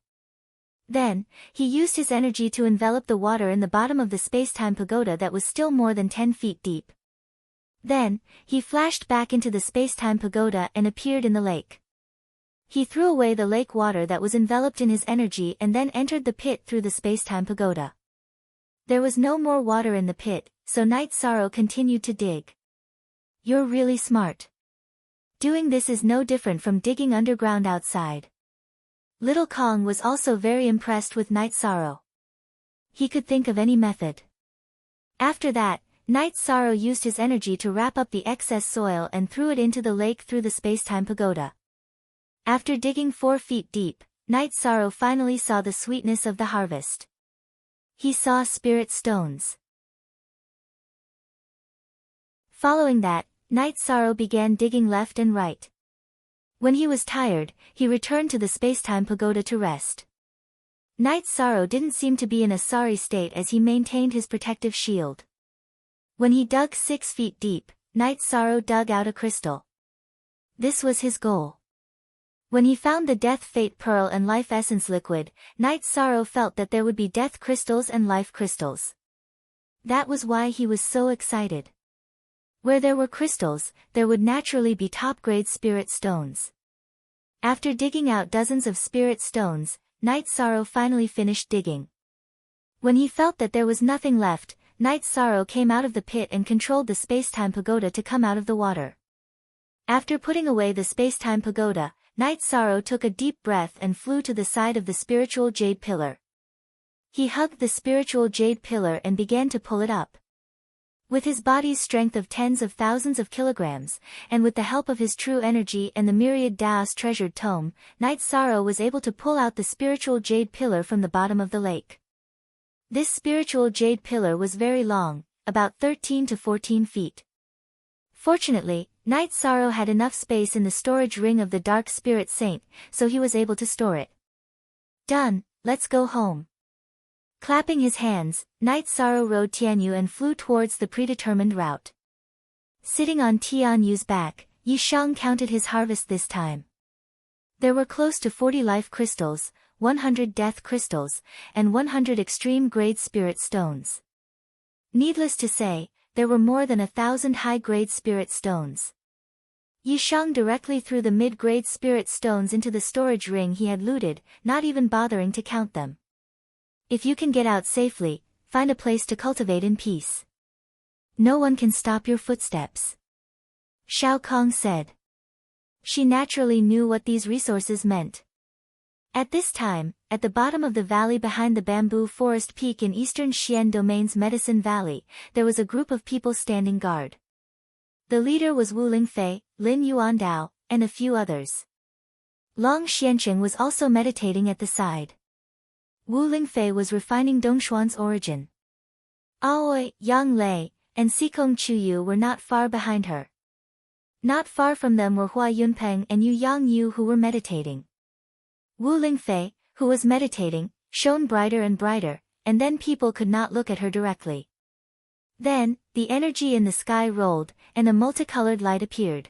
Then, he used his energy to envelop the water in the bottom of the space-time pagoda that was still more than 10 feet deep. Then, he flashed back into the space-time pagoda and appeared in the lake. He threw away the lake water that was enveloped in his energy and then entered the pit through the space-time pagoda. There was no more water in the pit, so Night Sorrow continued to dig. You're really smart. Doing this is no different from digging underground outside. Little Kong was also very impressed with Night Sorrow. He could think of any method. After that, Night Sorrow used his energy to wrap up the excess soil and threw it into the lake through the space-time pagoda. After digging 4 feet deep, Night Sorrow finally saw the sweetness of the harvest. He saw spirit stones. Following that, Night Sorrow began digging left and right. When he was tired, he returned to the space-time pagoda to rest. Night Sorrow didn't seem to be in a sorry state as he maintained his protective shield. When he dug 6 feet deep, Night Sorrow dug out a crystal. This was his goal. When he found the Death Fate Pearl and Life Essence liquid, Night Sorrow felt that there would be death crystals and life crystals. That was why he was so excited. Where there were crystals, there would naturally be top-grade spirit stones. After digging out dozens of spirit stones, Night Sorrow finally finished digging. When he felt that there was nothing left, Night Sorrow came out of the pit and controlled the space-time pagoda to come out of the water. After putting away the space-time pagoda, Night Sorrow took a deep breath and flew to the side of the spiritual jade pillar. He hugged the spiritual jade pillar and began to pull it up. With his body's strength of tens of thousands of kilograms, and with the help of his true energy and the myriad Daos treasured tome, Night Sorrow was able to pull out the spiritual jade pillar from the bottom of the lake. This spiritual jade pillar was very long, about 13 to 14 feet. Fortunately, Night Sorrow had enough space in the storage ring of the Dark Spirit Saint, so he was able to store it. Done, let's go home. Clapping his hands, Night Sorrow rode Tianyu and flew towards the predetermined route. Sitting on Tianyu's back, Yi Shang counted his harvest this time. There were close to 40 life crystals, 100 death crystals, and 100 extreme-grade spirit stones. Needless to say, there were more than 1,000 high-grade spirit stones. Yi Shang directly threw the mid-grade spirit stones into the storage ring he had looted, not even bothering to count them. If you can get out safely, find a place to cultivate in peace. No one can stop your footsteps. Xiao Kong said. She naturally knew what these resources meant. At this time, at the bottom of the valley behind the bamboo forest peak in eastern Xian Domain's Medicine Valley, there was a group of people standing guard. The leader was Wu Lingfei, Lin Yuandao, and a few others. Long Xianqing was also meditating at the side. Wu Lingfei was refining Dongshuan's origin. Aoi, Yang Lei, and Xikong Chuyu were not far behind her. Not far from them were Hua Yunpeng and Yu Yangyu who were meditating. Wu Lingfei, who was meditating, shone brighter and brighter, and then people could not look at her directly. Then, the energy in the sky rolled, and a multicolored light appeared.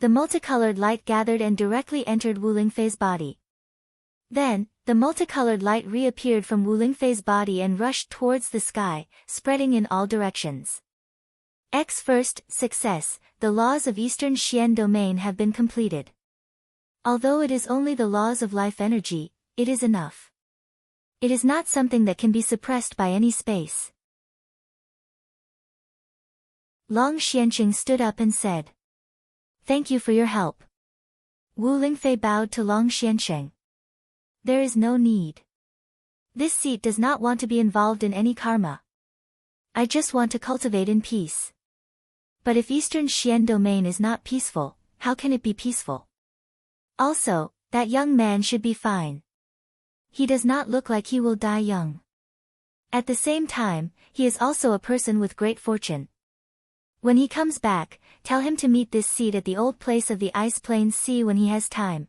The multicolored light gathered and directly entered Wu Lingfei's body. Then, the multicolored light reappeared from Wu Lingfei's body and rushed towards the sky, spreading in all directions. First, success, the laws of Eastern Xian Domain have been completed. Although it is only the laws of life energy, it is enough. It is not something that can be suppressed by any space. Long Xianqing stood up and said. Thank you for your help. Wu Lingfei bowed to Long Xianqing. There is no need. This seat does not want to be involved in any karma. I just want to cultivate in peace. But if Eastern Xian Domain is not peaceful, how can it be peaceful? Also, that young man should be fine. He does not look like he will die young. At the same time, he is also a person with great fortune. When he comes back, tell him to meet this seat at the old place of the Ice Plains Sea when he has time.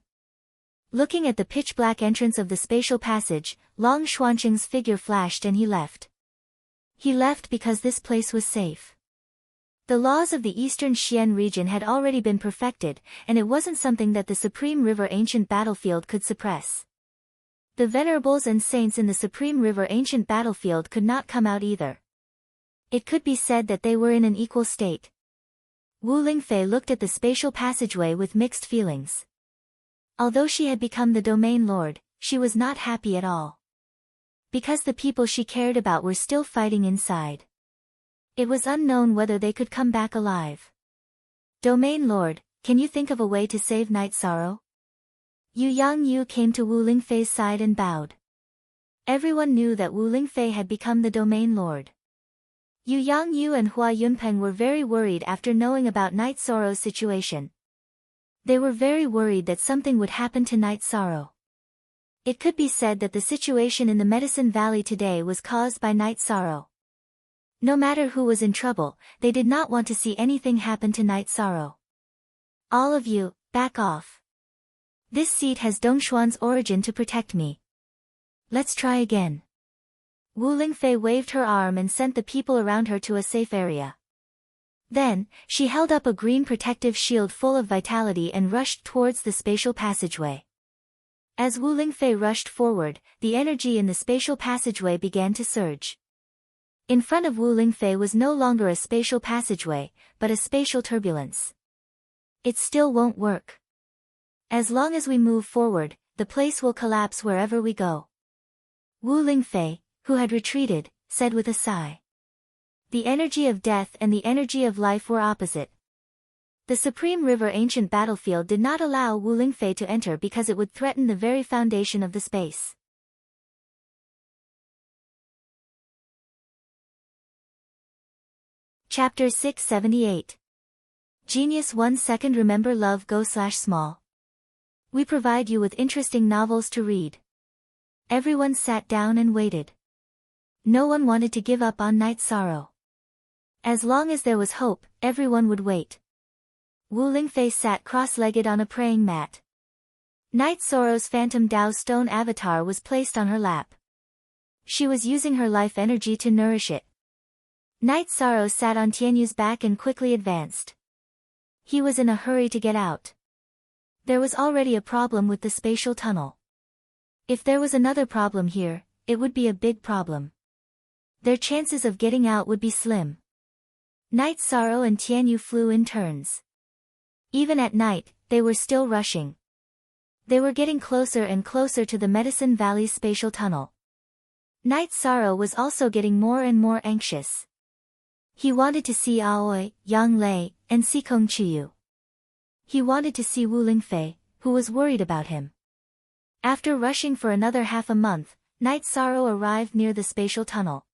Looking at the pitch-black entrance of the spatial passage, Long Xuanqing's figure flashed and he left. He left because this place was safe. The laws of the Eastern Xian region had already been perfected, and it wasn't something that the Supreme River Ancient Battlefield could suppress. The venerables and saints in the Supreme River Ancient Battlefield could not come out either. It could be said that they were in an equal state. Wu Lingfei looked at the spatial passageway with mixed feelings. Although she had become the domain lord, she was not happy at all. Because the people she cared about were still fighting inside. It was unknown whether they could come back alive. Domain lord, can you think of a way to save Night Sorrow? Yu Yangyu came to Wu Lingfei's side and bowed. Everyone knew that Wu Lingfei had become the domain lord. Yu Yangyu and Hua Yunpeng were very worried after knowing about Night Sorrow's situation. They were very worried that something would happen to Night Sorrow. It could be said that the situation in the Medicine Valley today was caused by Night Sorrow. No matter who was in trouble, they did not want to see anything happen to Night Sorrow. All of you, back off. This seat has Dongshuan's origin to protect me. Let's try again. Wu Lingfei waved her arm and sent the people around her to a safe area. Then, she held up a green protective shield full of vitality and rushed towards the spatial passageway. As Wu Lingfei rushed forward, the energy in the spatial passageway began to surge. In front of Wu Lingfei was no longer a spatial passageway, but a spatial turbulence. It still won't work. As long as we move forward, the place will collapse wherever we go. Wu Lingfei, who had retreated, said with a sigh. The energy of death and the energy of life were opposite. The Supreme River ancient battlefield did not allow Wu Lingfei to enter because it would threaten the very foundation of the space. Chapter 678. Genius 1 second. Remember love go/small. We provide you with interesting novels to read. Everyone sat down and waited. No one wanted to give up on Night Sorrow. As long as there was hope, everyone would wait. Wu Lingfei sat cross-legged on a praying mat. Night Sorrow's phantom Dao stone avatar was placed on her lap. She was using her life energy to nourish it. Night Sorrow sat on Tianyu's back and quickly advanced. He was in a hurry to get out. There was already a problem with the spatial tunnel. If there was another problem here, it would be a big problem. Their chances of getting out would be slim. Night Sorrow and Tianyu flew in turns. Even at night, they were still rushing. They were getting closer and closer to the Medicine Valley's spatial tunnel. Night Sorrow was also getting more and more anxious. He wanted to see Aoi, Yang Lei, and Sikong Chiyu. He wanted to see Wu Lingfei, who was worried about him. After rushing for another half a month, Night Sorrow arrived near the spatial tunnel.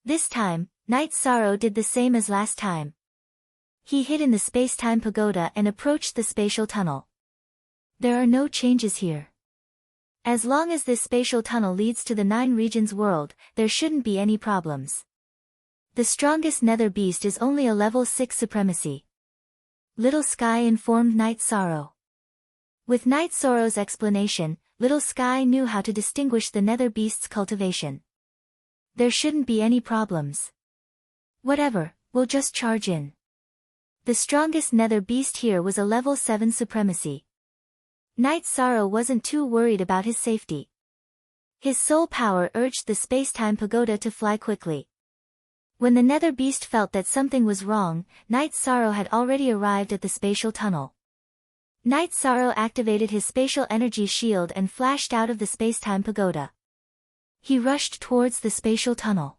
This time, Night Sorrow did the same as last time. He hid in the space-time pagoda and approached the spatial tunnel. There are no changes here. As long as this spatial tunnel leads to the 9 regions world, there shouldn't be any problems. The strongest nether beast is only a level 6 supremacy. Little Sky informed Night Sorrow. With Night Sorrow's explanation, Little Sky knew how to distinguish the nether beast's cultivation. There shouldn't be any problems. Whatever, we'll just charge in. The strongest nether beast here was a level 7 supremacy. Night Sorrow wasn't too worried about his safety. His soul power urged the space-time pagoda to fly quickly. When the nether beast felt that something was wrong, Night Sorrow had already arrived at the spatial tunnel. Night Sorrow activated his spatial energy shield and flashed out of the space-time pagoda. He rushed towards the spatial tunnel.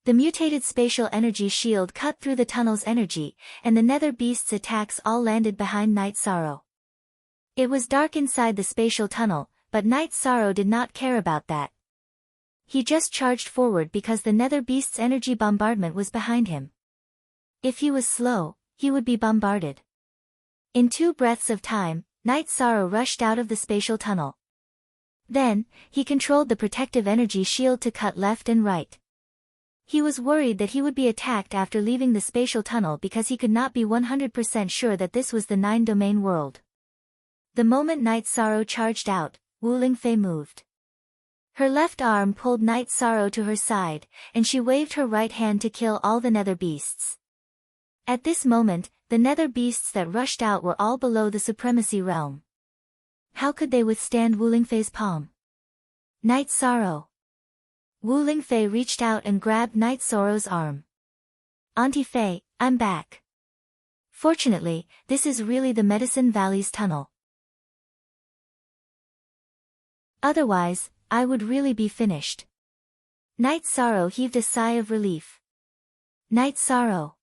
The mutated spatial energy shield cut through the tunnel's energy, and the nether beast's attacks all landed behind Night Sorrow. It was dark inside the spatial tunnel, but Night Sorrow did not care about that. He just charged forward because the nether beast's energy bombardment was behind him. If he was slow, he would be bombarded. In 2 breaths of time, Night Sorrow rushed out of the spatial tunnel. Then, he controlled the protective energy shield to cut left and right. He was worried that he would be attacked after leaving the spatial tunnel because he could not be 100% sure that this was the 9-domain world. The moment Night Sorrow charged out, Wu Lingfei moved. Her left arm pulled Night Sorrow to her side, and she waved her right hand to kill all the nether beasts. At this moment, the nether beasts that rushed out were all below the supremacy realm. How could they withstand Wu Lingfei's palm? Night Sorrow. Wu Lingfei reached out and grabbed Night Sorrow's arm. Auntie Fei, I'm back. Fortunately, this is really the Medicine Valley's tunnel. Otherwise, I would really be finished. Night Sorrow heaved a sigh of relief. Night Sorrow.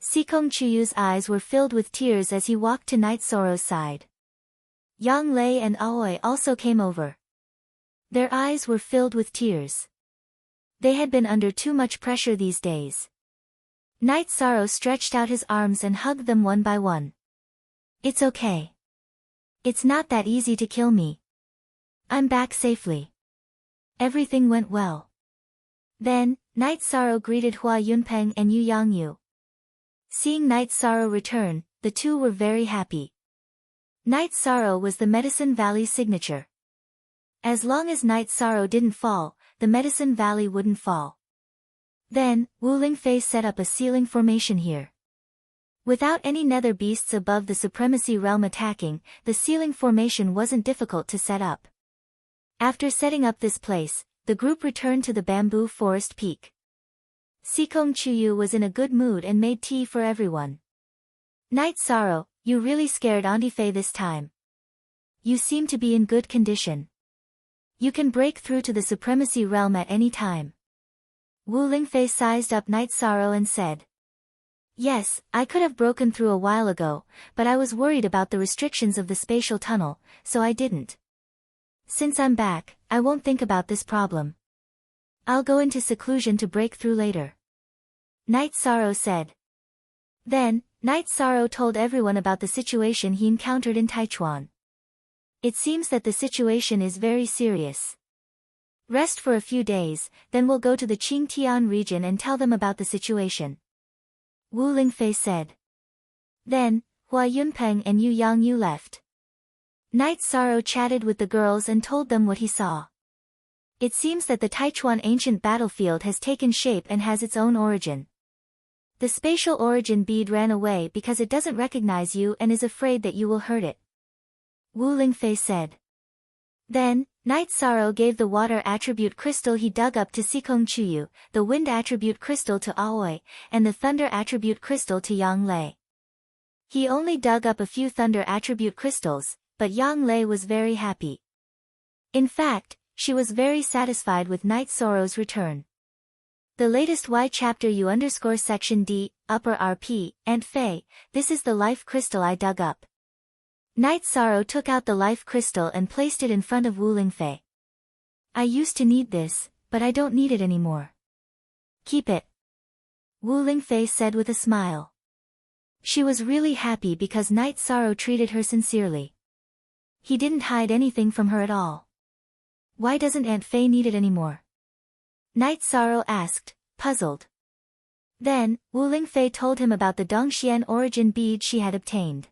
Sikong Chuyu's eyes were filled with tears as he walked to Night Sorrow's side. Yang Lei and Aoi also came over. Their eyes were filled with tears. They had been under too much pressure these days. Night Sorrow stretched out his arms and hugged them one by one. It's okay. It's not that easy to kill me. I'm back safely. Everything went well. Then, Night Sorrow greeted Hua Yunpeng and Yu Yangyu. Seeing Night Sorrow return, the two were very happy. Night Sorrow was the Medicine Valley's signature. As long as Night Sorrow didn't fall, the Medicine Valley wouldn't fall. Then, Wu Lingfei set up a sealing formation here. Without any nether beasts above the supremacy realm attacking, the sealing formation wasn't difficult to set up. After setting up this place, the group returned to the bamboo forest peak. Sikong Chuyu was in a good mood and made tea for everyone. Night Sorrow, you really scared Auntie Faye this time. You seem to be in good condition. You can break through to the Supremacy Realm at any time. Wu Lingfei sized up Night Sorrow and said. Yes, I could have broken through a while ago, but I was worried about the restrictions of the spatial tunnel, so I didn't. Since I'm back, I won't think about this problem. I'll go into seclusion to break through later. Night Sorrow said. Then, Night Sorrow told everyone about the situation he encountered in Taichuan. It seems that the situation is very serious. Rest for a few days, then we'll go to the Qingtian region and tell them about the situation. Wu Lingfei said. Then, Hua Yunpeng and Yu Yangyu left. Night Sorrow chatted with the girls and told them what he saw. It seems that the Taichuan ancient battlefield has taken shape and has its own origin. The spatial origin bead ran away because it doesn't recognize you and is afraid that you will hurt it. Wu Lingfei said. Then, Night Sorrow gave the water attribute crystal he dug up to Sikong Chuyu, the wind attribute crystal to Aoi, and the thunder attribute crystal to Yang Lei. He only dug up a few thunder attribute crystals, but Yang Lei was very happy. In fact, she was very satisfied with Night Sorrow's return. The latest Y chapter U_section D, upper RP, and Fei, this is the life crystal I dug up. Night Sorrow took out the life crystal and placed it in front of Wu Lingfei. I used to need this, but I don't need it anymore. Keep it. Wu Lingfei said with a smile. She was really happy because Night Sorrow treated her sincerely. He didn't hide anything from her at all. Why doesn't Aunt Fei need it anymore? Night Sorrow asked, puzzled. Then, Wu Lingfei told him about the Dongxian origin bead she had obtained.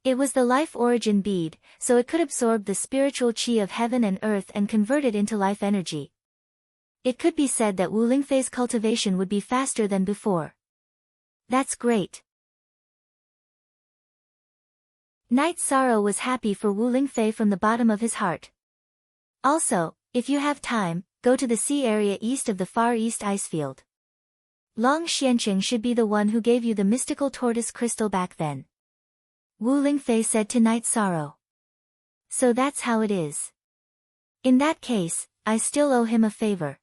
It was the life origin bead, so it could absorb the spiritual qi of heaven and earth and convert it into life energy. It could be said that Wu Lingfei's cultivation would be faster than before. That's great. Night Sorrow was happy for Wu Lingfei from the bottom of his heart. Also, if you have time, go to the sea area east of the Far East Icefield. Long Xianqing should be the one who gave you the mystical tortoise crystal back then. Wu Lingfei said to Night Sorrow. So that's how it is. In that case, I still owe him a favor.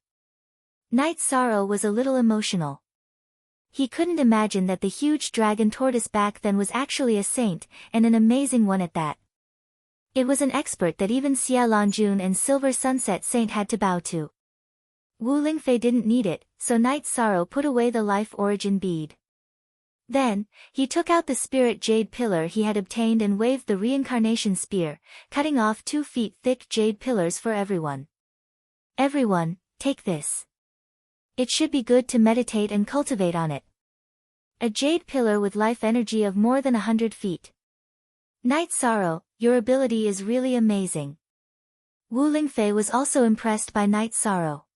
Night Sorrow was a little emotional. He couldn't imagine that the huge dragon tortoise back then was actually a saint, and an amazing one at that. It was an expert that even Xia Lanjun and Silver Sunset Saint had to bow to. Wu Lingfei didn't need it, so Night Sorrow put away the life origin bead. Then, he took out the spirit jade pillar he had obtained and waved the reincarnation spear, cutting off 2 feet thick jade pillars for everyone. Everyone, take this. It should be good to meditate and cultivate on it. A jade pillar with life energy of more than 100 feet. Night Sorrow, your ability is really amazing. Wu Lingfei was also impressed by Night Sorrow.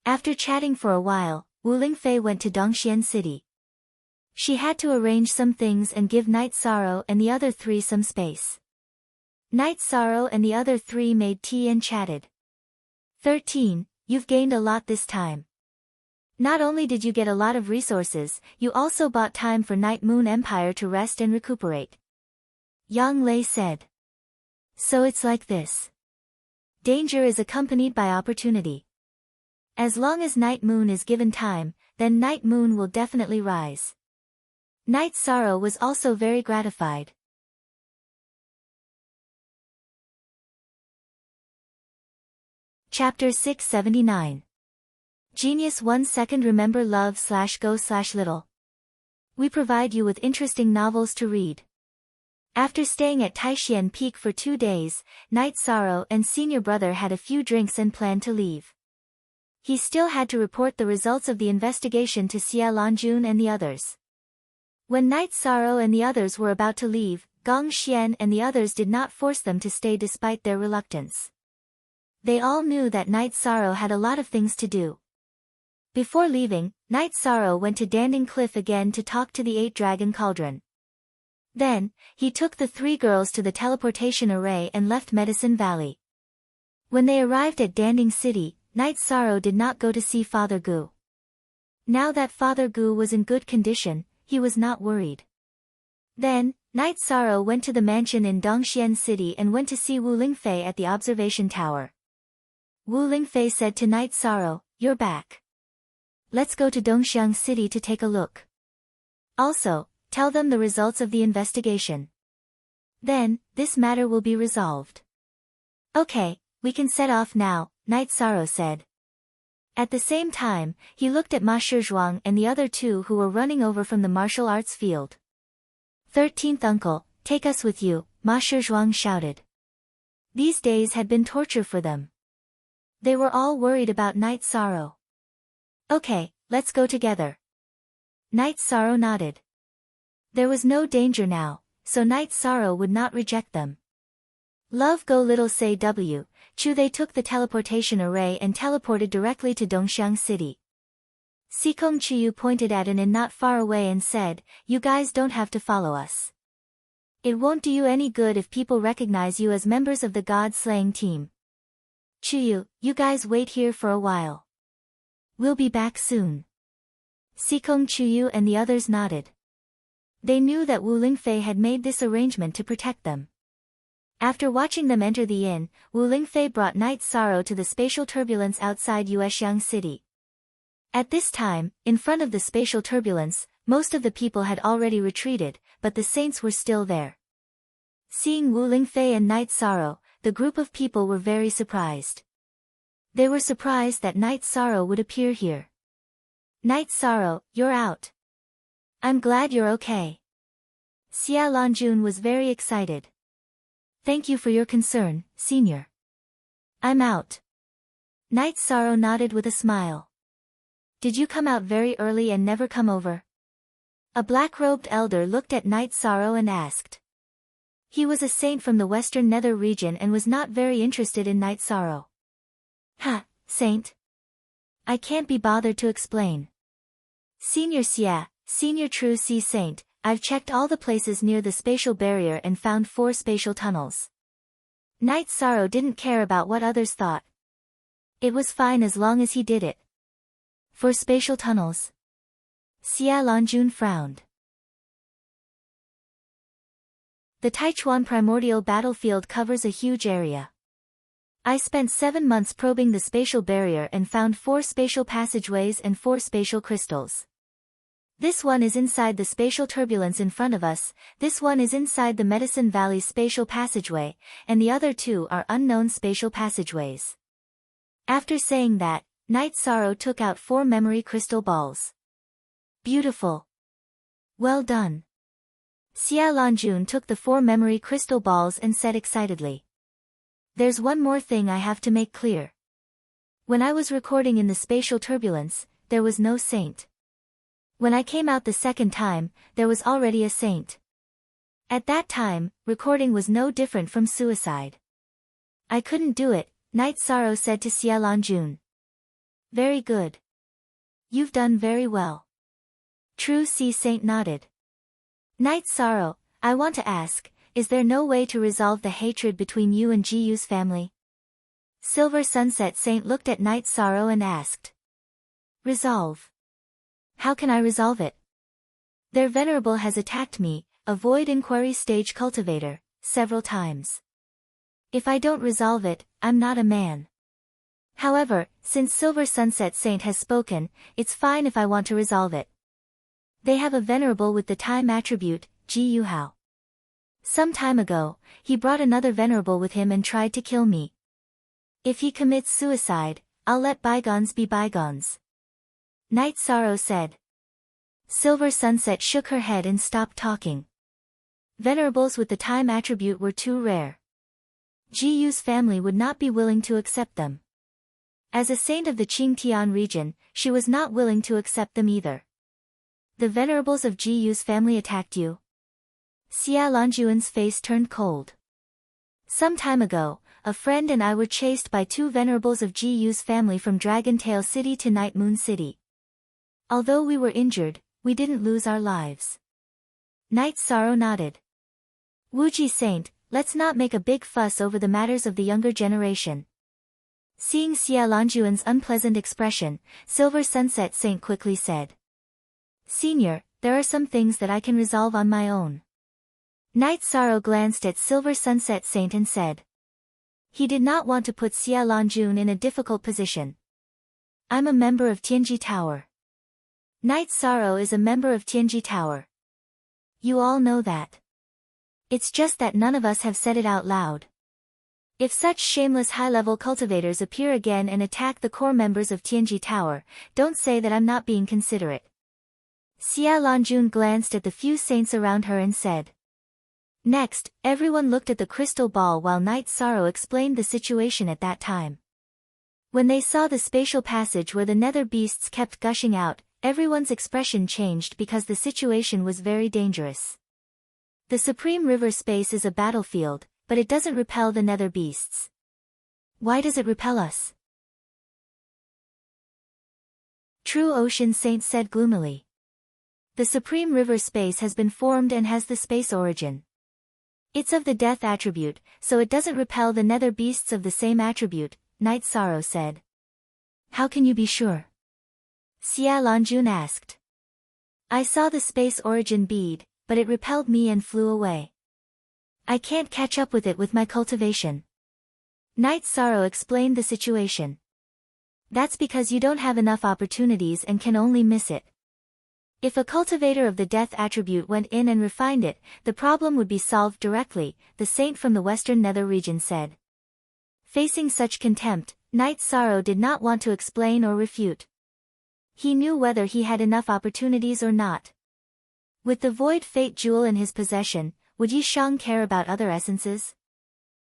After chatting for a while, Wu Lingfei went to Dongxian City. She had to arrange some things and give Night Sorrow and the other 3 some space. Night Sorrow and the other 3 made tea and chatted. 13, you've gained a lot this time. Not only did you get a lot of resources, you also bought time for Night Moon Empire to rest and recuperate. Yang Lei said. So it's like this. Danger is accompanied by opportunity. As long as Night Moon is given time, then Night Moon will definitely rise. Night Sorrow was also very gratified. Chapter 679. Genius 1 second. Remember love/go/little. We provide you with interesting novels to read. After staying at Taishian Peak for 2 days, Night Sorrow and Senior Brother had a few drinks and planned to leave. He still had to report the results of the investigation to Xia Lanjun and the others. When Night Sorrow and the others were about to leave, Gong Xian and the others did not force them to stay despite their reluctance. They all knew that Night Sorrow had a lot of things to do. Before leaving, Night Sorrow went to Danding Cliff again to talk to the 8-dragon cauldron. Then, he took the 3 girls to the teleportation array and left Medicine Valley. When they arrived at Danding City, Night Sorrow did not go to see Father Gu. Now that Father Gu was in good condition, he was not worried. Then, Night Sorrow went to the mansion in Dongxian City and went to see Wu Lingfei at the observation tower. Wu Lingfei said to Night Sorrow, "You're back. Let's go to Dongxiang City to take a look. Also, tell them the results of the investigation. Then, this matter will be resolved." "Okay, we can set off now," Night Sorrow said. At the same time, he looked at Ma Shizhuang and the other two who were running over from the martial arts field. 13th uncle, take us with you," Ma Shizhuang shouted. These days had been torture for them. They were all worried about Night Sorrow. "Okay, let's go together." Night Sorrow nodded. There was no danger now, so Night Sorrow would not reject them. Love go little say W, Chu they took the teleportation array and teleported directly to Dongxiang City. Sikong Chiyu pointed at an inn not far away and said, "You guys don't have to follow us. It won't do you any good if people recognize you as members of the god-slaying team. Chiyu, you guys wait here for a while. We'll be back soon." Sikong Chiyu and the others nodded. They knew that Wu Lingfei had made this arrangement to protect them. After watching them enter the inn, Wu Lingfei brought Night Sorrow to the spatial turbulence outside Yuexiang City. At this time, in front of the spatial turbulence, most of the people had already retreated, but the saints were still there. Seeing Wu Lingfei and Night Sorrow, the group of people were very surprised. They were surprised that Night Sorrow would appear here. "Night Sorrow, you're out. I'm glad you're okay." Xia Lanjun was very excited. "Thank you for your concern, Senior. I'm out." Night Sorrow nodded with a smile. "Did you come out very early and never come over?" A black-robed elder looked at Night Sorrow and asked. He was a saint from the western nether region and was not very interested in Night Sorrow. "Ha, saint. I can't be bothered to explain." "Senior Xia, Senior True Sea Saint, I've checked all the places near the spatial barrier and found 4 spatial tunnels." Night Sorrow didn't care about what others thought. It was fine as long as he did it. 4 spatial tunnels. Xia Lanjun frowned. The Taichuan primordial battlefield covers a huge area. I spent 7 months probing the spatial barrier and found 4 spatial passageways and 4 spatial crystals. This one is inside the spatial turbulence in front of us, this one is inside the Medicine Valley spatial passageway, and the other 2 are unknown spatial passageways. After saying that, Night Sorrow took out 4 memory crystal balls. "Beautiful. Well done." Xia Lanjun took the 4 memory crystal balls and said excitedly. "There's one more thing I have to make clear. When I was recording in the spatial turbulence, there was no saint. When I came out the second time, there was already a saint. At that time, recording was no different from suicide. I couldn't do it," Night Sorrow said to Xia Lanjun. "Very good. You've done very well." True Sea Saint nodded. "Night Sorrow, I want to ask, is there no way to resolve the hatred between you and Jiyu's family?" Silver Sunset Saint looked at Night Sorrow and asked. "Resolve? How can I resolve it? Their venerable has attacked me, a void inquiry stage cultivator, several times. If I don't resolve it, I'm not a man. However, since Silver Sunset Saint has spoken, it's fine if I want to resolve it. They have a venerable with the time attribute, Ji Yuhao. Some time ago, he brought another venerable with him and tried to kill me. If he commits suicide, I'll let bygones be bygones." Night Sorrow said. Silver Sunset shook her head and stopped talking. Venerables with the time attribute were too rare. Jiyu's family would not be willing to accept them. As a saint of the Qingtian region, she was not willing to accept them either. "The venerables of Jiyu's family attacked you?" Xia Lanjuan's face turned cold. "Some time ago, a friend and I were chased by 2 venerables of Jiyu's family from Dragon Tail City to Night Moon City. Although we were injured, we didn't lose our lives." Night Sorrow nodded. "Wuji Saint, let's not make a big fuss over the matters of the younger generation." Seeing Xia Lanjuan's unpleasant expression, Silver Sunset Saint quickly said. "Senior, there are some things that I can resolve on my own. Night Sorrow glanced at Silver Sunset Saint and said. He did not want to put Xia Lanjun in a difficult position. I'm a member of Tianji Tower. Night Sorrow is a member of Tianji Tower. You all know that. It's just that none of us have said it out loud. If such shameless high-level cultivators appear again and attack the core members of Tianji Tower, don't say that I'm not being considerate. Xia Lanjun glanced at the few saints around her and said. Next, everyone looked at the crystal ball while Night Sorrow explained the situation at that time. When they saw the spatial passage where the nether beasts kept gushing out, everyone's expression changed because the situation was very dangerous. The Supreme River space is a battlefield, but it doesn't repel the nether beasts. Why does it repel us? True Ocean Saint said gloomily. The Supreme River space has been formed and has the space origin. It's of the death attribute, so it doesn't repel the nether beasts of the same attribute, Night Sorrow said. How can you be sure? Xia Lanjun asked. I saw the space origin bead, but it repelled me and flew away. I can't catch up with it with my cultivation. Night Sorrow explained the situation. That's because you don't have enough opportunities and can only miss it. If a cultivator of the death attribute went in and refined it, the problem would be solved directly, the saint from the Western Nether region said. Facing such contempt, Night Sorrow did not want to explain or refute. He knew whether he had enough opportunities or not. With the Void Fate Jewel in his possession, would Yi Shang care about other essences?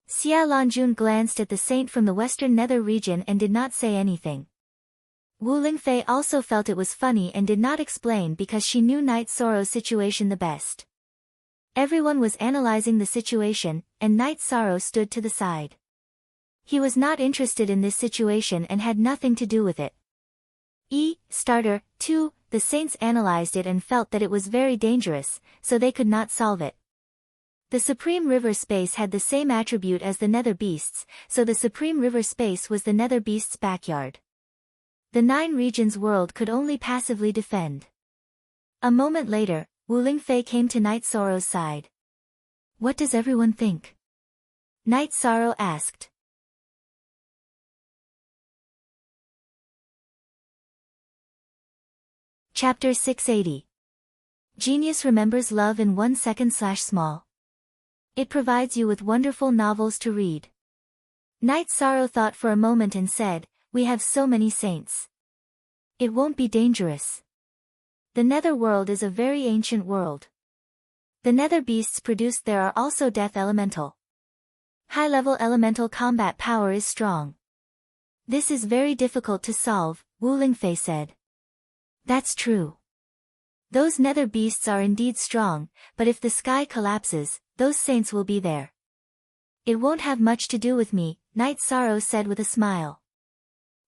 Xia Lanjun glanced at the saint from the Western Nether region and did not say anything. Wu Lingfei also felt it was funny and did not explain because she knew Night Sorrow's situation the best. Everyone was analyzing the situation, and Night Sorrow stood to the side. He was not interested in this situation and had nothing to do with it. Starter, 2, the saints analyzed it and felt that it was very dangerous, so they could not solve it. The Supreme River space had the same attribute as the Nether Beasts, so the Supreme River space was the Nether Beasts' backyard. The 9 regions world could only passively defend. A moment later, Wu Lingfei came to Night Sorrow's side. What does everyone think? Night Sorrow asked. Chapter 680. Genius remembers love in 1 second/small. It provides you with wonderful novels to read. Night Sorrow thought for a moment and said, we have so many saints. It won't be dangerous. The Nether world is a very ancient world. The Nether beasts produced there are also death elemental. High-level elemental combat power is strong. This is very difficult to solve, Wu Lingfei said. That's true. Those Nether beasts are indeed strong, but if the sky collapses, those saints will be there. It won't have much to do with me, Night Sorrow said with a smile.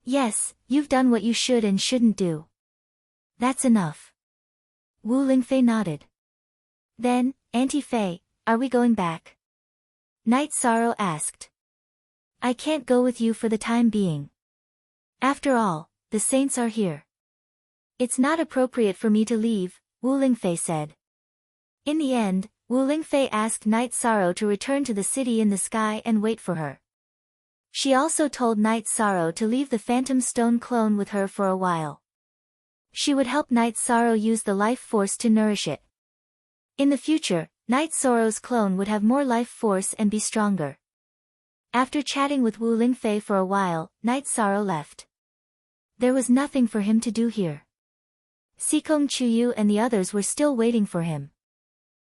Yes, you've done what you should and shouldn't do. That's enough. Wu Lingfei nodded. Then, Auntie Fei, are we going back? Night Sorrow asked. I can't go with you for the time being. After all, the saints are here. It's not appropriate for me to leave, Wu Lingfei said. In the end, Wu Lingfei asked Night Sorrow to return to the city in the sky and wait for her. She also told Night Sorrow to leave the Phantom Stone clone with her for a while. She would help Night Sorrow use the life force to nourish it. In the future, Night Sorrow's clone would have more life force and be stronger. After chatting with Wu Lingfei for a while, Night Sorrow left. There was nothing for him to do here. Xikong Chuyu and the others were still waiting for him.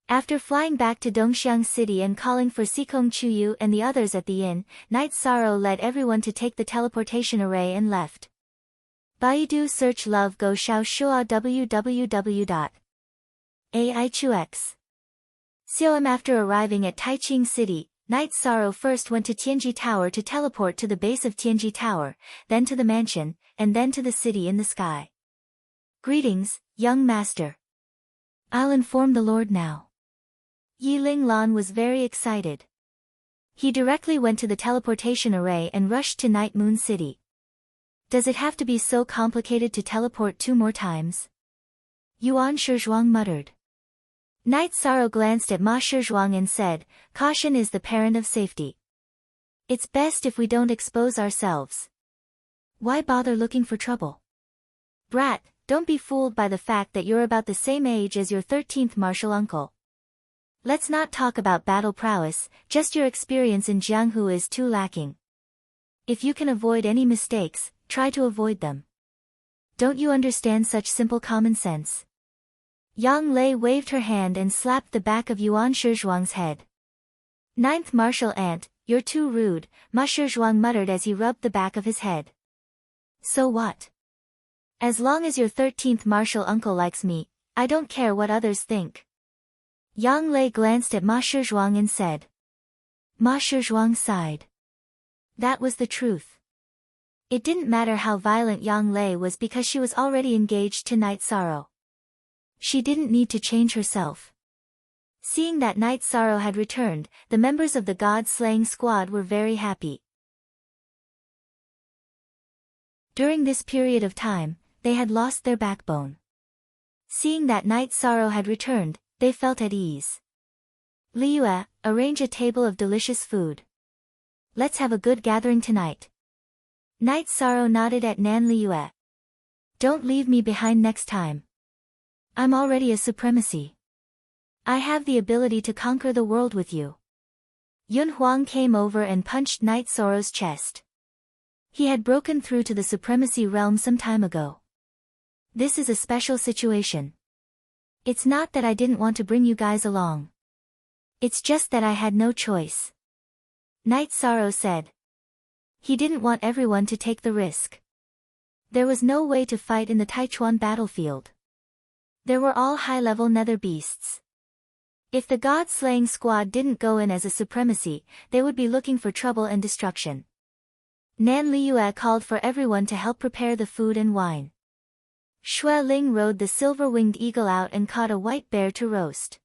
After flying back to Dongxiang City and calling for Xikong Chuyu and the others at the inn, Night Sorrow led everyone to take the teleportation array and left. Baidu search love go xiao shua www.aichux.com. After arriving at Taiching City, Night Sorrow first went to Tianji Tower to teleport to the base of Tianji Tower, then to the mansion, and then to the city in the sky. Greetings, young master. I'll inform the Lord now. Yi Ling Lan was very excited. He directly went to the teleportation array and rushed to Night Moon City. Does it have to be so complicated to teleport 2 more times? Yuan Shizhuang muttered. Night Sorrow glanced at Ma Shizhuang and said, "Caution is the parent of safety. It's best if we don't expose ourselves. Why bother looking for trouble? Brat, don't be fooled by the fact that you're about the same age as your 13th martial uncle. Let's not talk about battle prowess, just your experience in Jianghu is too lacking. If you can avoid any mistakes, try to avoid them. Don't you understand such simple common sense?" Yang Lei waved her hand and slapped the back of Yuan Shizhuang's head. "Ninth martial ant, you're too rude," Ma Shizhuang muttered as he rubbed the back of his head. "So what? As long as your 13th martial uncle likes me, I don't care what others think." Yang Lei glanced at Ma Shizhuang and said. Ma Shizhuang sighed. That was the truth. It didn't matter how violent Yang Lei was because she was already engaged to Night Sorrow. She didn't need to change herself. Seeing that Night Sorrow had returned, the members of the God-slaying squad were very happy. During this period of time, they had lost their backbone. Seeing that Night Sorrow had returned, they felt at ease. "Liyue, arrange a table of delicious food. Let's have a good gathering tonight." Night Sorrow nodded at Nan Liyue. "Don't leave me behind next time. I'm already a supremacy. I have the ability to conquer the world with you." Yun Huang came over and punched Night Sorrow's chest. He had broken through to the supremacy realm some time ago. "This is a special situation. It's not that I didn't want to bring you guys along. It's just that I had no choice," Night Sorrow said. He didn't want everyone to take the risk. There was no way to fight in the Taichuan battlefield. There were all high-level nether beasts. If the God-slaying squad didn't go in as a supremacy, they would be looking for trouble and destruction. Nan Liyue called for everyone to help prepare the food and wine. Xue Ling rode the silver-winged eagle out and caught a white bear to roast.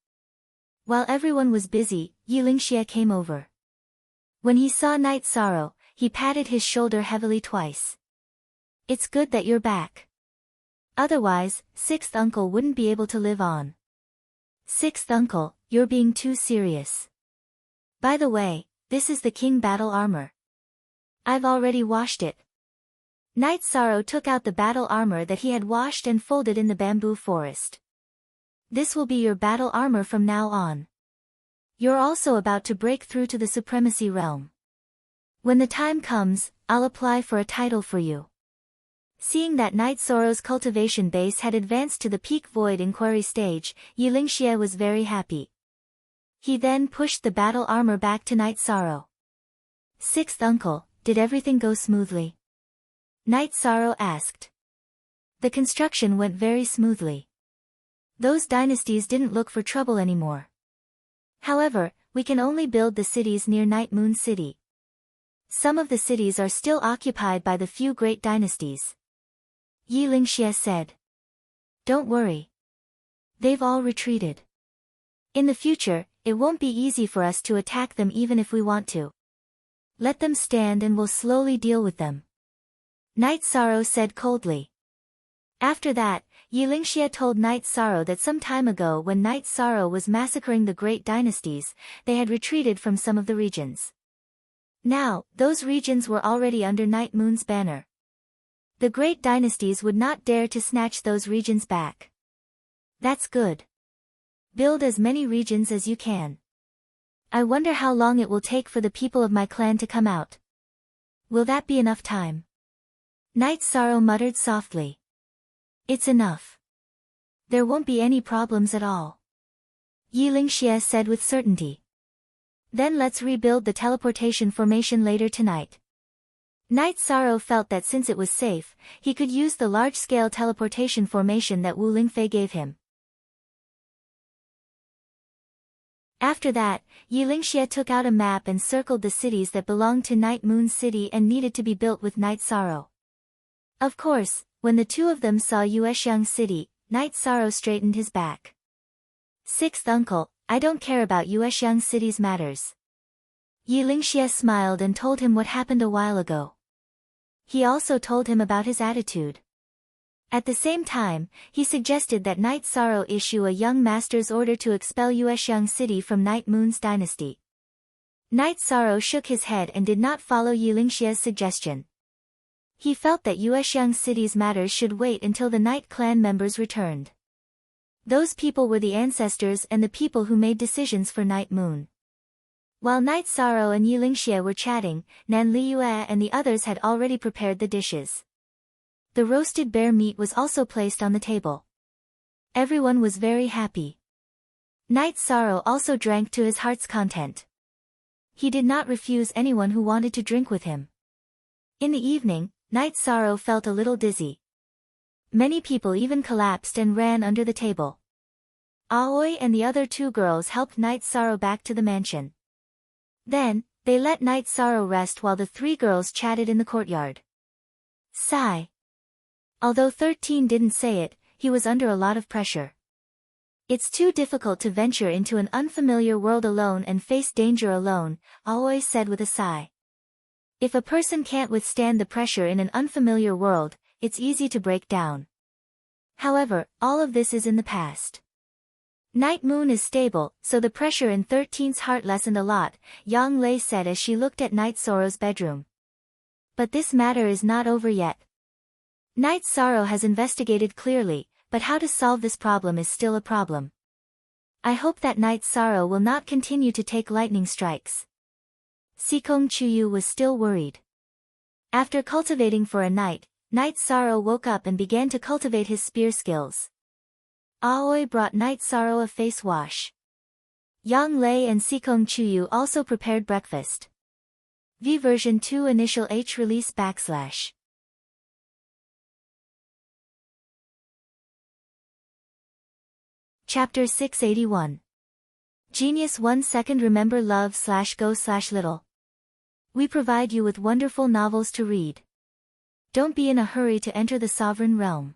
While everyone was busy, Yi Lingxie came over. When he saw Night Sorrow, he patted his shoulder heavily twice. "It's good that you're back. Otherwise, sixth uncle wouldn't be able to live on." "Sixth uncle, you're being too serious. By the way, this is the king battle armor. I've already washed it." Night Sorrow took out the battle armor that he had washed and folded in the bamboo forest. "This will be your battle armor from now on. You're also about to break through to the supremacy realm. When the time comes, I'll apply for a title for you." Seeing that Night Sorrow's cultivation base had advanced to the peak void inquiry stage, Yi Lingxie was very happy. He then pushed the battle armor back to Night Sorrow. "Sixth uncle, did everything go smoothly?" Night Sorrow asked. The construction went very smoothly. Those dynasties didn't look for trouble anymore. However, we can only build the cities near Night Moon City. Some of the cities are still occupied by the few great dynasties. Yi Lingxie said. "Don't worry. They've all retreated. In the future, it won't be easy for us to attack them even if we want to. Let them stand and we'll slowly deal with them," Night Sorrow said coldly. After that, Yi Lingxie told Night Sorrow that some time ago when Night Sorrow was massacring the great dynasties, they had retreated from some of the regions. Now, those regions were already under Night Moon's banner. The great dynasties would not dare to snatch those regions back. "That's good. Build as many regions as you can. I wonder how long it will take for the people of my clan to come out. Will that be enough time?" Night Sorrow muttered softly. "It's enough. There won't be any problems at all," Yi Lingxie said with certainty. "Then let's rebuild the teleportation formation later tonight." Night Sorrow felt that since it was safe, he could use the large-scale teleportation formation that Wu Lingfei gave him. After that, Yi Lingxie took out a map and circled the cities that belonged to Night Moon City and needed to be built with Night Sorrow. Of course, when the two of them saw Yuexiang City, Night Sorrow straightened his back. "Sixth uncle, I don't care about Yuexiang City's matters." Yi Lingxie smiled and told him what happened a while ago. He also told him about his attitude. At the same time, he suggested that Night Sorrow issue a young master's order to expel Yuexiang City from Night Moon's dynasty. Night Sorrow shook his head and did not follow Yilingxia's suggestion. He felt that Yuexiang City's matters should wait until the Night Clan members returned. Those people were the ancestors and the people who made decisions for Night Moon. While Night Sorrow and Yilingxia were chatting, Nan Liyue and the others had already prepared the dishes. The roasted bear meat was also placed on the table. Everyone was very happy. Night Sorrow also drank to his heart's content. He did not refuse anyone who wanted to drink with him. In the evening, Night Sorrow felt a little dizzy. Many people even collapsed and ran under the table. Aoi and the other two girls helped Night Sorrow back to the mansion. Then, they let Night Sorrow rest while the three girls chatted in the courtyard. Sigh. Although 13 didn't say it, he was under a lot of pressure. It's too difficult to venture into an unfamiliar world alone and face danger alone, Aoi said with a sigh. If a person can't withstand the pressure in an unfamiliar world, it's easy to break down. However, all of this is in the past. Night Moon is stable, so the pressure in 13's heart lessened a lot, Yang Lei said as she looked at Night Sorrow's bedroom. But this matter is not over yet. Night Sorrow has investigated clearly, but how to solve this problem is still a problem. I hope that Night Sorrow will not continue to take lightning strikes. Sikong Chuyu was still worried. After cultivating for a night, Night Sorrow woke up and began to cultivate his spear skills. Aoi brought Night Sorrow a face wash. Yang Lei and Sikong Chuyu also prepared breakfast. V version 2 initial H release /. Chapter 681. Genius 1 second remember love /go /little. We provide you with wonderful novels to read. Don't be in a hurry to enter the sovereign realm.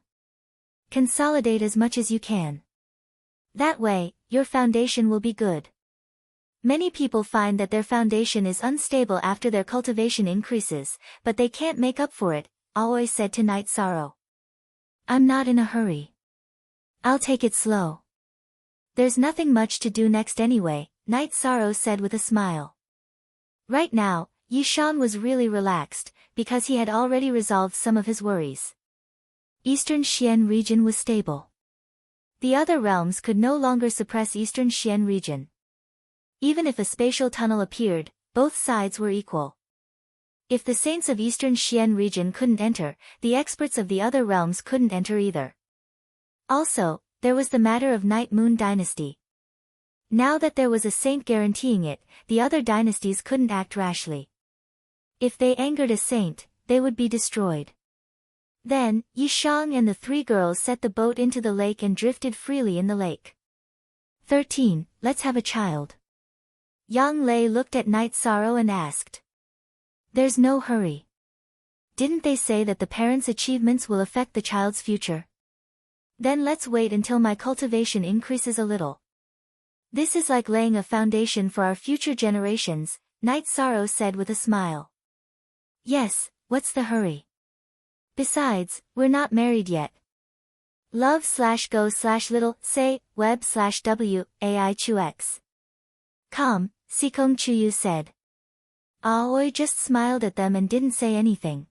Consolidate as much as you can. That way, your foundation will be good. Many people find that their foundation is unstable after their cultivation increases, but they can't make up for it, Aoi said to Night Sorrow. I'm not in a hurry. I'll take it slow. There's nothing much to do next anyway, Night Sorrow said with a smile. Right now, Yishan was really relaxed, because he had already resolved some of his worries. Eastern Xian region was stable. The other realms could no longer suppress Eastern Xian region. Even if a spatial tunnel appeared, both sides were equal. If the saints of Eastern Xian region couldn't enter, the experts of the other realms couldn't enter either. Also, there was the matter of Night Moon dynasty. Now that there was a saint guaranteeing it, the other dynasties couldn't act rashly. If they angered a saint, they would be destroyed. Then, Yishang and the three girls set the boat into the lake and drifted freely in the lake. 13, let's have a child. Yang Lei looked at Night Sorrow and asked. There's no hurry. Didn't they say that the parents' achievements will affect the child's future? Then let's wait until my cultivation increases a little. This is like laying a foundation for our future generations, Night Sorrow said with a smile. Yes, what's the hurry? Besides, we're not married yet. Love /go /little, say, web /w, ai chux. Calm, Sikong Chuyu said. Aoi just smiled at them and didn't say anything.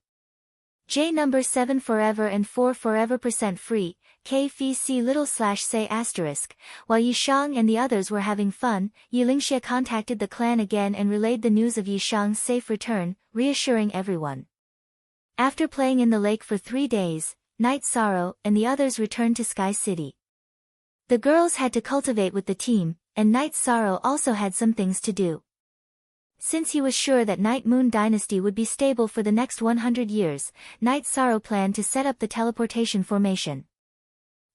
J number 7 forever and 4 forever % free, K Phi C little /say asterisk. While Yishang and the others were having fun, Yilingxia contacted the clan again and relayed the news of Yishang's safe return, reassuring everyone. After playing in the lake for 3 days, Night Sorrow and the others returned to Sky City. The girls had to cultivate with the team, and Night Sorrow also had some things to do. Since he was sure that Night Moon dynasty would be stable for the next 100 years, Night Sorrow planned to set up the teleportation formation.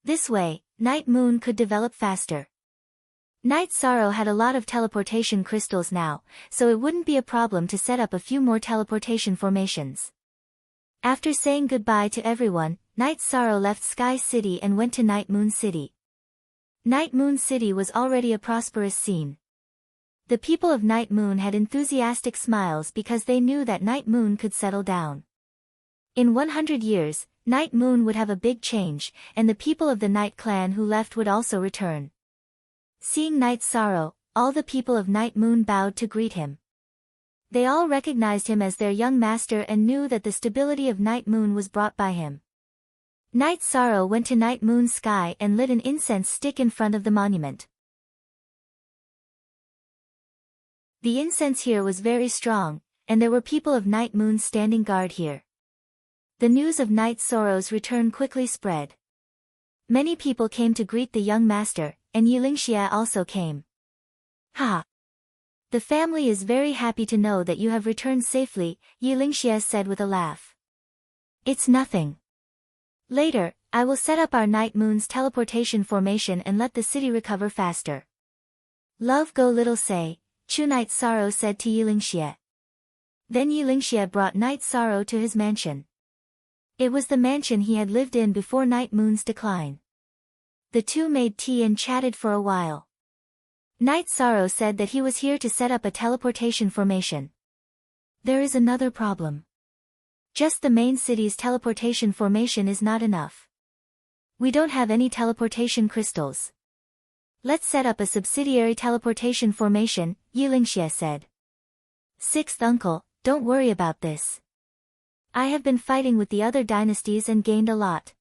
This way, Night Moon could develop faster. Night Sorrow had a lot of teleportation crystals now, so it wouldn't be a problem to set up a few more teleportation formations. After saying goodbye to everyone, Night Sorrow left Sky City and went to Night Moon City. Night Moon City was already a prosperous scene. The people of Night Moon had enthusiastic smiles because they knew that Night Moon could settle down. In 100 years, Night Moon would have a big change, and the people of the Night Clan who left would also return. Seeing Night Sorrow, all the people of Night Moon bowed to greet him. They all recognized him as their young master and knew that the stability of Night Moon was brought by him. Night Sorrow went to Night Moon's sky and lit an incense stick in front of the monument. The incense here was very strong, and there were people of Night Moon standing guard here. The news of Night Sorrow's return quickly spread. Many people came to greet the young master, and Yilingxia also came. Ha! The family is very happy to know that you have returned safely, Yilingxia said with a laugh. It's nothing. Later, I will set up our Night Moon's teleportation formation and let the city recover faster. Love go little say, Chu Night Sorrow said to Yilingxia. Then Yilingxia brought Night Sorrow to his mansion. It was the mansion he had lived in before Night Moon's decline. The two made tea and chatted for a while. Night Sorrow said that he was here to set up a teleportation formation. There is another problem. Just the main city's teleportation formation is not enough. We don't have any teleportation crystals. Let's set up a subsidiary teleportation formation, Yilingxia said. Sixth uncle, don't worry about this. I have been fighting with the other dynasties and gained a lot.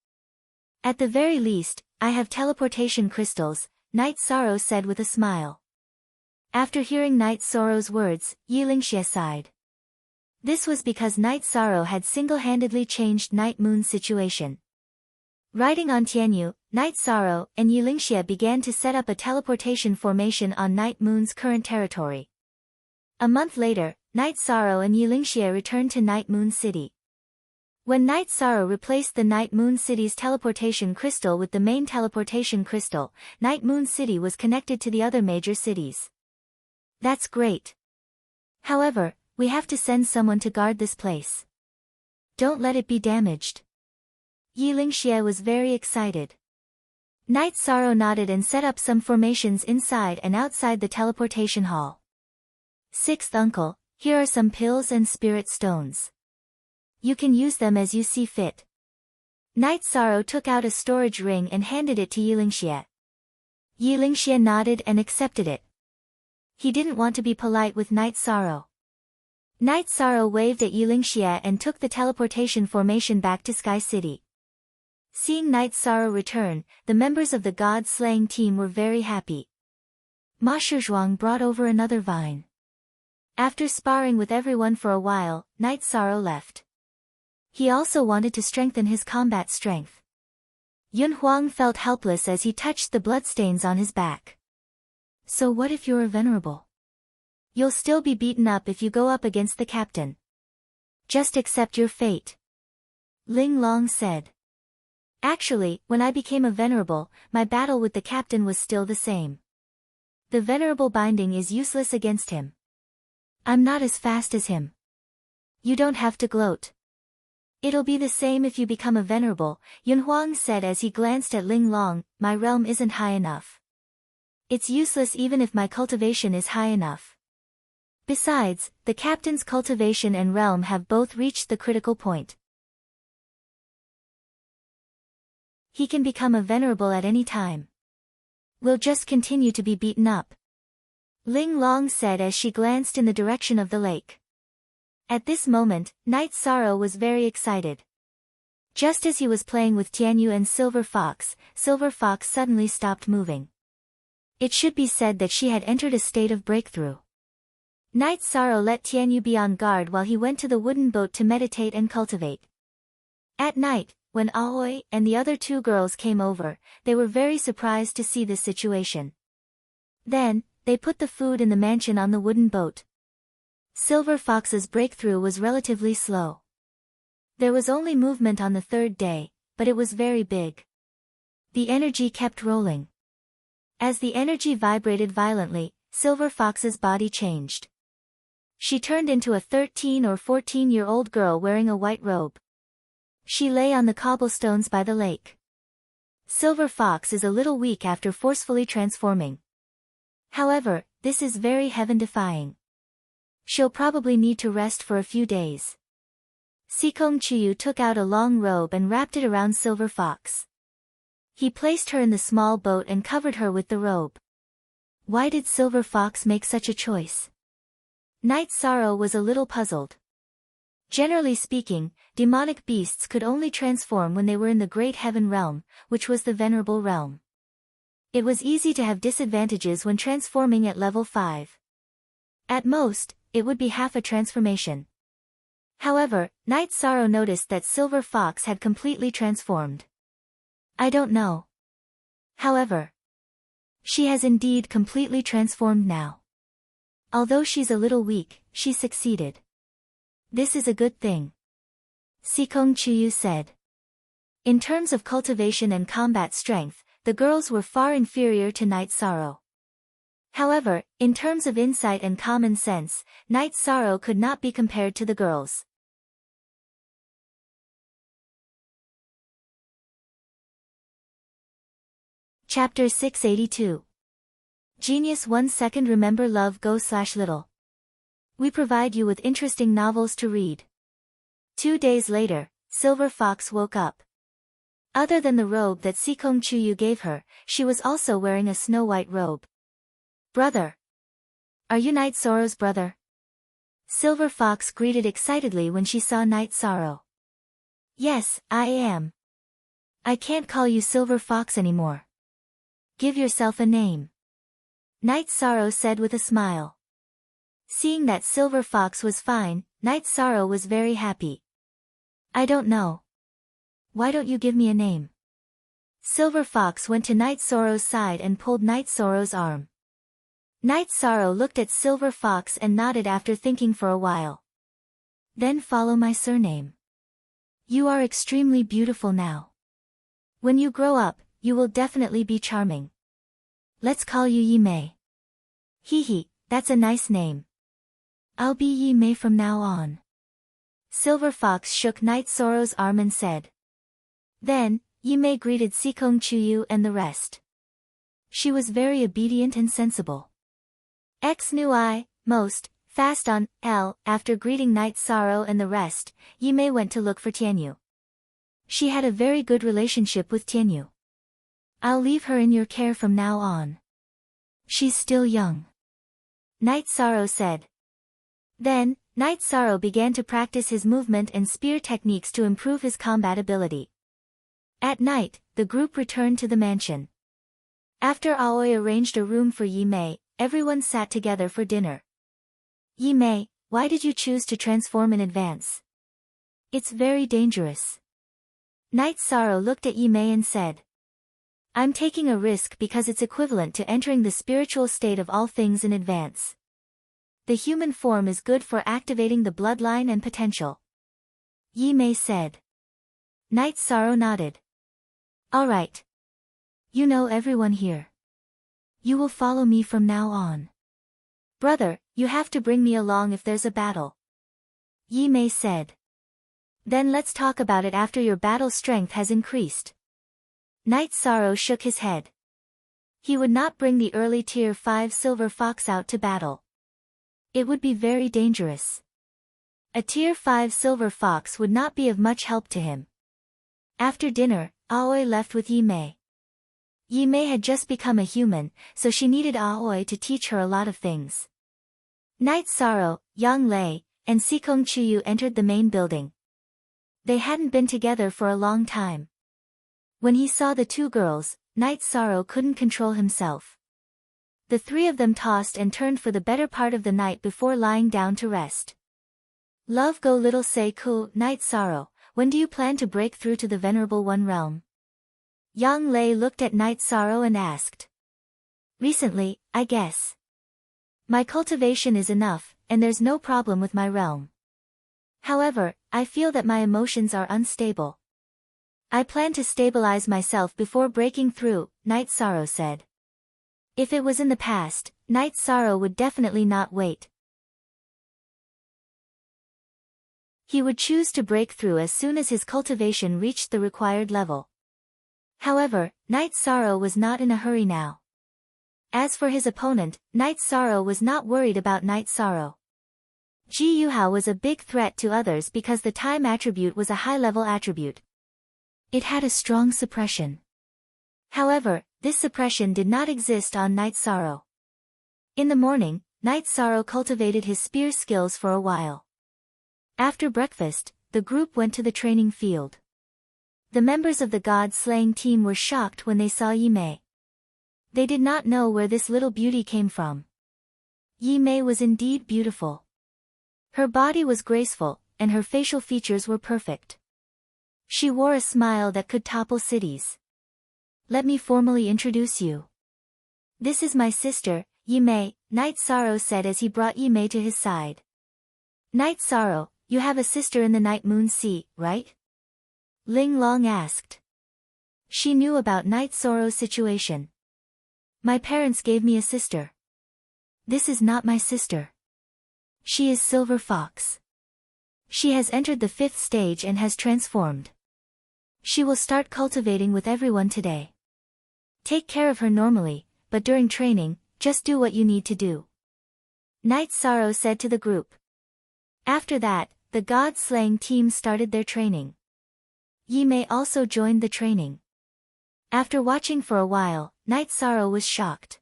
At the very least, I have teleportation crystals, Night Sorrow said with a smile. After hearing Night Sorrow's words, Yilingxia sighed. This was because Night Sorrow had single-handedly changed Night Moon's situation. Riding on Tianyu, Night Sorrow and Yilingxia began to set up a teleportation formation on Night Moon's current territory. A month later, Night Sorrow and Yilingxia returned to Night Moon City. When Night Sorrow replaced the Night Moon City's teleportation crystal with the main teleportation crystal, Night Moon City was connected to the other major cities. That's great. However, we have to send someone to guard this place. Don't let it be damaged. Yilingxia was very excited. Night Sorrow nodded and set up some formations inside and outside the teleportation hall. Sixth uncle, here are some pills and spirit stones. You can use them as you see fit. Night Sorrow took out a storage ring and handed it to Yilingxia. Yilingxia nodded and accepted it. He didn't want to be polite with Night Sorrow. Night Sorrow waved at Yilingxia and took the teleportation formation back to Sky City. Seeing Night Sorrow return, the members of the god-slaying team were very happy. Ma Shizhuang brought over another vine. After sparring with everyone for a while, Night Sorrow left. He also wanted to strengthen his combat strength. Yun Huang felt helpless as he touched the bloodstains on his back. So what if you're a venerable? You'll still be beaten up if you go up against the captain. Just accept your fate. Ling Long said. Actually, when I became a venerable, my battle with the captain was still the same. The venerable binding is useless against him. I'm not as fast as him. You don't have to gloat. It'll be the same if you become a venerable, Yun Huang said as he glanced at Ling Long. My realm isn't high enough. It's useless even if my cultivation is high enough. Besides, the captain's cultivation and realm have both reached the critical point. He can become a venerable at any time. We'll just continue to be beaten up. Ling Long said as she glanced in the direction of the lake. At this moment, Night Sorrow was very excited. Just as he was playing with Tianyu and Silver Fox suddenly stopped moving. It should be said that she had entered a state of breakthrough. Night Sorrow let Tianyu be on guard while he went to the wooden boat to meditate and cultivate. At night, when Aoi and the other two girls came over, they were very surprised to see this situation. Then, they put the food in the mansion on the wooden boat. Silver Fox's breakthrough was relatively slow. There was only movement on the third day, but it was very big. The energy kept rolling. As the energy vibrated violently, Silver Fox's body changed. She turned into a 13 or 14-year-old girl wearing a white robe. She lay on the cobblestones by the lake. Silver Fox is a little weak after forcefully transforming. However, this is very heaven-defying. She'll probably need to rest for a few days. Seekong Chuyu took out a long robe and wrapped it around Silver Fox. He placed her in the small boat and covered her with the robe. Why did Silver Fox make such a choice? Night Sorrow was a little puzzled. Generally speaking, demonic beasts could only transform when they were in the Great Heaven Realm, which was the Venerable Realm. It was easy to have disadvantages when transforming at level 5. At most, it would be half a transformation. However, Night Sorrow noticed that Silver Fox had completely transformed. I don't know. However, she has indeed completely transformed now. Although she's a little weak, she succeeded. This is a good thing. Seekong Chuyu said. In terms of cultivation and combat strength, the girls were far inferior to Night Sorrow. However, in terms of insight and common sense, Night Sorrow could not be compared to the girls. Chapter 682. Genius 1 second. Remember love go/little. We provide you with interesting novels to read. 2 days later, Silver Fox woke up. Other than the robe that Seekong Chuyu gave her, she was also wearing a snow-white robe. Brother! Are you Night Sorrow's brother? Silver Fox greeted excitedly when she saw Night Sorrow. Yes, I am. I can't call you Silver Fox anymore. Give yourself a name. Night Sorrow said with a smile. Seeing that Silver Fox was fine, Night Sorrow was very happy. I don't know. Why don't you give me a name? Silver Fox went to Night Sorrow's side and pulled Night Sorrow's arm. Night Sorrow looked at Silver Fox and nodded after thinking for a while. Then follow my surname. You are extremely beautiful now. When you grow up, you will definitely be charming. Let's call you Yi Mei. Hee hee, that's a nice name. I'll be Yi Mei from now on. Silver Fox shook Night Sorrow's arm and said. Then, Yi Mei greeted Seekong Chuyu and the rest. She was very obedient and sensible. X knew I, most, fast on, L. After greeting Night Sorrow and the rest, Yi Mei went to look for Tianyu. She had a very good relationship with Tianyu. I'll leave her in your care from now on. She's still young. Night Sorrow said. Then, Night Sorrow began to practice his movement and spear techniques to improve his combat ability. At night, the group returned to the mansion. After Aoi arranged a room for Yi Mei, everyone sat together for dinner. Yi Mei, why did you choose to transform in advance? It's very dangerous. Night Sorrow looked at Yi Mei and said. I'm taking a risk because it's equivalent to entering the spiritual state of all things in advance. The human form is good for activating the bloodline and potential. Yi Mei said. Night Sorrow nodded. All right. You know everyone here. You will follow me from now on. Brother, you have to bring me along if there's a battle. Yi Mei said. Then let's talk about it after your battle strength has increased. Night Sorrow shook his head. He would not bring the early tier 5 Silver Fox out to battle. It would be very dangerous. A tier 5 Silver Fox would not be of much help to him. After dinner, Aoi left with Yi Mei. Yi Mei had just become a human, so she needed Aoi to teach her a lot of things. Night Sorrow, Yang Lei, and Seekong Chuyu entered the main building. They hadn't been together for a long time. When he saw the two girls, Night Sorrow couldn't control himself. The three of them tossed and turned for the better part of the night before lying down to rest. Love go little say ku, Night Sorrow, when do you plan to break through to the Venerable One realm? Yang Lei looked at Night Sorrow and asked. Recently, I guess. My cultivation is enough, and there's no problem with my realm. However, I feel that my emotions are unstable. I plan to stabilize myself before breaking through, Night Sorrow said. If it was in the past, Night Sorrow would definitely not wait. He would choose to break through as soon as his cultivation reached the required level. However, Night Sorrow was not in a hurry now. As for his opponent, Night Sorrow was not worried about Night Sorrow. Ji Yuhao was a big threat to others because the time attribute was a high-level attribute. It had a strong suppression. However, this suppression did not exist on Night Sorrow. In the morning, Night Sorrow cultivated his spear skills for a while. After breakfast, the group went to the training field. The members of the god-slaying team were shocked when they saw Yi Mei. They did not know where this little beauty came from. Yi Mei was indeed beautiful. Her body was graceful, and her facial features were perfect. She wore a smile that could topple cities. Let me formally introduce you. This is my sister, Yi Mei, Night Sorrow said as he brought Yi Mei to his side. Night Sorrow, you have a sister in the Night Moon Sea, right? Ling Long asked. She knew about Night Sorrow's situation. My parents gave me a sister. This is not my sister. She is Silver Fox. She has entered the 5th stage and has transformed. She will start cultivating with everyone today. Take care of her normally, but during training, just do what you need to do. Night Sorrow said to the group. After that, the god-slaying team started their training. Yi Mei also joined the training. After watching for a while, Night Sorrow was shocked.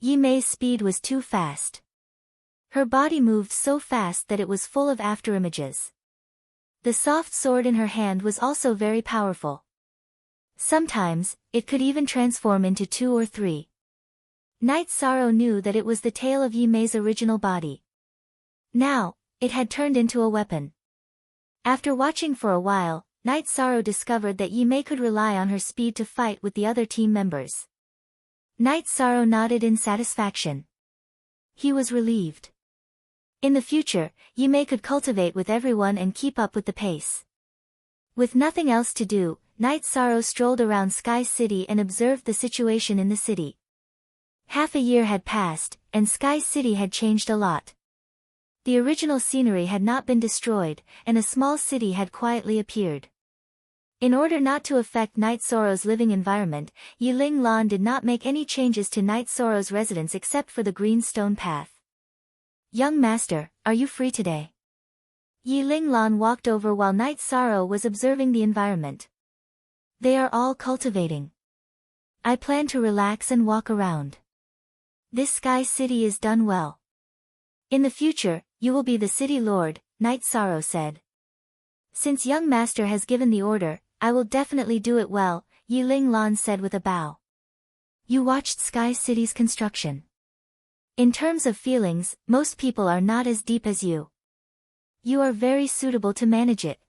Yi Mei's speed was too fast. Her body moved so fast that it was full of afterimages. The soft sword in her hand was also very powerful. Sometimes, it could even transform into 2 or 3. Night Sorrow knew that it was the tail of Yi Mei's original body. Now, it had turned into a weapon. After watching for a while, Night Sorrow discovered that Yi Mei could rely on her speed to fight with the other team members. Night Sorrow nodded in satisfaction. He was relieved. In the future, Yi Mei could cultivate with everyone and keep up with the pace. With nothing else to do, Night Sorrow strolled around Sky City and observed the situation in the city. Half a year had passed, and Sky City had changed a lot. The original scenery had not been destroyed, and a small city had quietly appeared. In order not to affect Night Sorrow's living environment, Yi Ling Lan did not make any changes to Night Sorrow's residence except for the green stone path. Young master, are you free today? Yi Ling Lan walked over while Night Sorrow was observing the environment. They are all cultivating. I plan to relax and walk around. This Sky City is done well. In the future, you will be the city lord, Night Sorrow said. Since young master has given the order, I will definitely do it well, Yi Ling Lan said with a bow. You watched Sky City's construction. In terms of feelings, most people are not as deep as you. You are very suitable to manage it.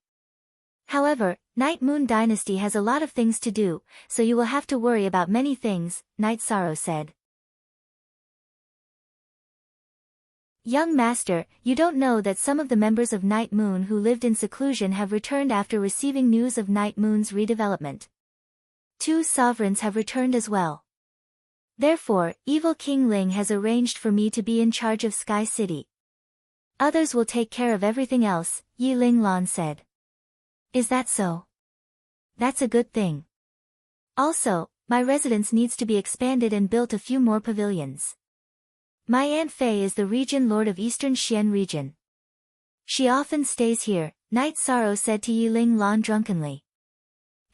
However, Night Moon Dynasty has a lot of things to do, so you will have to worry about many things, Night Sorrow said. Young master, you don't know that some of the members of Night Moon who lived in seclusion have returned after receiving news of Night Moon's redevelopment. 2 sovereigns have returned as well. Therefore, Evil King Ling has arranged for me to be in charge of Sky City. Others will take care of everything else, Yi Ling Lan said. Is that so? That's a good thing. Also, my residence needs to be expanded and built a few more pavilions. My Aunt Fei is the region lord of Eastern Xian region. She often stays here, Night Sorrow said to Yi Ling Lan drunkenly.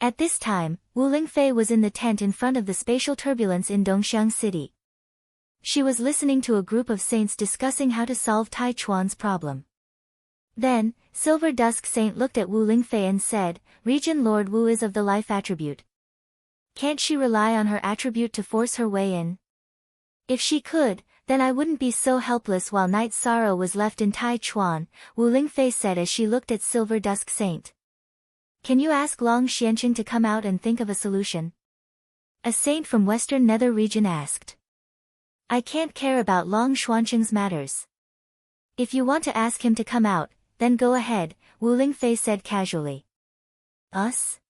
At this time, Wu Lingfei was in the tent in front of the spatial turbulence in Dongxiang City. She was listening to a group of saints discussing how to solve Tai Chuan's problem. Then, Silver Dusk Saint looked at Wu Lingfei and said, Region Lord Wu is of the life attribute. Can't she rely on her attribute to force her way in? If she could, then I wouldn't be so helpless while Night Sorrow was left in Tai Chuan, Wu Lingfei said as she looked at Silver Dusk Saint. Can you ask Long Xianqing to come out and think of a solution? A saint from Western Nether region asked. I can't care about Long Xuanqing's matters. If you want to ask him to come out, then go ahead, Wu Lingfei said casually. Us?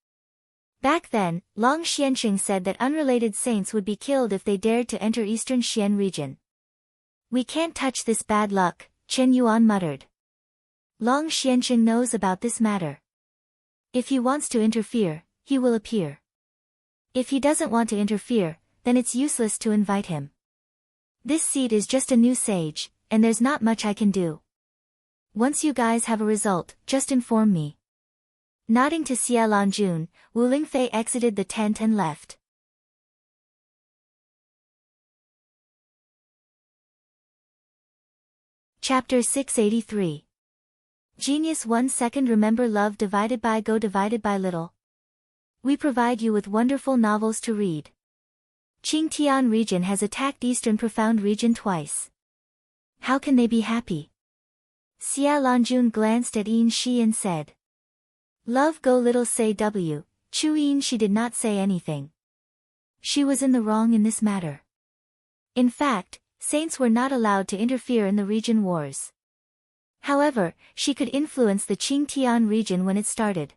Back then, Long Xianqing said that unrelated saints would be killed if they dared to enter Eastern Xian region. We can't touch this bad luck, Chen Yuan muttered. Long Xianqing knows about this matter. If he wants to interfere, he will appear. If he doesn't want to interfere, then it's useless to invite him. This seat is just a new sage, and there's not much I can do. Once you guys have a result, just inform me. Nodding to Xia Lanjun, Wu Lingfei exited the tent and left. Chapter 683. Genius 1 second. Remember love divided by go divided by little. We provide you with wonderful novels to read. Qingtian region has attacked Eastern Profound region twice. How can they be happy? Xia Lanjun glanced at Yin Shi and said. Love go little say W. Chu Yin Shi did not say anything. She was in the wrong in this matter. In fact, saints were not allowed to interfere in the region wars. However, she could influence the Qingtian region when it started.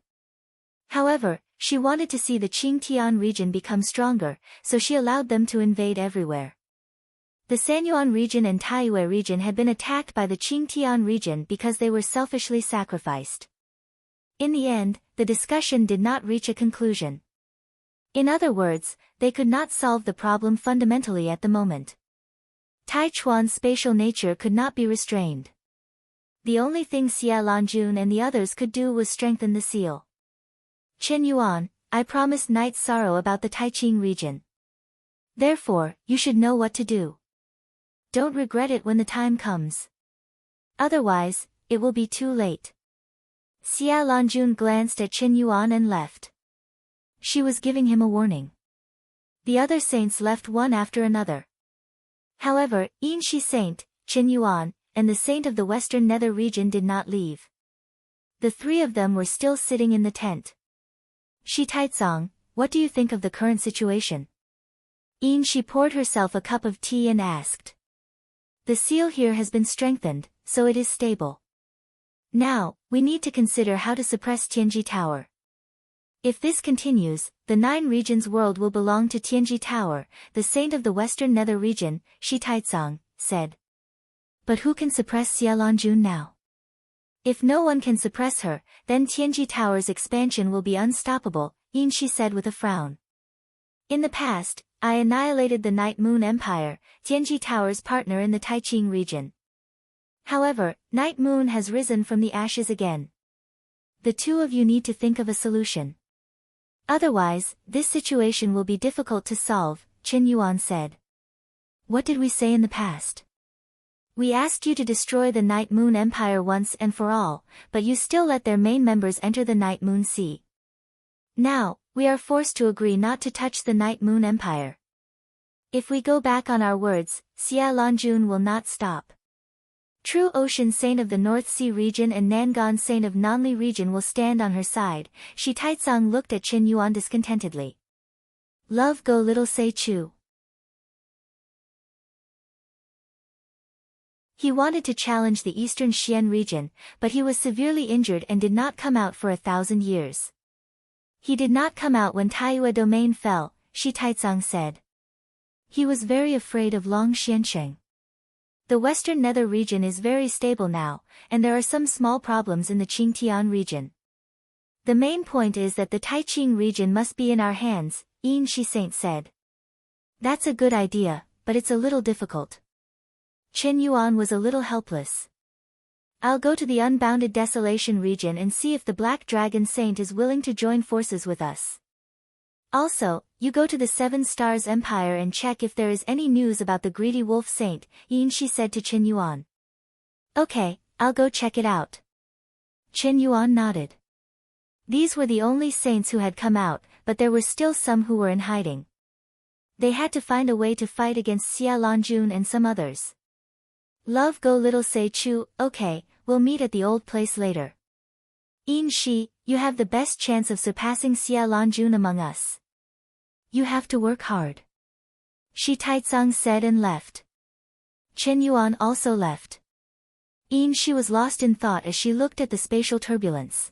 However, she wanted to see the Qingtian region become stronger, so she allowed them to invade everywhere. The Sanyuan region and Taiyue region had been attacked by the Qingtian region because they were selfishly sacrificed. In the end, the discussion did not reach a conclusion. In other words, they could not solve the problem fundamentally at the moment. Taichuan's spatial nature could not be restrained. The only thing Xia Lanjun and the others could do was strengthen the seal. Chen Yuan, I promised Knight's Sorrow about the Taiqing region. Therefore, you should know what to do. Don't regret it when the time comes. Otherwise, it will be too late. Xia Lanjun glanced at Chen Yuan and left. She was giving him a warning. The other saints left one after another. However, Yin Shi Saint, Chen Yuan, and the saint of the Western Nether region did not leave. The three of them were still sitting in the tent. Shi Taizong, what do you think of the current situation? Yin Shi poured herself a cup of tea and asked. The seal here has been strengthened, so it is stable. Now, we need to consider how to suppress Tianji Tower. If this continues, the 9 regions world will belong to Tianji Tower, the saint of the Western Nether region, Shi Taizong, said. But who can suppress Xia Lanjun now? If no one can suppress her, then Tianji Tower's expansion will be unstoppable, Yin Shi said with a frown. In the past, I annihilated the Night Moon Empire, Tianji Tower's partner in the Taiqing region. However, Night Moon has risen from the ashes again. The two of you need to think of a solution. Otherwise, this situation will be difficult to solve, Chen Yuan said. What did we say in the past? We asked you to destroy the Night Moon Empire once and for all, but you still let their main members enter the Night Moon Sea. Now, we are forced to agree not to touch the Night Moon Empire. If we go back on our words, Xia Lanjun will not stop. True Ocean Saint of the North Sea region and Nangan Saint of Nanli region will stand on her side. Shi Taizong looked at Chen Yuan discontentedly. Love go little say Chu. He wanted to challenge the eastern Xian region, but he was severely injured and did not come out for 1,000 years. He did not come out when Taiyue domain fell, Shi Taizong said. He was very afraid of Long Xiansheng. The Western Nether region is very stable now, and there are some small problems in the Qingtian region. The main point is that the Taiqing region must be in our hands, Yin Shi Saint said. That's a good idea, but it's a little difficult. Chen Yuan was a little helpless. I'll go to the Unbounded Desolation region and see if the Black Dragon Saint is willing to join forces with us. Also, you go to the Seven Stars Empire and check if there is any news about the Greedy Wolf Saint, Yin Shi said to Chen Yuan. Okay, I'll go check it out. Chen Yuan nodded. These were the only saints who had come out, but there were still some who were in hiding. They had to find a way to fight against Xia Lanjun and some others. Love go little say Chu, okay, we'll meet at the old place later. Yin Shi, you have the best chance of surpassing Xia Lanjun among us. You have to work hard. Shi Taizong said and left. Chen Yuan also left. Yin Shi was lost in thought as she looked at the spatial turbulence.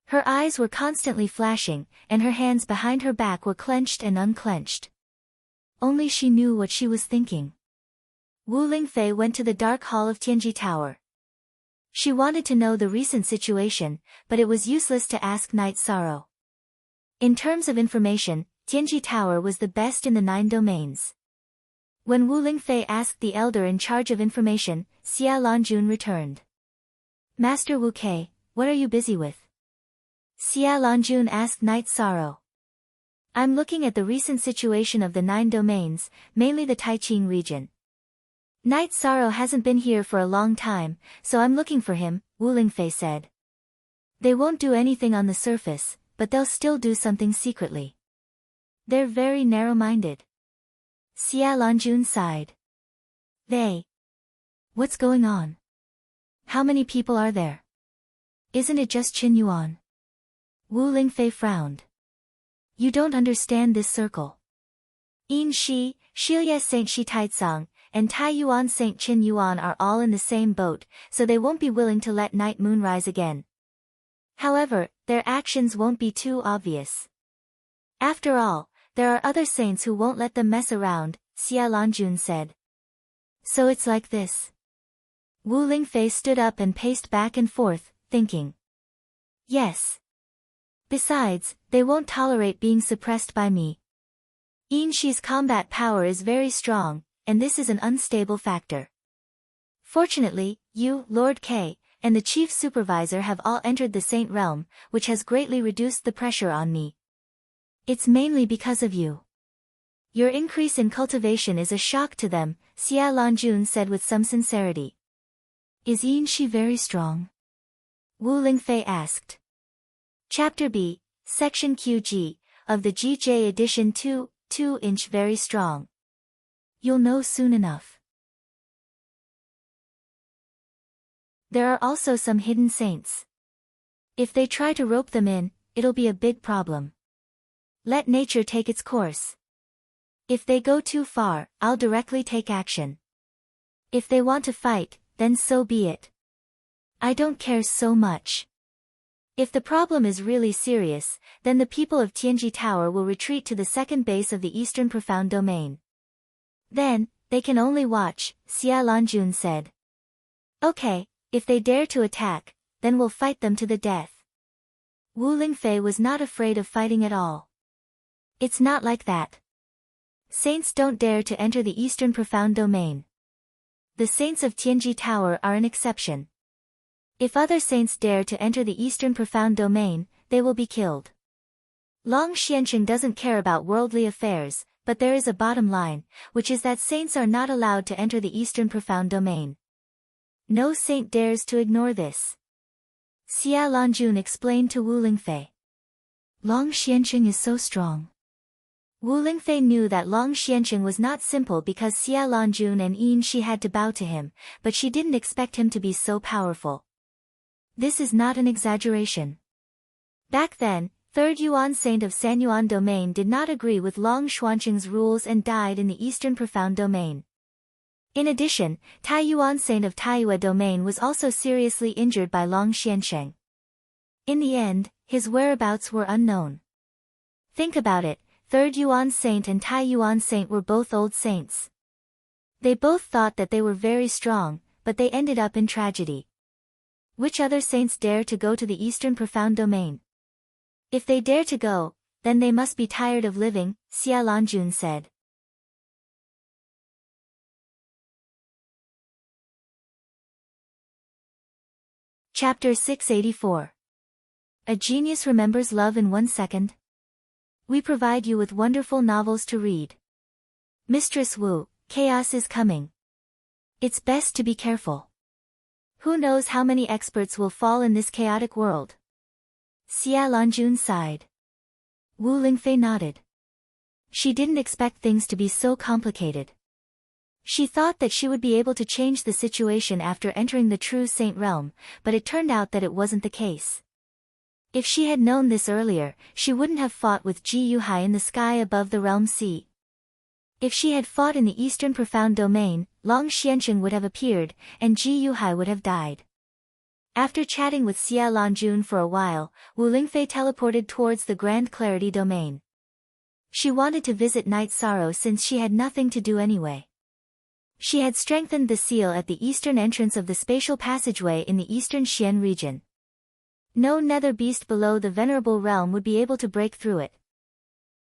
Her eyes were constantly flashing, and her hands behind her back were clenched and unclenched. Only she knew what she was thinking. Wu Lingfei went to the dark hall of Tianji Tower. She wanted to know the recent situation, but it was useless to ask Night Sorrow. In terms of information, Tianji Tower was the best in the 9 domains. When Wu Lingfei asked the elder in charge of information, Xia Lanjun returned. Master Wu Kei, what are you busy with? Xia Longjun asked Night Sorrow. I'm looking at the recent situation of the 9 domains, mainly the Taiqing region. Night Sorrow hasn't been here for a long time, so I'm looking for him, Wu Lingfei said. They won't do anything on the surface, but they'll still do something secretly. They're very narrow-minded. Xia Longjun sighed. What's going on? How many people are there? Isn't it just Qin Yuan? Wu Lingfei frowned. You don't understand this circle. Yin Shi, Shilye Saint Shi Taizang, and Tai Yuan Saint Qin Yuan are all in the same boat, so they won't be willing to let Night Moon rise again. However, their actions won't be too obvious. After all, there are other saints who won't let them mess around, Xia Longjun said. So it's like this. Wu Lingfei stood up and paced back and forth, thinking. Yes. Besides, they won't tolerate being suppressed by me. Yin Shi's combat power is very strong, and this is an unstable factor. Fortunately, you, Lord Kei, and the Chief Supervisor have all entered the Saint Realm, which has greatly reduced the pressure on me. It's mainly because of you. Your increase in cultivation is a shock to them, Xia Longjun said with some sincerity. Is Yin Shi very strong? Wu Lingfei asked. Chapter B, Section QG, of the GJ edition 2-inch very strong. You'll know soon enough. There are also some hidden saints. If they try to rope them in, it'll be a big problem. Let nature take its course. If they go too far, I'll directly take action. If they want to fight, then so be it. I don't care so much. If the problem is really serious, then the people of Tianji Tower will retreat to the second base of the Eastern Profound Domain. Then, they can only watch, Xia Longjun said. Okay, if they dare to attack, then we'll fight them to the death. Wu Lingfei was not afraid of fighting at all. It's not like that. Saints don't dare to enter the Eastern Profound Domain. The saints of Tianji Tower are an exception. If other saints dare to enter the Eastern Profound Domain, they will be killed. Long Xianqing doesn't care about worldly affairs, but there is a bottom line, which is that saints are not allowed to enter the Eastern Profound Domain. No saint dares to ignore this. Xia Longjun explained to Wu Lingfei. Long Xianqing is so strong. Wu Lingfei knew that Long Xianqing was not simple because Xia Longjun and Yin Shi had to bow to him, but she didn't expect him to be so powerful. This is not an exaggeration. Back then, 3rd Yuan Saint of Sanyuan Domain did not agree with Long Xuanqing's rules and died in the Eastern Profound Domain. In addition, Tai Yuan Saint of Taiyue Domain was also seriously injured by Long Xianqing. In the end, his whereabouts were unknown. Think about it, 3rd Yuan Saint and Tai Yuan Saint were both old saints. They both thought that they were very strong, but they ended up in tragedy. Which other saints dare to go to the Eastern Profound Domain? If they dare to go, then they must be tired of living, Xia Longjun said. Chapter 684. A genius remembers love in 1 second. We provide you with wonderful novels to read. Mistress Wu, chaos is coming. It's best to be careful. Who knows how many experts will fall in this chaotic world? Xia Longjun sighed. Wu Lingfei nodded. She didn't expect things to be so complicated. She thought that she would be able to change the situation after entering the true Saint Realm, but it turned out that it wasn't the case. If she had known this earlier, she wouldn't have fought with Ji Yuhai in the sky above the realm sea. If she had fought in the Eastern Profound Domain, Long Xianqing would have appeared, and Ji Yuhai would have died. After chatting with Xia Longjun for a while, Wu Lingfei teleported towards the Grand Clarity Domain. She wanted to visit Night Sorrow since she had nothing to do anyway. She had strengthened the seal at the eastern entrance of the spatial passageway in the eastern Xian region. No nether beast below the venerable realm would be able to break through it.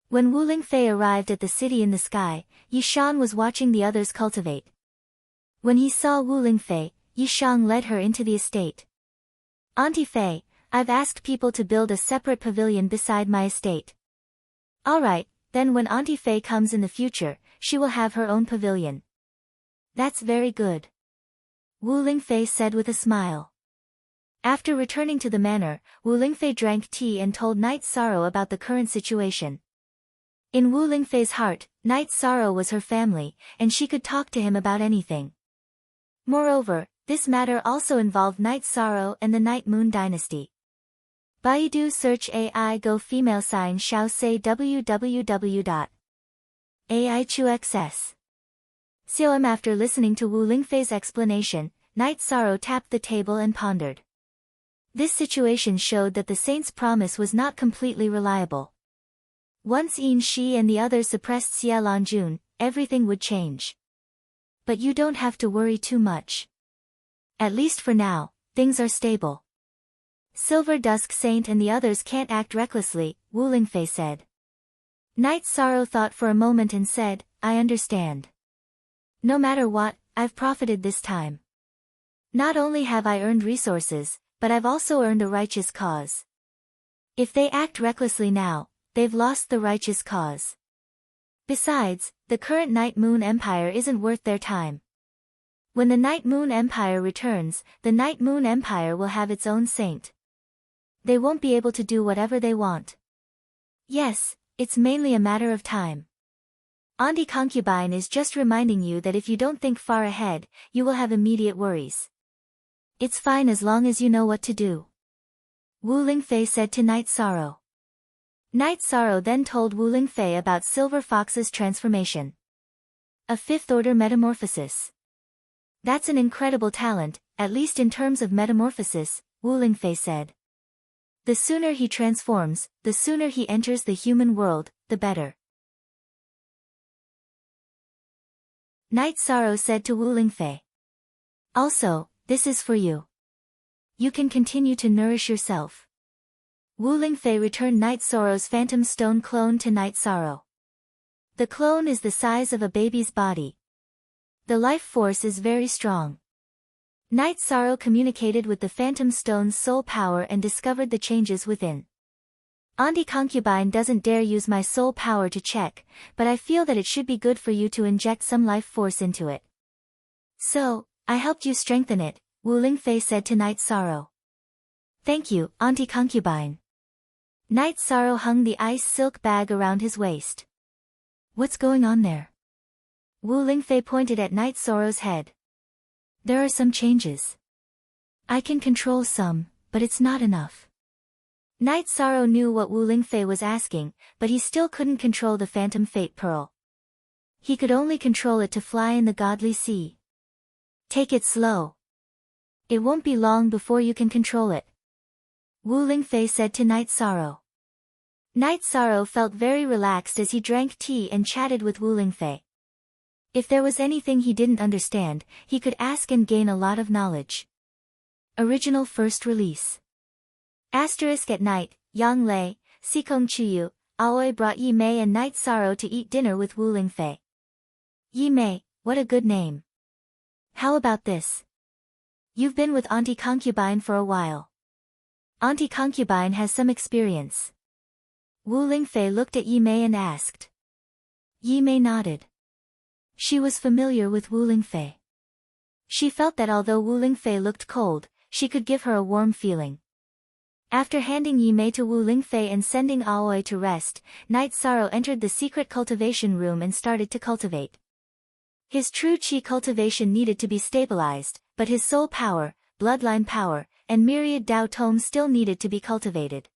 When Wu Lingfei arrived at the city in the sky, Yishan was watching the others cultivate. When he saw Wu Lingfei, Yishang led her into the estate. Auntie Faye, I've asked people to build a separate pavilion beside my estate. Alright, then when Auntie Faye comes in the future, she will have her own pavilion. That's very good. Wu Lingfei said with a smile. After returning to the manor, Wu Lingfei drank tea and told Night Sorrow about the current situation. In Wu Lingfei's heart, Night Sorrow was her family, and she could talk to him about anything. Moreover, this matter also involved Night Sorrow and the Night Moon dynasty. Baidu search AI Go female sign Xiao say www.aichuxs. COM. After listening to Wu Lingfei's explanation, Night Sorrow tapped the table and pondered. This situation showed that the saint's promise was not completely reliable. Once Yin Shi and the others suppressed Xie Lanjun, everything would change. But you don't have to worry too much. At least for now, things are stable. Silver Dusk Saint and the others can't act recklessly, Wu Lingfei said. Night Sorrow thought for a moment and said, I understand. No matter what, I've profited this time. Not only have I earned resources, but I've also earned a righteous cause. If they act recklessly now, they've lost the righteous cause. Besides, the current Night Moon Empire isn't worth their time. When the Night Moon Empire returns, the Night Moon Empire will have its own saint. They won't be able to do whatever they want. Yes, it's mainly a matter of time. Auntie Concubine is just reminding you that if you don't think far ahead, you will have immediate worries. It's fine as long as you know what to do. Wu Lingfei said to Night Sorrow. Night Sorrow then told Wu Lingfei about Silver Fox's transformation. A fifth-order metamorphosis. That's an incredible talent, at least in terms of metamorphosis, Wu Lingfei said. The sooner he transforms, the sooner he enters the human world, the better. Night Sorrow said to Wu Lingfei. Also, this is for you. You can continue to nourish yourself. Wu Lingfei returned Night Sorrow's Phantom Stone clone to Night Sorrow. The clone is the size of a baby's body. The life force is very strong. Night Sorrow communicated with the Phantom Stone's soul power and discovered the changes within. Auntie Concubine doesn't dare use my soul power to check, but I feel that it should be good for you to inject some life force into it. So, I helped you strengthen it, Wu Lingfei said to Night Sorrow. Thank you, Auntie Concubine. Night Sorrow hung the ice silk bag around his waist. What's going on there? Wu Lingfei pointed at Night Sorrow's head. There are some changes. I can control some, but it's not enough. Night Sorrow knew what Wu Lingfei was asking, but he still couldn't control the Phantom Fate Pearl. He could only control it to fly in the godly sea. Take it slow. It won't be long before you can control it. Wu Lingfei said to Night Sorrow. Night Sorrow felt very relaxed as he drank tea and chatted with Wu Lingfei. If there was anything he didn't understand, he could ask and gain a lot of knowledge. Original first release. Asterisk at night, Yang Lei, Sikong Chuyu, Aoi brought Yi Mei and Night Sorrow to eat dinner with Wu Lingfei. Yi Mei, what a good name. How about this? You've been with Auntie Concubine for a while. Auntie Concubine has some experience. Wu Lingfei looked at Yi Mei and asked. Yi Mei nodded. She was familiar with Wu Lingfei. She felt that although Wu Lingfei looked cold, she could give her a warm feeling. After handing Yi Mei to Wu Lingfei and sending Aoi to rest, Night Sorrow entered the secret cultivation room and started to cultivate. His true chi cultivation needed to be stabilized, but his soul power, bloodline power, and myriad Dao Tome still needed to be cultivated.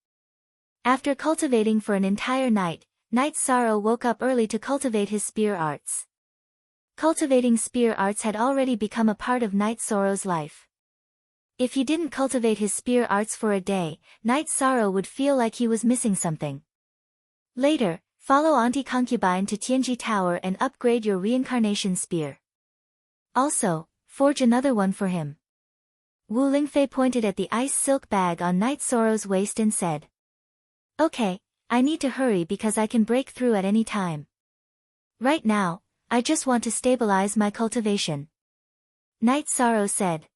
After cultivating for an entire night, Night Sorrow woke up early to cultivate his spear arts. Cultivating spear arts had already become a part of Night Sorrow's life. If he didn't cultivate his spear arts for a day, Night Sorrow would feel like he was missing something. Later, follow Auntie Concubine to Tianji Tower and upgrade your reincarnation spear. Also, forge another one for him. Wu Lingfei pointed at the ice silk bag on Night Sorrow's waist and said. Okay, I need to hurry because I can break through at any time. Right now, I just want to stabilize my cultivation. Night Sorrow said.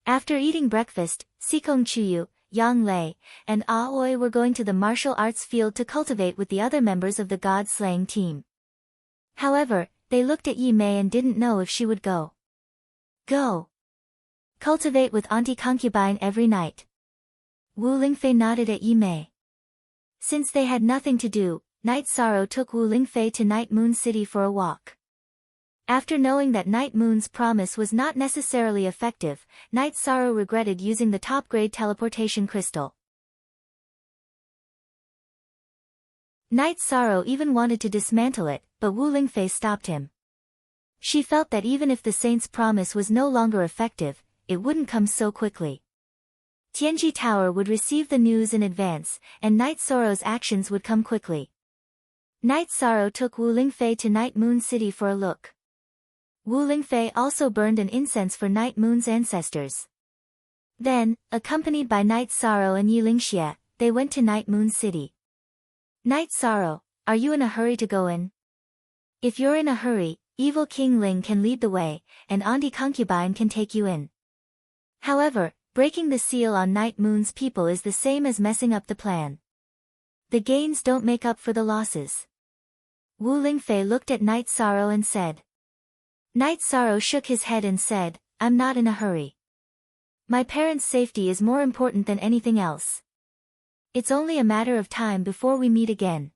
After eating breakfast, Sikong Chuyu, Yang Lei, and Aoi were going to the martial arts field to cultivate with the other members of the god-slaying team. However, they looked at Yi Mei and didn't know if she would go. Go. Cultivate with Auntie Concubine every night. Wu Lingfei nodded at Yi Mei. Since they had nothing to do, Night Sorrow took Wu Lingfei to Night Moon City for a walk. After knowing that Night Moon's promise was not necessarily effective, Night Sorrow regretted using the top-grade teleportation crystal. Night Sorrow even wanted to dismantle it, but Wu Lingfei stopped him. She felt that even if the saint's promise was no longer effective, it wouldn't come so quickly. Tianji Tower would receive the news in advance, and Night Sorrow's actions would come quickly. Night Sorrow took Wu Lingfei to Night Moon City for a look. Wu Lingfei also burned an incense for Night Moon's ancestors. Then, accompanied by Night Sorrow and Yi Lingxie, they went to Night Moon City. Night Sorrow, are you in a hurry to go in? If you're in a hurry, Evil King Ling can lead the way, and Auntie Concubine can take you in. However, breaking the seal on Night Moon's people is the same as messing up the plan. The gains don't make up for the losses. Wu Lingfei looked at Night Sorrow and said. Night Sorrow shook his head and said, I'm not in a hurry. My parents' safety is more important than anything else. It's only a matter of time before we meet again.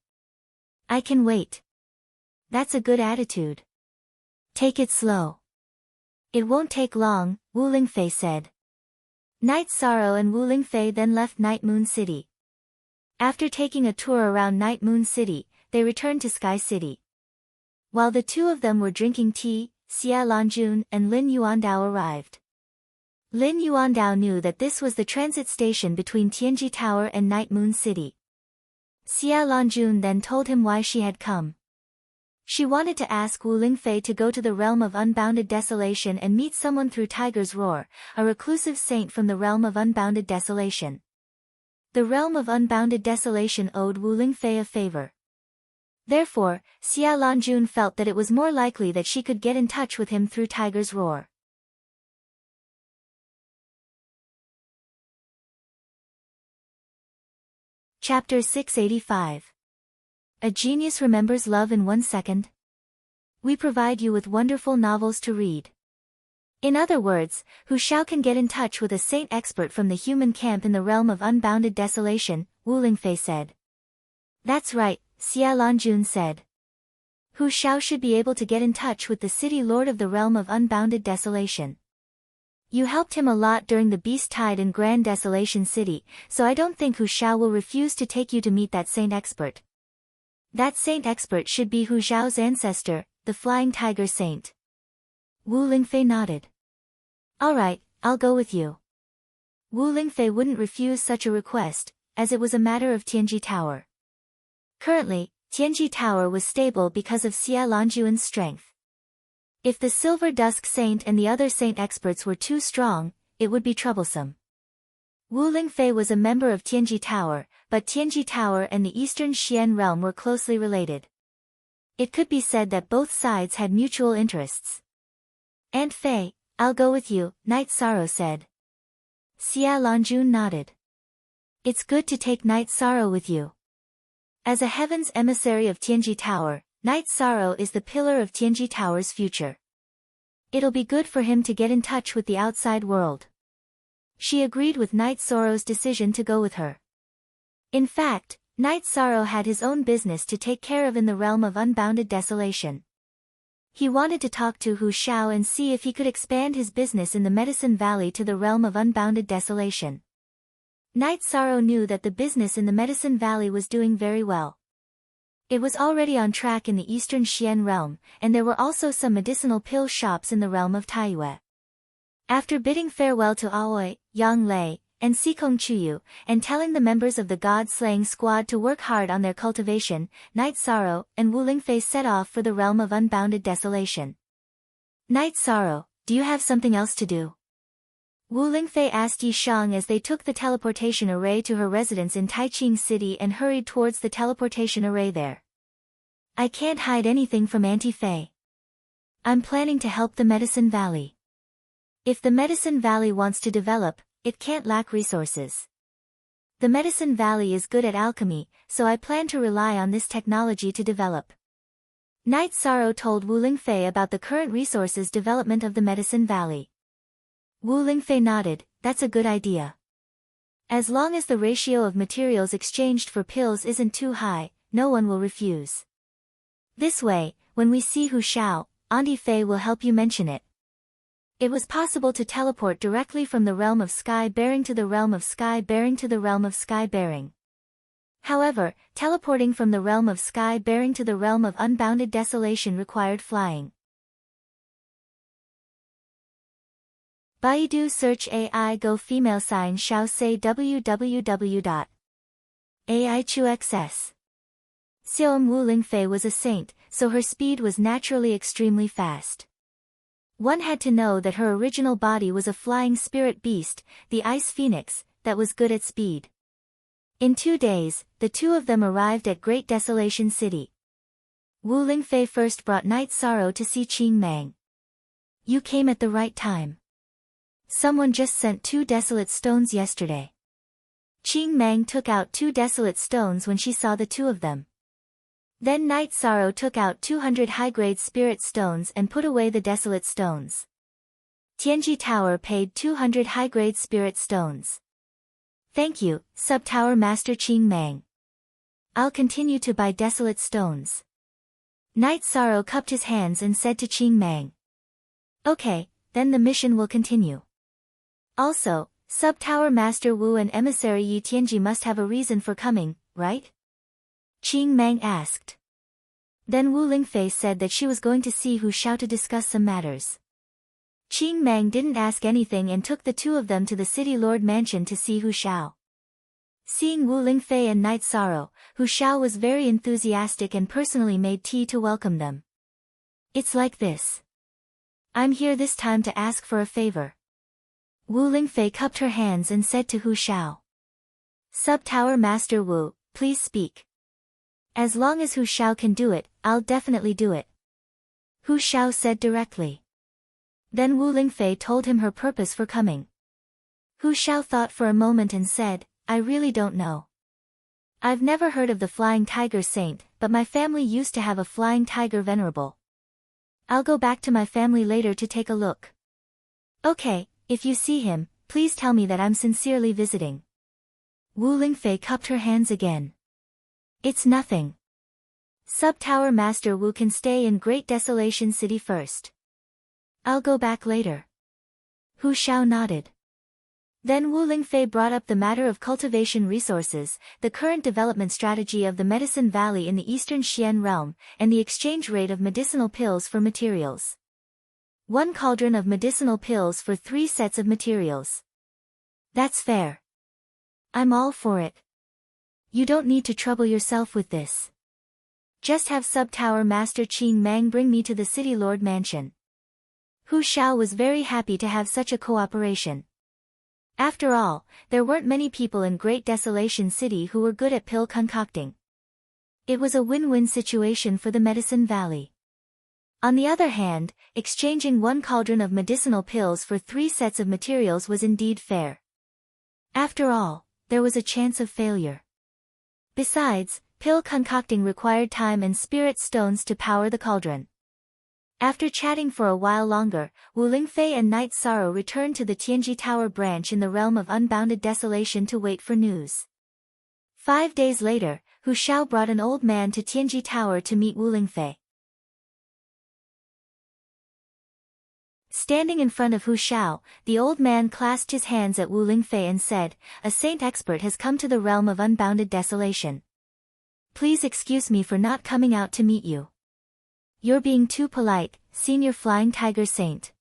I can wait. That's a good attitude. Take it slow. It won't take long, Wu Lingfei said. Night Sorrow and Wu Lingfei then left Night Moon City. After taking a tour around Night Moon City, they returned to Sky City. While the two of them were drinking tea, Xia Lanjun and Lin Yuandao arrived. Lin Yuandao knew that this was the transit station between Tianji Tower and Night Moon City. Xia Lanjun then told him why she had come. She wanted to ask Wu Lingfei to go to the realm of unbounded desolation and meet someone through Tiger's Roar, a reclusive saint from the realm of unbounded desolation. The realm of unbounded desolation owed Wu Lingfei a favor. Therefore, Xia Lanjun felt that it was more likely that she could get in touch with him through Tiger's Roar. Chapter 685. A genius remembers love in 1 second. We provide you with wonderful novels to read. In other words, Hu Xiao can get in touch with a saint expert from the human camp in the realm of unbounded desolation, Wu Lingfei said. That's right, Xia Lanjun said. Hu Xiao should be able to get in touch with the city lord of the realm of unbounded desolation. You helped him a lot during the Beast Tide in Grand Desolation City, so I don't think Hu Xiao will refuse to take you to meet that saint expert. That saint expert should be Hu Xiao's ancestor, the Flying Tiger Saint. Wu Lingfei nodded. Alright, I'll go with you. Wu Lingfei wouldn't refuse such a request, as it was a matter of Tianji Tower. Currently, Tianji Tower was stable because of Xia Lanjun's strength. If the Silver Dusk Saint and the other saint experts were too strong, it would be troublesome. Wu Lingfei was a member of Tianji Tower, but Tianji Tower and the Eastern Xian realm were closely related. It could be said that both sides had mutual interests. Aunt Fei, I'll go with you, Night Sorrow said. Xia Lanjun nodded. It's good to take Night Sorrow with you. As a heaven's emissary of Tianji Tower, Night Sorrow is the pillar of Tianji Tower's future. It'll be good for him to get in touch with the outside world. She agreed with Night Sorrow's decision to go with her. In fact, Night Sorrow had his own business to take care of in the realm of unbounded desolation. He wanted to talk to Hu Xiao and see if he could expand his business in the Medicine Valley to the realm of unbounded desolation. Night Sorrow knew that the business in the Medicine Valley was doing very well. It was already on track in the Eastern Xian realm, and there were also some medicinal pill shops in the realm of Taiyue. After bidding farewell to Aoi, Yang Lei, and Sikong Chuyu, and telling the members of the god-slaying squad to work hard on their cultivation, Night Sorrow and Wu Lingfei set off for the realm of unbounded desolation. Night Sorrow, do you have something else to do? Wu Lingfei asked Yi Shang as they took the teleportation array to her residence in Taiching City and hurried towards the teleportation array there. I can't hide anything from Auntie Fei. I'm planning to help the Medicine Valley. If the Medicine Valley wants to develop, it can't lack resources. The Medicine Valley is good at alchemy, so I plan to rely on this technology to develop. Night Sorrow told Wu Lingfei about the current resources development of the Medicine Valley. Wu Lingfei nodded, that's a good idea. As long as the ratio of materials exchanged for pills isn't too high, no one will refuse. This way, when we see Hu Shao, Auntie Fei will help you mention it. It was possible to teleport directly from the realm of sky bearing to the realm of sky bearing to the realm of sky bearing. However, teleporting from the realm of sky bearing to the realm of unbounded desolation required flying. Baidu search AI go female sign Xiao say www.aichuxs. Xiaom Wu Lingfei was a saint, so her speed was naturally extremely fast. One had to know that her original body was a flying spirit beast, the Ice Phoenix, that was good at speed. In 2 days, the two of them arrived at Great Desolation City. Wu Lingfei first brought Night Sorrow to see Qing Mang. You came at the right time. Someone just sent 2 desolate stones yesterday. Qing Mang took out 2 desolate stones when she saw the two of them. Then Night Sorrow took out 200 high-grade spirit stones and put away the desolate stones. Tianji Tower paid 200 high-grade spirit stones. Thank you, Sub-Tower Master Qing Mang. I'll continue to buy desolate stones. Night Sorrow cupped his hands and said to Qing Mang. Okay, then the mission will continue. Also, Sub-Tower Master Wu and Emissary Yi Tianji must have a reason for coming, right? Qing Mang asked. Then Wu Lingfei said that she was going to see Hu Shao to discuss some matters. Qing Mang didn't ask anything and took the two of them to the City Lord Mansion to see Hu Shao. Seeing Wu Lingfei and Night Sorrow, Hu Shao was very enthusiastic and personally made tea to welcome them. It's like this. I'm here this time to ask for a favor. Wu Lingfei cupped her hands and said to Hu Shao. Sub-Tower Master Wu, please speak. As long as Hu Shao can do it, I'll definitely do it. Hu Shao said directly. Then Wu Lingfei told him her purpose for coming. Hu Shao thought for a moment and said, I really don't know. I've never heard of the Flying Tiger Saint, but my family used to have a Flying Tiger Venerable. I'll go back to my family later to take a look. Okay, if you see him, please tell me that I'm sincerely visiting. Wu Lingfei cupped her hands again. It's nothing. Sub-Tower Master Wu can stay in Great Desolation City first. I'll go back later. Hu Shao nodded. Then Wu Lingfei brought up the matter of cultivation resources, the current development strategy of the Medicine Valley in the Eastern Xian realm, and the exchange rate of medicinal pills for materials. 1 cauldron of medicinal pills for 3 sets of materials. That's fair. I'm all for it. You don't need to trouble yourself with this. Just have Sub-Tower Master Qing Mang bring me to the City Lord Mansion. Hu Shao was very happy to have such a cooperation. After all, there weren't many people in Great Desolation City who were good at pill concocting. It was a win-win situation for the Medicine Valley. On the other hand, exchanging 1 cauldron of medicinal pills for 3 sets of materials was indeed fair. After all, there was a chance of failure. Besides, pill concocting required time and spirit stones to power the cauldron. After chatting for a while longer, Wu Lingfei and Night Sorrow returned to the Tianji Tower branch in the realm of unbounded desolation to wait for news. 5 days later, Hu Shao brought an old man to Tianji Tower to meet Wu Lingfei. Standing in front of Hu Shao, the old man clasped his hands at Wu Lingfei and said, a saint expert has come to the realm of unbounded desolation. Please excuse me for not coming out to meet you. You're being too polite, Senior Flying Tiger Saint.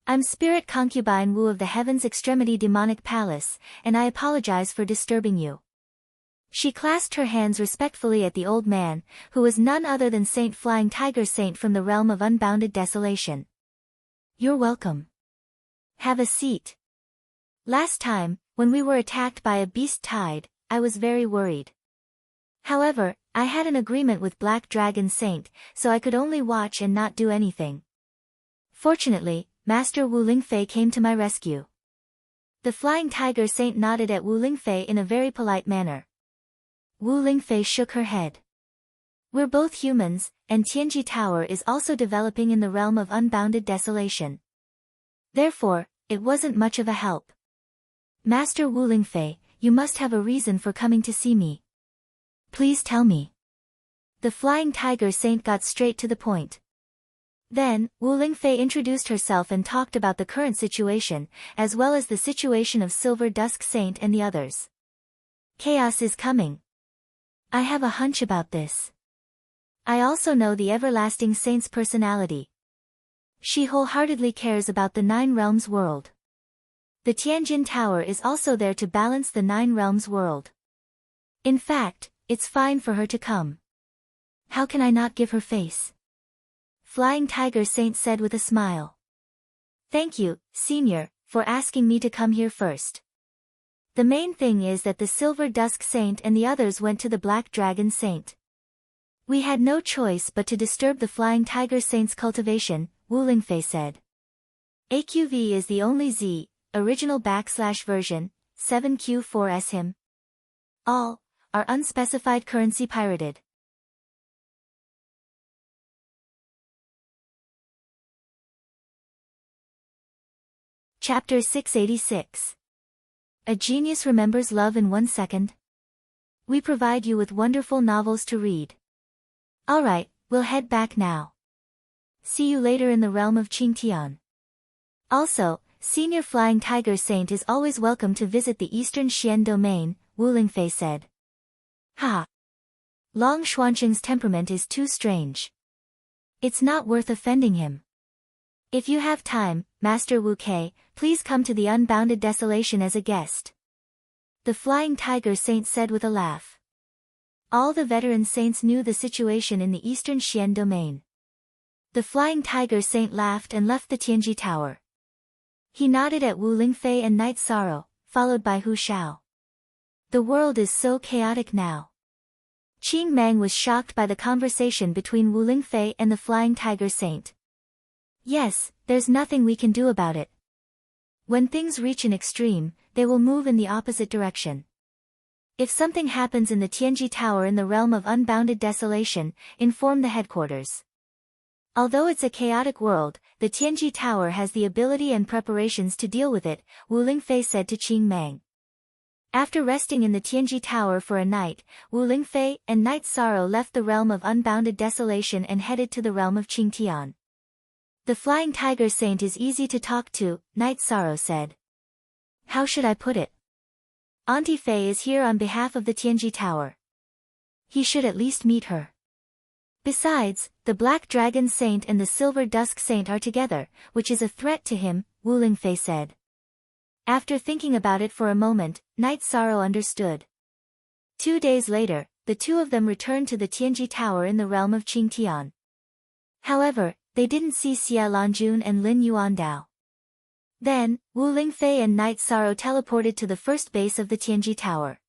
I'm Spirit Concubine Wu of the Heaven's Extremity Demonic Palace, and I apologize for disturbing you. She clasped her hands respectfully at the old man, who was none other than Saint Flying Tiger Saint from the realm of unbounded desolation. You're welcome. Have a seat. Last time, when we were attacked by a beast tide, I was very worried. However, I had an agreement with Black Dragon Saint, so I could only watch and not do anything. Fortunately, Master Wu Lingfei came to my rescue. The flying tiger saint nodded at Wu Lingfei in a very polite manner. Wu Lingfei shook her head. We're both humans, and Tianji Tower is also developing in the realm of unbounded desolation. Therefore, it wasn't much of a help. Master Wu Lingfei, you must have a reason for coming to see me. Please tell me. The flying tiger saint got straight to the point. Then, Wu Lingfei introduced herself and talked about the current situation, as well as the situation of Silver Dusk Saint and the others. Chaos is coming. I have a hunch about this. I also know the Everlasting Saint's personality. She wholeheartedly cares about the Nine Realms world. The Tianjin Tower is also there to balance the Nine Realms world. In fact, it's fine for her to come. How can I not give her face? Flying Tiger Saint said with a smile. Thank you, Senior, for asking me to come here first. The main thing is that the Silver Dusk Saint and the others went to the Black Dragon Saint. We had no choice but to disturb the Flying Tiger Saint's cultivation, Wu Lingfei said. AQV is the only Z, original /version, 7Q4S him. All are unspecified currency pirated. Chapter 686. A genius remembers love in 1 second. We provide you with wonderful novels to read. Alright, we'll head back now. See you later in the realm of Qingtian. Also, Senior Flying Tiger Saint is always welcome to visit the Eastern Xian domain, Wu Lingfei said. Ha! Long Xuanqing's temperament is too strange. It's not worth offending him. If you have time, Master Wu Kei, please come to the Unbounded Desolation as a guest. The Flying Tiger Saint said with a laugh. All the veteran saints knew the situation in the Eastern Xian domain. The Flying Tiger Saint laughed and left the Tianji Tower. He nodded at Wu Lingfei and Night Sorrow, followed by Hu Shao. The world is so chaotic now. Qing Mang was shocked by the conversation between Wu Lingfei and the Flying Tiger Saint. Yes, there's nothing we can do about it. When things reach an extreme, they will move in the opposite direction. If something happens in the Tianji Tower in the realm of unbounded desolation, inform the headquarters. Although it's a chaotic world, the Tianji Tower has the ability and preparations to deal with it, Wu Lingfei said to Qing Mang. After resting in the Tianji Tower for a night, Wu Lingfei and Night Sorrow left the realm of unbounded desolation and headed to the realm of Qingtian. The Flying Tiger Saint is easy to talk to, Night Sorrow said. How should I put it? Auntie Fei is here on behalf of the Tianji Tower. He should at least meet her. Besides, the Black Dragon Saint and the Silver Dusk Saint are together, which is a threat to him, Wu Lingfei said. After thinking about it for a moment, Night Sorrow understood. 2 days later, the two of them returned to the Tianji Tower in the realm of Qingtian. However, they didn't see Xia Lanjun and Lin Yuandao. Then, Wu Lingfei and Night Sorrow teleported to the first base of the Tianji Tower.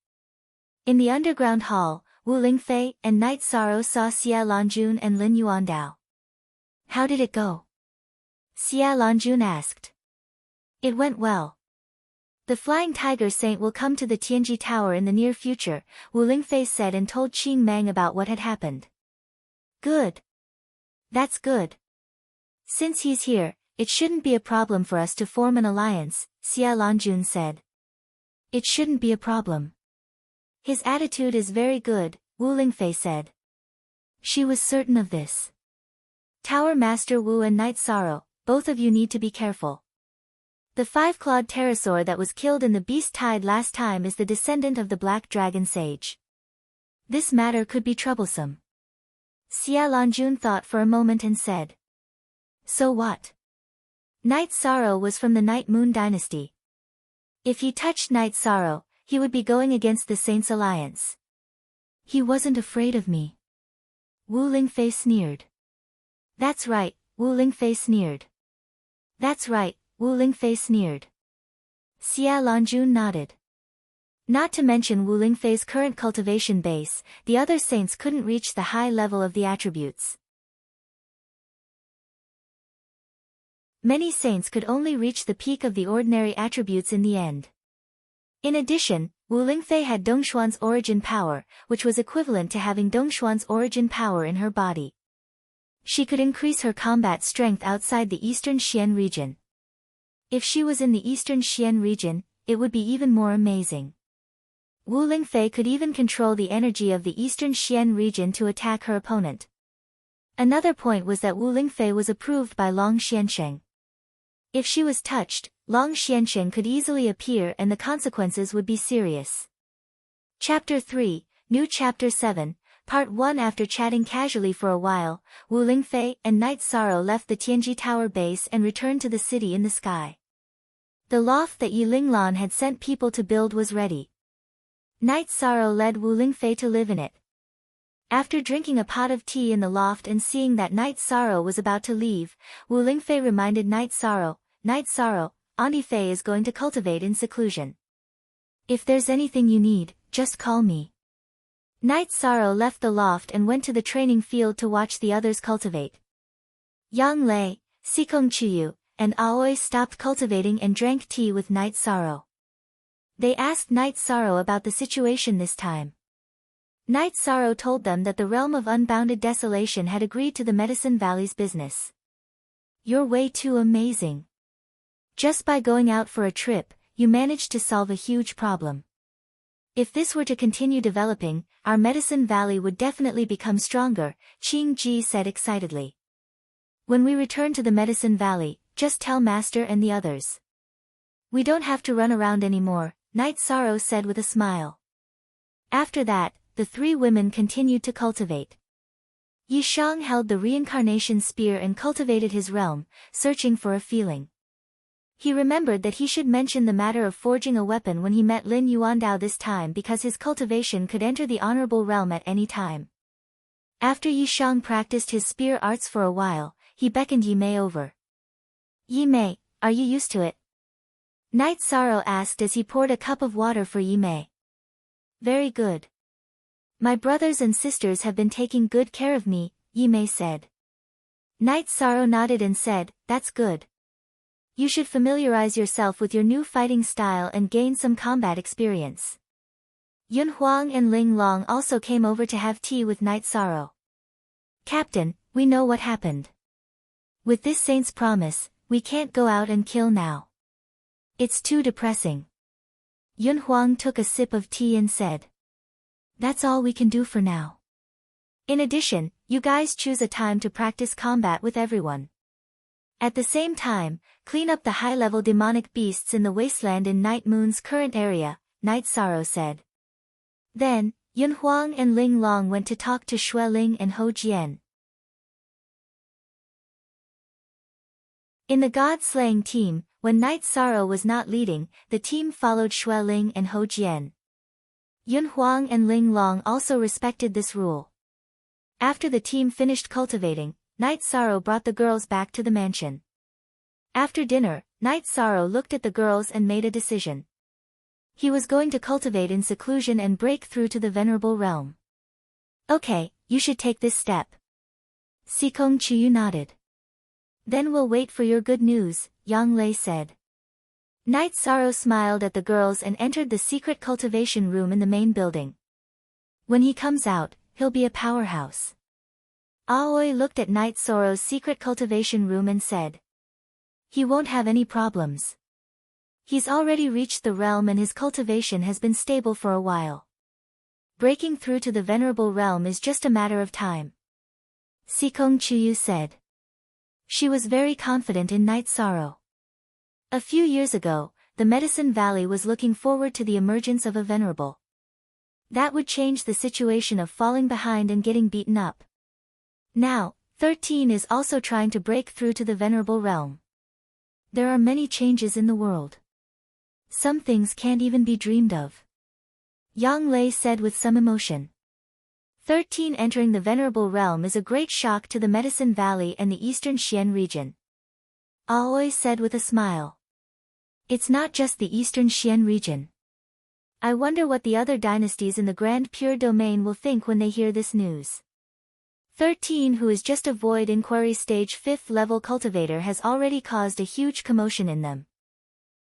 In the underground hall, Wu Lingfei and Night Sorrow saw Xia Lanjun and Lin Yuandao. How did it go? Xia Lanjun asked. It went well. The Flying Tiger Saint will come to the Tianji Tower in the near future, Wu Lingfei said and told Qing Mang about what had happened. Good. That's good. Since he's here, it shouldn't be a problem for us to form an alliance, Xia Lanjun said. It shouldn't be a problem. His attitude is very good, Wu Lingfei said. She was certain of this. Tower Master Wu and Night Sorrow, both of you need to be careful. The 5-clawed pterosaur that was killed in the Beast Tide last time is the descendant of the Black Dragon Sage. This matter could be troublesome. Xia Lanjun thought for a moment and said. So what? Night Sorrow was from the Night Moon dynasty. If he touched Night Sorrow, he would be going against the Saints' alliance. He wasn't afraid of me. Wu Lingfei sneered. That's right, Wu Lingfei sneered. That's right, Wu Lingfei sneered. Xia Lanjun nodded. Not to mention Wu Lingfei's current cultivation base, the other saints couldn't reach the high level of the attributes. Many saints could only reach the peak of the ordinary attributes in the end. In addition, Wu Lingfei had Dongshuan's origin power, which was equivalent to having Dongshuan's origin power in her body. She could increase her combat strength outside the Eastern Xian region. If she was in the Eastern Xian region, it would be even more amazing. Wu Lingfei could even control the energy of the Eastern Xian region to attack her opponent. Another point was that Wu Lingfei was approved by Long Xiansheng. If she was touched, Long Xiansheng could easily appear and the consequences would be serious. Chapter 3, New Chapter 7, Part 1. After chatting casually for a while, Wu Lingfei and Night Sorrow left the Tianji Tower base and returned to the city in the sky. The loft that Yi Linglan had sent people to build was ready. Night Sorrow led Wu Lingfei to live in it. After drinking a pot of tea in the loft and seeing that Night Sorrow was about to leave, Wu Lingfei reminded Night Sorrow, Auntie Fei is going to cultivate in seclusion. If there's anything you need, just call me. Night Sorrow left the loft and went to the training field to watch the others cultivate. Yang Lei, Sikong Chuyu, and Aoi stopped cultivating and drank tea with Night Sorrow. They asked Night Sorrow about the situation this time. Night Sorrow told them that the realm of unbounded desolation had agreed to the Medicine Valley's business. You're way too amazing. Just by going out for a trip, you managed to solve a huge problem. If this were to continue developing, our Medicine Valley would definitely become stronger, Qing Ji said excitedly. When we return to the Medicine Valley, just tell Master and the others. We don't have to run around anymore, Night Sorrow said with a smile. After that, the three women continued to cultivate. Yi Shang held the reincarnation spear and cultivated his realm, searching for a feeling. He remembered that he should mention the matter of forging a weapon when he met Lin Yuandao this time because his cultivation could enter the honorable realm at any time. After Yi Shang practiced his spear arts for a while, he beckoned Yi Mei over. Yi Mei, are you used to it? Night Sorrow asked as he poured a cup of water for Yi Mei. Very good. My brothers and sisters have been taking good care of me, Yi Mei said. Night Sorrow nodded and said, that's good. You should familiarize yourself with your new fighting style and gain some combat experience. Yun Huang and Ling Long also came over to have tea with Night Sorrow. Captain, we know what happened. With this saint's promise, we can't go out and kill now. It's too depressing. Yun Huang took a sip of tea and said. That's all we can do for now. In addition, you guys choose a time to practice combat with everyone. At the same time, clean up the high-level demonic beasts in the wasteland in Night Moon's current area, Night Sorrow said. Then, Yun Huang and Ling Long went to talk to Xue Ling and Ho Jian. In the god-slaying team, when Night Sorrow was not leading, the team followed Xue Ling and Ho Jian. Yun Huang and Ling Long also respected this rule. After the team finished cultivating, Night Sorrow brought the girls back to the mansion. After dinner, Night Sorrow looked at the girls and made a decision. He was going to cultivate in seclusion and break through to the venerable realm. Okay, you should take this step. Sikong Chuyu nodded. Then we'll wait for your good news, Yang Lei said. Night Sorrow smiled at the girls and entered the secret cultivation room in the main building. When he comes out, he'll be a powerhouse. Aoi looked at Night Sorrow's secret cultivation room and said. He won't have any problems. He's already reached the realm and his cultivation has been stable for a while. Breaking through to the venerable realm is just a matter of time. Sikong Chuyu said. She was very confident in Night Sorrow. A few years ago, the Medicine Valley was looking forward to the emergence of a venerable. That would change the situation of falling behind and getting beaten up. Now, 13 is also trying to break through to the venerable realm. There are many changes in the world. Some things can't even be dreamed of. Yang Lei said with some emotion. 13 entering the venerable realm is a great shock to the Medicine Valley and the Eastern Xian region. Aoi said with a smile. It's not just the Eastern Xian region. I wonder what the other dynasties in the Grand Pure Domain will think when they hear this news. 13, who is just a void inquiry stage 5th level cultivator, has already caused a huge commotion in them.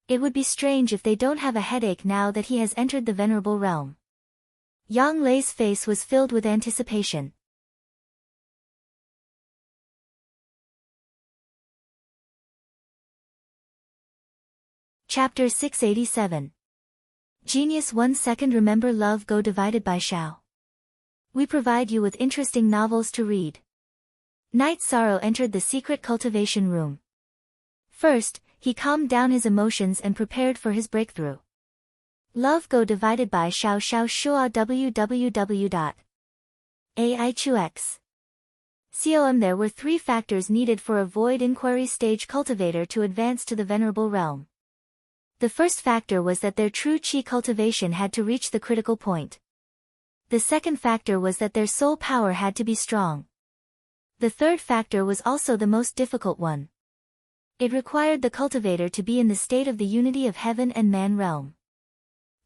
It would be strange if they don't have a headache now that he has entered the venerable realm. Yang Lei's face was filled with anticipation. Chapter 687. Genius 1 second. Remember love go divided by Shao. We provide you with interesting novels to read. Night Sorrow entered the secret cultivation room. First, he calmed down his emotions and prepared for his breakthrough. Love go divided by Shao Shao Shua www.aichux.com. There were 3 factors needed for a void inquiry stage cultivator to advance to the venerable realm. The first factor was that their true chi cultivation had to reach the critical point. The second factor was that their soul power had to be strong. The third factor was also the most difficult one. It required the cultivator to be in the state of the unity of heaven and man realm.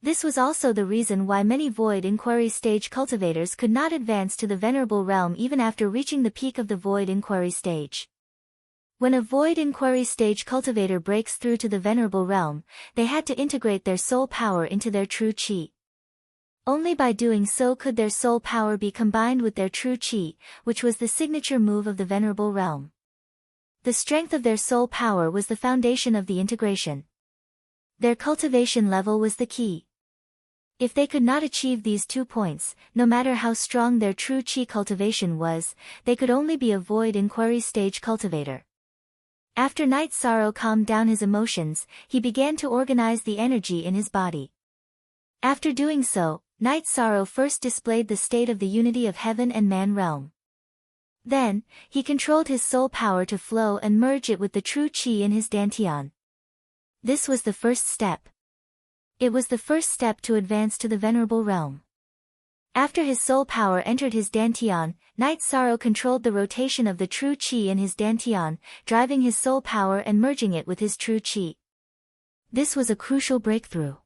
This was also the reason why many void inquiry stage cultivators could not advance to the venerable realm even after reaching the peak of the void inquiry stage. When a void inquiry stage cultivator breaks through to the venerable realm, they had to integrate their soul power into their true chi. Only by doing so could their soul power be combined with their true chi, which was the signature move of the venerable realm. The strength of their soul power was the foundation of the integration. Their cultivation level was the key. If they could not achieve these 2 points, no matter how strong their true chi cultivation was, they could only be a void inquiry stage cultivator. After Night Sorrow calmed down his emotions, he began to organize the energy in his body. After doing so, Night Sorrow first displayed the state of the unity of heaven and man realm. Then, he controlled his soul power to flow and merge it with the true chi in his dantian. This was the first step. It was the first step to advance to the venerable realm. After his soul power entered his dantian, Night Sorrow controlled the rotation of the true chi in his dantian, driving his soul power and merging it with his true chi. This was a crucial breakthrough.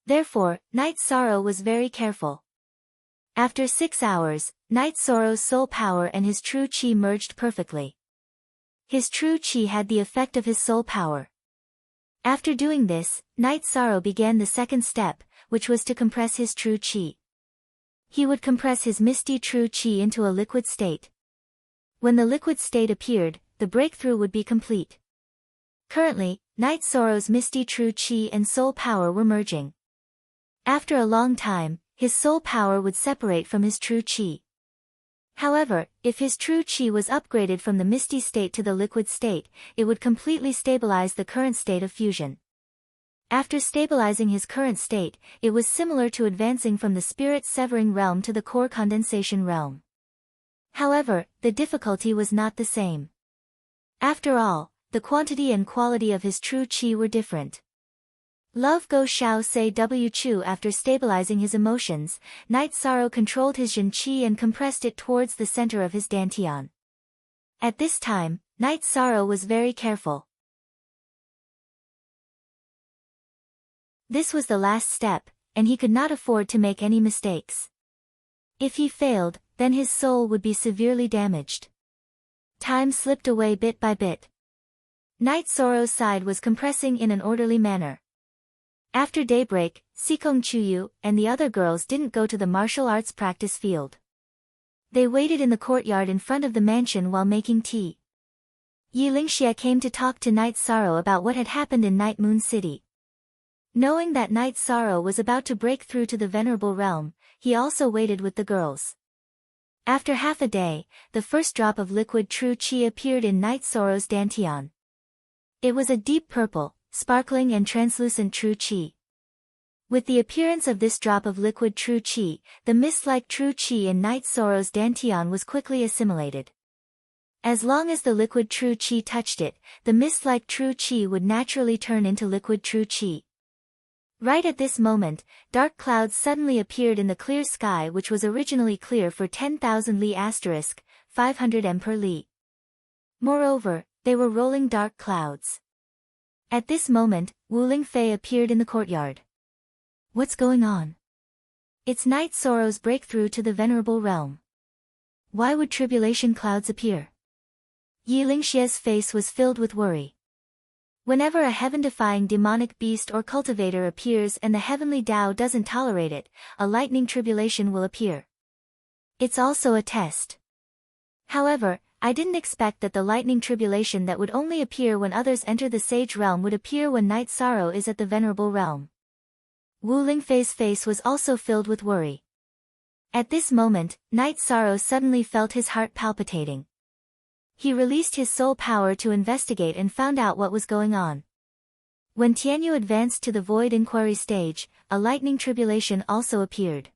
Therefore, Night Sorrow was very careful. After 6 hours, Night Sorrow's soul power and his true chi merged perfectly. His true chi had the effect of his soul power. After doing this, Night Sorrow began the second step, which was to compress his true chi. He would compress his misty true chi into a liquid state. When the liquid state appeared, the breakthrough would be complete. Currently, Night Sorrow's misty true chi and soul power were merging. After a long time, his soul power would separate from his true chi. However, if his true chi was upgraded from the misty state to the liquid state, it would completely stabilize the current state of fusion. After stabilizing his current state, it was similar to advancing from the spirit-severing realm to the core condensation realm. However, the difficulty was not the same. After all, the quantity and quality of his true chi were different. Love Go Shao Sei W Chu. After stabilizing his emotions, Night Sorrow controlled his Jin Chi and compressed it towards the center of his dantian. At this time, Night Sorrow was very careful. This was the last step, and he could not afford to make any mistakes. If he failed, then his soul would be severely damaged. Time slipped away bit by bit. Night Sorrow's side was compressing in an orderly manner. After daybreak, Sikong Chuyu and the other girls didn't go to the martial arts practice field. They waited in the courtyard in front of the mansion while making tea. Yi Lingxia came to talk to Night Sorrow about what had happened in Night Moon City. Knowing that Night Sorrow was about to break through to the venerable realm, he also waited with the girls. After half a day, the first drop of liquid true chi appeared in Night Sorrow's dantian. It was a deep purple, sparkling and translucent true chi. With the appearance of this drop of liquid true chi, the mist-like true chi in Night Sorrow's dantian was quickly assimilated. As long as the liquid true chi touched it, the mist-like true chi would naturally turn into liquid true chi. Right at this moment, dark clouds suddenly appeared in the clear sky, which was originally clear for 10,000 li *, 500 m per li. Moreover, they were rolling dark clouds. At this moment, Wu Lingfei appeared in the courtyard. What's going on? It's Night Sorrow's breakthrough to the venerable realm. Why would tribulation clouds appear? Yi Lingxie's face was filled with worry. Whenever a heaven-defying demonic beast or cultivator appears and the heavenly Tao doesn't tolerate it, a lightning tribulation will appear. It's also a test. However, I didn't expect that the lightning tribulation that would only appear when others enter the sage realm would appear when Night Sorrow is at the venerable realm. Wu Lingfei's face was also filled with worry. At this moment, Night Sorrow suddenly felt his heart palpitating. He released his soul power to investigate and found out what was going on. When Tianyu advanced to the void inquiry stage, a lightning tribulation also appeared.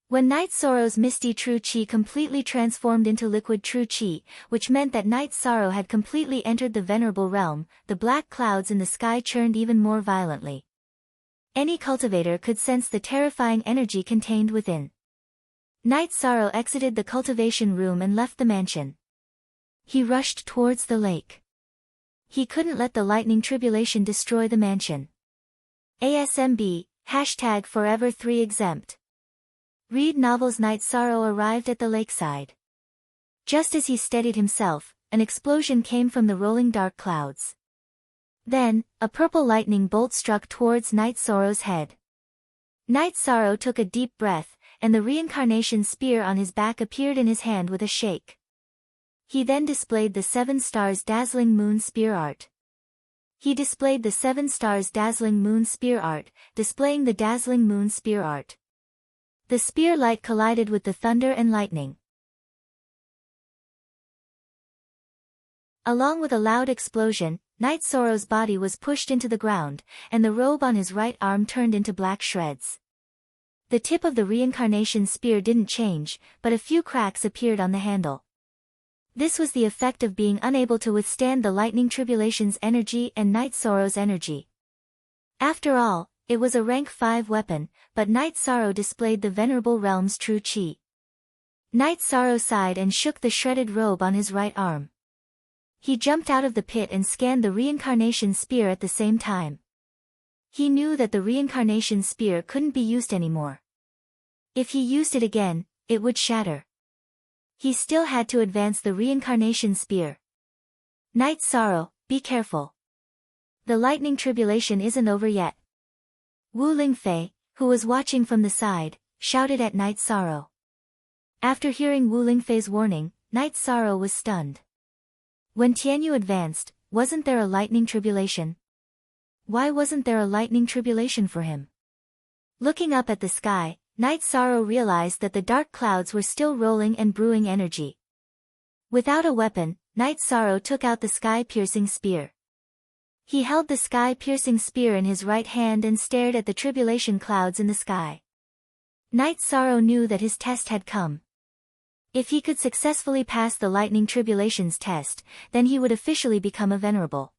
When Night Sorrow's misty true qi completely transformed into liquid true qi, which meant that Night Sorrow had completely entered the venerable realm, the black clouds in the sky churned even more violently. Any cultivator could sense the terrifying energy contained within. Night Sorrow exited the cultivation room and left the mansion. He rushed towards the lake. He couldn't let the lightning tribulation destroy the mansion. ASMB, #Forever3Exempt. Read novels. Night Sorrow arrived at the lakeside. Just as he steadied himself, an explosion came from the rolling dark clouds. Then, a purple lightning bolt struck towards Night Sorrow's head. Night Sorrow took a deep breath, and the reincarnation spear on his back appeared in his hand with a shake. He then displayed the 7 stars dazzling moon spear art. Displaying the dazzling moon spear art. The spear light collided with the thunder and lightning. Along with a loud explosion, Night Sorrow's body was pushed into the ground, and the robe on his right arm turned into black shreds. The tip of the reincarnation spear didn't change, but a few cracks appeared on the handle. This was the effect of being unable to withstand the lightning tribulation's energy and Night Sorrow's energy. After all, it was a rank 5 weapon, but Night Sorrow displayed the venerable realm's true qi. Night Sorrow sighed and shook the shredded robe on his right arm. He jumped out of the pit and scanned the reincarnation spear at the same time. He knew that the reincarnation spear couldn't be used anymore. If he used it again, it would shatter. He still had to advance the reincarnation spear. Night Sorrow, be careful. The lightning tribulation isn't over yet. Wu Lingfei, who was watching from the side, shouted at Night Sorrow. After hearing Wu Lingfei's warning, Night Sorrow was stunned. When Tianyu advanced, wasn't there a lightning tribulation? Why wasn't there a lightning tribulation for him? Looking up at the sky, Night Sorrow realized that the dark clouds were still rolling and brewing energy. Without a weapon, Night Sorrow took out the sky-piercing spear. He held the sky-piercing spear in his right hand and stared at the tribulation clouds in the sky. Night Sorrow knew that his test had come. If he could successfully pass the lightning tribulation's test, then he would officially become a venerable.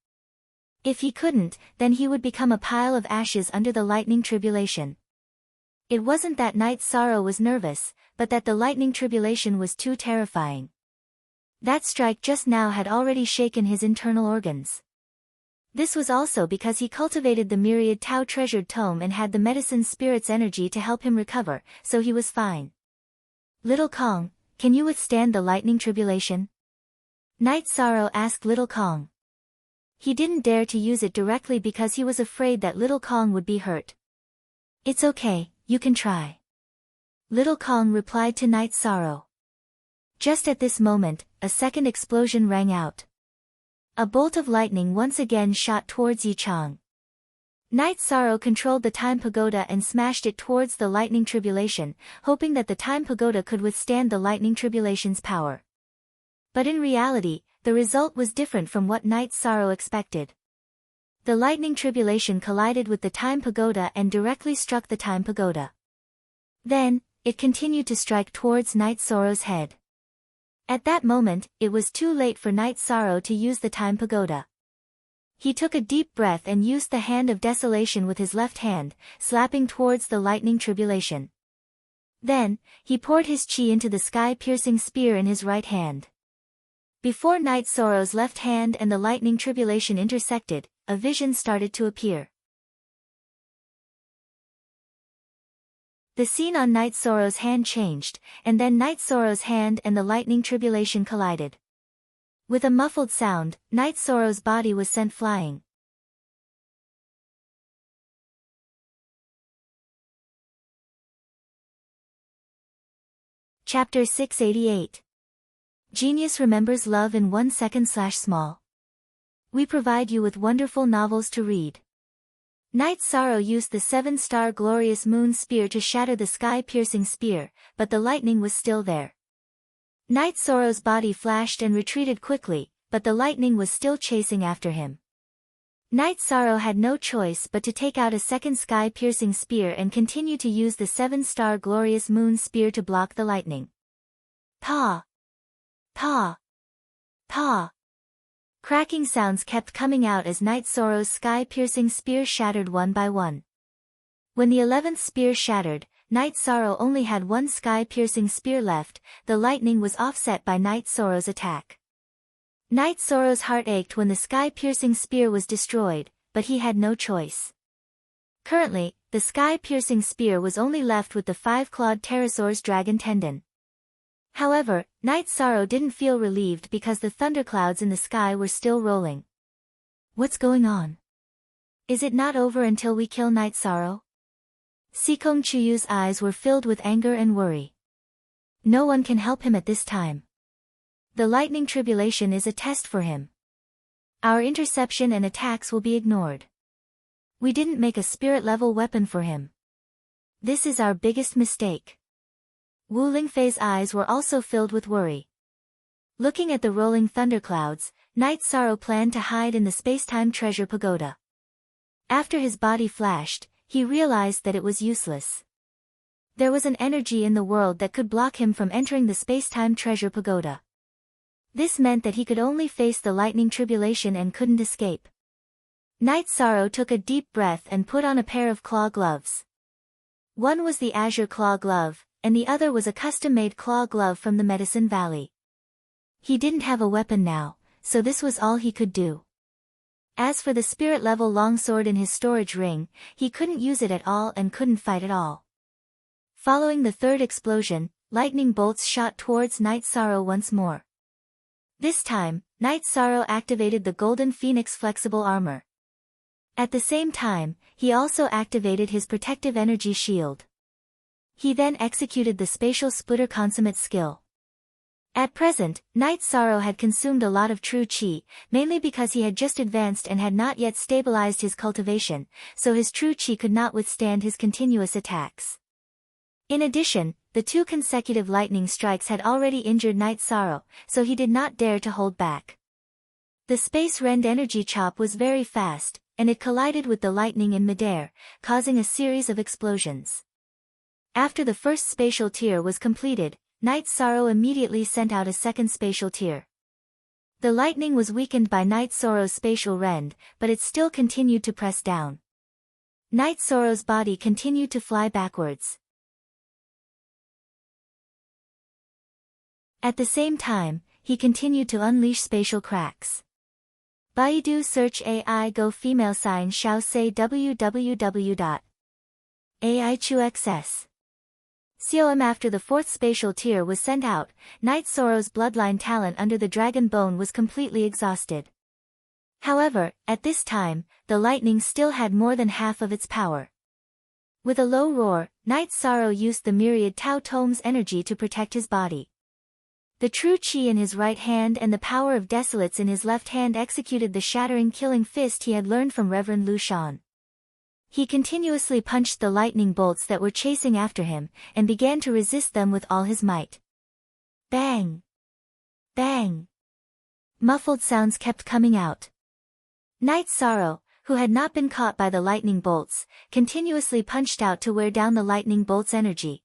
If he couldn't, then he would become a pile of ashes under the lightning tribulation. It wasn't that Night Sorrow was nervous, but that the lightning tribulation was too terrifying. That strike just now had already shaken his internal organs. This was also because he cultivated the myriad Tao treasured tome and had the medicine spirit's energy to help him recover, so he was fine. Little Kong, can you withstand the lightning tribulation? Night Sorrow asked Little Kong. He didn't dare to use it directly because he was afraid that Little Kong would be hurt. It's okay, you can try. Little Kong replied to Night Sorrow. Just at this moment, a second explosion rang out. A bolt of lightning once again shot towards Yichang. Night Sorrow controlled the Time Pagoda and smashed it towards the lightning tribulation, hoping that the Time Pagoda could withstand the lightning tribulation's power. But in reality, the result was different from what Night Sorrow expected. The lightning tribulation collided with the Time Pagoda and directly struck the Time Pagoda. Then, it continued to strike towards Night Sorrow's head. At that moment, it was too late for Night Sorrow to use the Time Pagoda. He took a deep breath and used the Hand of Desolation with his left hand, slapping towards the lightning tribulation. Then, he poured his qi into the sky-piercing spear in his right hand. Before Night Sorrow's left hand and the lightning tribulation intersected, a vision started to appear. The scene on Night Sorrow's hand changed, and then Night Sorrow's hand and the lightning tribulation collided. With a muffled sound, Night Sorrow's body was sent flying. Chapter 688. Genius remembers love in 1 second/small. We provide you with wonderful novels to read. Night Sorrow used the 7-star glorious moon spear to shatter the sky-piercing spear, but the lightning was still there. Night Sorrow's body flashed and retreated quickly, but the lightning was still chasing after him. Night Sorrow had no choice but to take out a second sky-piercing spear and continue to use the 7-star glorious moon spear to block the lightning. Pa! Pa! Pa! Cracking sounds kept coming out as Night Sorrow's sky-piercing spear shattered one by one. When the 11th spear shattered, Night Sorrow only had one sky-piercing spear left. The lightning was offset by Night Sorrow's attack. Night Sorrow's heart ached when the sky-piercing spear was destroyed, but he had no choice. Currently, the sky-piercing spear was only left with the 5-clawed pterosaur's dragon tendon. However, Night Sorrow didn't feel relieved because the thunderclouds in the sky were still rolling. What's going on? Is it not over until we kill Night Sorrow? Sikong Chuyu's eyes were filled with anger and worry. No one can help him at this time. The lightning tribulation is a test for him. Our interception and attacks will be ignored. We didn't make a spirit-level weapon for him. This is our biggest mistake. Wu Lingfei's eyes were also filled with worry. Looking at the rolling thunderclouds, Night Sorrow planned to hide in the Spacetime Treasure Pagoda. After his body flashed, he realized that it was useless. There was an energy in the world that could block him from entering the Spacetime Treasure Pagoda. This meant that he could only face the lightning tribulation and couldn't escape. Night Sorrow took a deep breath and put on a pair of claw gloves. One was the azure claw glove, and the other was a custom-made claw glove from the Medicine Valley. He didn't have a weapon now, so this was all he could do. As for the spirit-level longsword in his storage ring, he couldn't use it at all and couldn't fight at all. Following the third explosion, lightning bolts shot towards Night Sorrow once more. This time, Night Sorrow activated the Golden Phoenix flexible armor. At the same time, he also activated his protective energy shield. He then executed the spatial splitter consummate skill. At present, Night Sorrow had consumed a lot of true chi, mainly because he had just advanced and had not yet stabilized his cultivation, so his true chi could not withstand his continuous attacks. In addition, the 2 consecutive lightning strikes had already injured Night Sorrow, so he did not dare to hold back. The Space Rend energy chop was very fast, and it collided with the lightning in midair, causing a series of explosions. After the first spatial tier was completed, Night Sorrow immediately sent out a second spatial tier. The lightning was weakened by Night Sorrow's spatial rend, but it still continued to press down. Night Sorrow's body continued to fly backwards. At the same time, he continued to unleash spatial cracks. Baidu search AI Go female sign Xiao say www.aichuxs. COM after the 4th spatial tier was sent out, Night Sorrow's bloodline talent under the dragon bone was completely exhausted. However, at this time, the lightning still had more than half of its power. With a low roar, Night Sorrow used the myriad Tao Tome's energy to protect his body. The true chi in his right hand and the power of desolates in his left hand executed the shattering killing fist he had learned from Reverend Lu Shan. He continuously punched the lightning bolts that were chasing after him, and began to resist them with all his might. Bang! Bang! Muffled sounds kept coming out. Night Sorrow, who had not been caught by the lightning bolts, continuously punched out to wear down the lightning bolt's energy.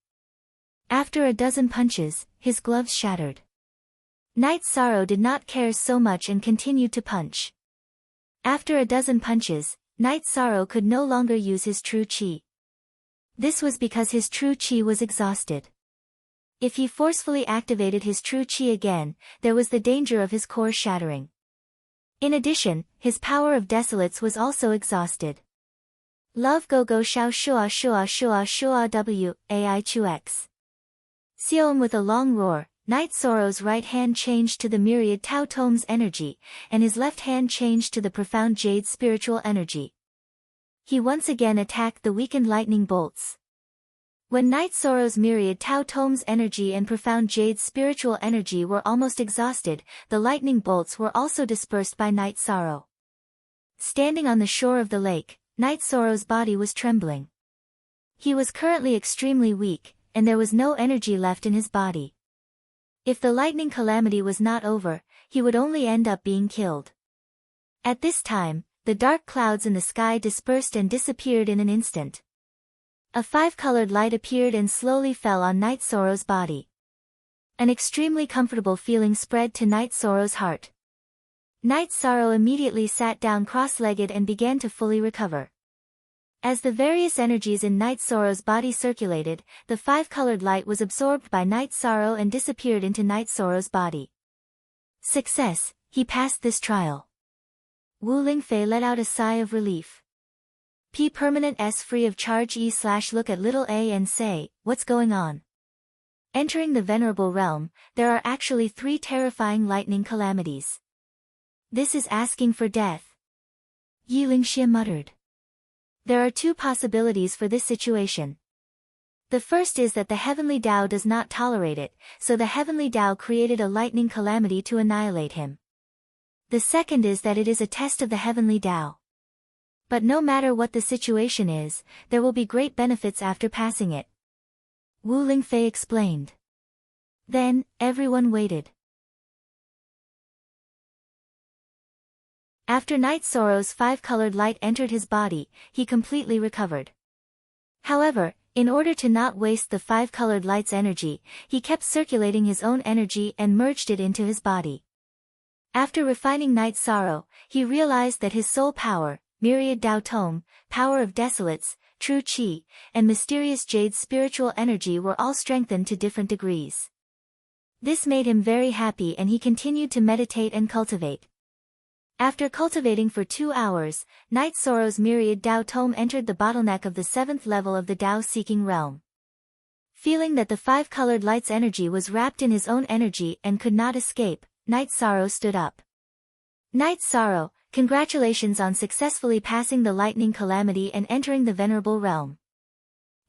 After a dozen punches, his gloves shattered. Night Sorrow did not care so much and continued to punch. After a dozen punches, Night Sorrow could no longer use his true chi. This was because his true chi was exhausted. If he forcefully activated his true chi again, there was the danger of his core shattering. In addition, his power of desolates was also exhausted. Love go go shao shua shua shua shua w, ai chu x. Xiom with a long roar, Night Sorrow's right hand changed to the myriad Tao Tome's energy, and his left hand changed to the profound Jade's spiritual energy. He once again attacked the weakened lightning bolts. When Night Sorrow's myriad Tao Tome's energy and profound Jade's spiritual energy were almost exhausted, the lightning bolts were also dispersed by Night Sorrow. Standing on the shore of the lake, Night Sorrow's body was trembling. He was currently extremely weak, and there was no energy left in his body. If the lightning calamity was not over, he would only end up being killed. At this time, the dark clouds in the sky dispersed and disappeared in an instant. A five-colored light appeared and slowly fell on Night Sorrow's body. An extremely comfortable feeling spread to Night Sorrow's heart. Night Sorrow immediately sat down cross-legged and began to fully recover. As the various energies in Night Sorrow's body circulated, the five-colored light was absorbed by Night Sorrow and disappeared into Night Sorrow's body. Success, he passed this trial. Wu Lingfei let out a sigh of relief. P permanent S free of charge E/look at little a and say, what's going on? Entering the Venerable Realm, there are actually 3 terrifying lightning calamities. This is asking for death. Yi Lingxie muttered. There are 2 possibilities for this situation. The first is that the Heavenly Tao does not tolerate it, so the Heavenly Tao created a lightning calamity to annihilate him. The second is that it is a test of the Heavenly Tao. But no matter what the situation is, there will be great benefits after passing it. Wu Lingfei explained. Then, everyone waited. After Night Sorrow's five-colored light entered his body, he completely recovered. However, in order to not waste the five-colored light's energy, he kept circulating his own energy and merged it into his body. After refining Night Sorrow, he realized that his soul power, myriad Tao Tome, power of desolates, true Qi, and mysterious Jade's spiritual energy were all strengthened to different degrees. This made him very happy and he continued to meditate and cultivate. After cultivating for 2 hours, Night Sorrow's myriad Tao Tome entered the bottleneck of the 7th level of the Tao-seeking realm. Feeling that the five-colored light's energy was wrapped in his own energy and could not escape, Night Sorrow stood up. Night Sorrow, congratulations on successfully passing the lightning calamity and entering the Venerable Realm.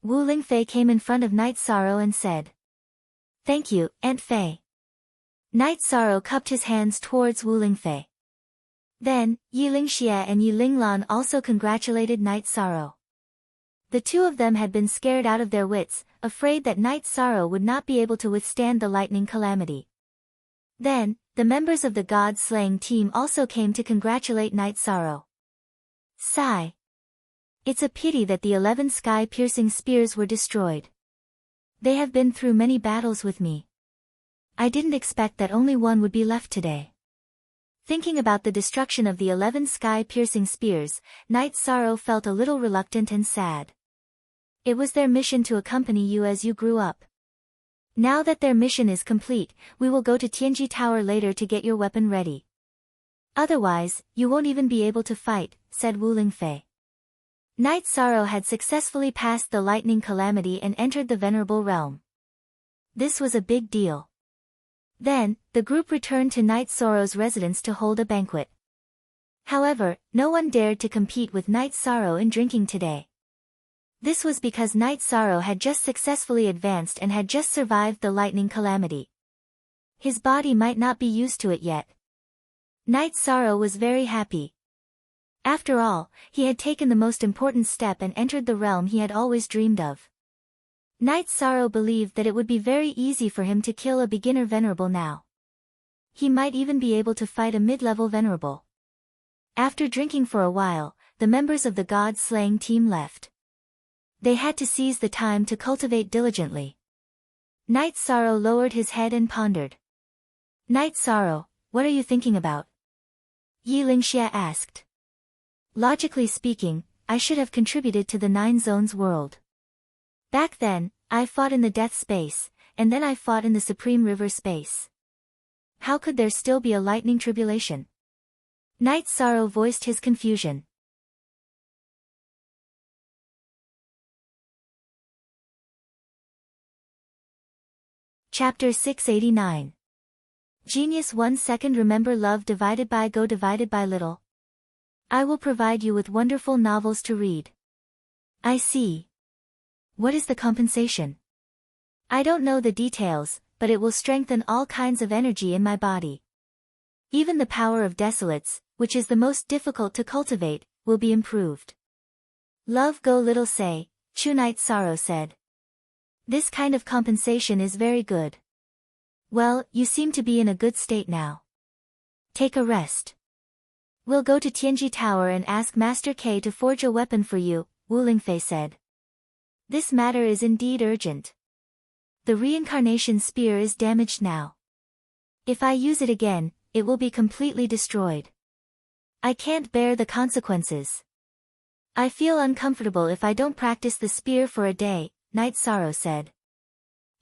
Wu Lingfei came in front of Night Sorrow and said. Thank you, Aunt Fei. Night Sorrow cupped his hands towards Wu Lingfei. Then, Yi Lingxie and Yi Linglan also congratulated Night Sorrow. The 2 of them had been scared out of their wits, afraid that Night Sorrow would not be able to withstand the lightning calamity. Then, the members of the God-slaying team also came to congratulate Night Sorrow. Sigh. It's a pity that the 11 sky-piercing spears were destroyed. They have been through many battles with me. I didn't expect that only one would be left today. Thinking about the destruction of the 11 sky-piercing spears, Night Sorrow felt a little reluctant and sad. It was their mission to accompany you as you grew up. Now that their mission is complete, we will go to Tianji Tower later to get your weapon ready. Otherwise, you won't even be able to fight, said Wu Lingfei. Night Sorrow had successfully passed the lightning calamity and entered the Venerable Realm. This was a big deal. Then, the group returned to Night Sorrow's residence to hold a banquet. However, no one dared to compete with Night Sorrow in drinking today. This was because Night Sorrow had just successfully advanced and had just survived the lightning calamity. His body might not be used to it yet. Night Sorrow was very happy. After all, he had taken the most important step and entered the realm he had always dreamed of. Night Sorrow believed that it would be very easy for him to kill a beginner Venerable now. He might even be able to fight a mid-level Venerable. After drinking for a while, the members of the God-slaying team left. They had to seize the time to cultivate diligently. Night Sorrow lowered his head and pondered. Night Sorrow, what are you thinking about? Yi Lingxie asked. Logically speaking, I should have contributed to the 9 Zones world. Back then, I fought in the Death Space, and then I fought in the Supreme River Space. How could there still be a lightning tribulation? Night Sorrow voiced his confusion. Chapter 689. Genius 1 second. Remember, love divided by go divided by little. I will provide you with wonderful novels to read. I see. What is the compensation? I don't know the details, but it will strengthen all kinds of energy in my body. Even the power of desolates, which is the most difficult to cultivate, will be improved. Love go little say, Chu Night Sorrow said. This kind of compensation is very good. Well, you seem to be in a good state now. Take a rest. We'll go to Tianji Tower and ask Master K to forge a weapon for you, Wu Lingfei said. This matter is indeed urgent. The reincarnation spear is damaged now. If I use it again, it will be completely destroyed. I can't bear the consequences. I feel uncomfortable if I don't practice the spear for a day, Night Sorrow said.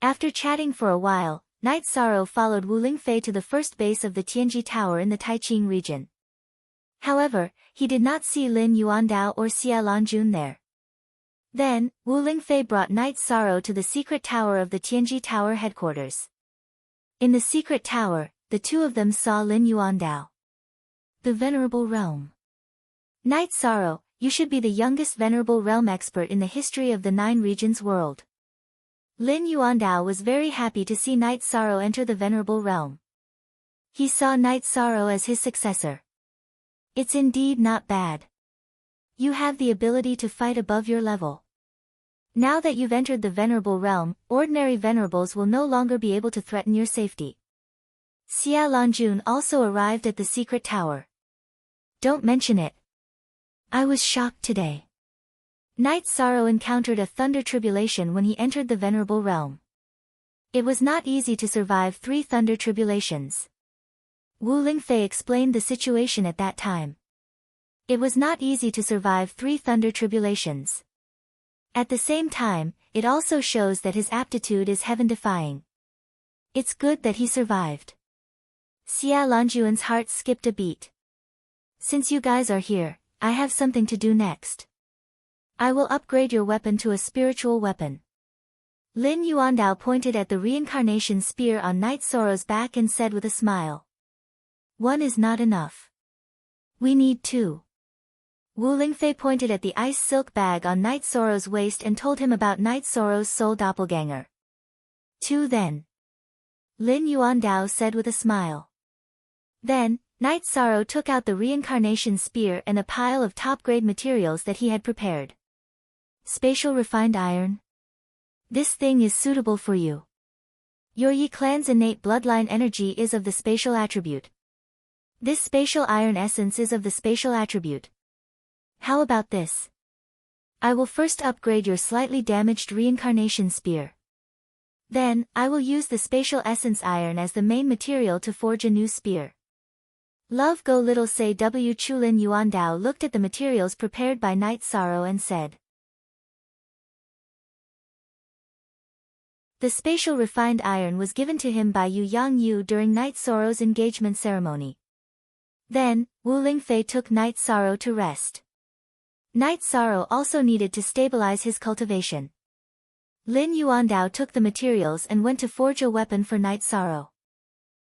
After chatting for a while, Night Sorrow followed Wu Lingfei to the first base of the Tianji Tower in the Taiqing region. However, he did not see Lin Yuandao or Xia Lanjun there. Then, Wu Lingfei brought Night Sorrow to the secret tower of the Tianji Tower headquarters. In the secret tower, the two of them saw Lin Yuandao. The Venerable Realm. Night Sorrow, you should be the youngest Venerable Realm expert in the history of the 9 regions world. Lin Yuandao was very happy to see Night Sorrow enter the Venerable Realm. He saw Night Sorrow as his successor. It's indeed not bad. You have the ability to fight above your level. Now that you've entered the Venerable Realm, ordinary Venerables will no longer be able to threaten your safety. Xia Lanjun also arrived at the secret tower. Don't mention it. I was shocked today. Night Sorrow encountered a thunder tribulation when he entered the Venerable Realm. It was not easy to survive 3 thunder tribulations. Wu Lingfei explained the situation at that time. It was not easy to survive 3 thunder tribulations. At the same time, it also shows that his aptitude is heaven-defying. It's good that he survived. Xia Lanjuan's heart skipped a beat. Since you guys are here, I have something to do next. I will upgrade your weapon to a spiritual weapon. Lin Yuandao pointed at the reincarnation spear on Night Sorrow's back and said with a smile. 1 is not enough. We need 2. Wu Lingfei pointed at the ice silk bag on Night Sorrow's waist and told him about Night Sorrow's soul doppelganger. 2 then. Lin Yuandao said with a smile. Then, Night Sorrow took out the reincarnation spear and a pile of top-grade materials that he had prepared. Spatial refined iron. This thing is suitable for you. Your Yi clan's innate bloodline energy is of the spatial attribute. This spatial iron essence is of the spatial attribute. How about this? I will first upgrade your slightly damaged reincarnation spear. Then, I will use the spatial essence iron as the main material to forge a new spear. Love go little say W. Chulin Yuandao looked at the materials prepared by Night Sorrow and said. The spatial refined iron was given to him by Yu Yang Yu during Night Sorrow's engagement ceremony. Then, Wu Lingfei took Night Sorrow to rest. Night Sorrow also needed to stabilize his cultivation. Lin Yuandao took the materials and went to forge a weapon for Night Sorrow.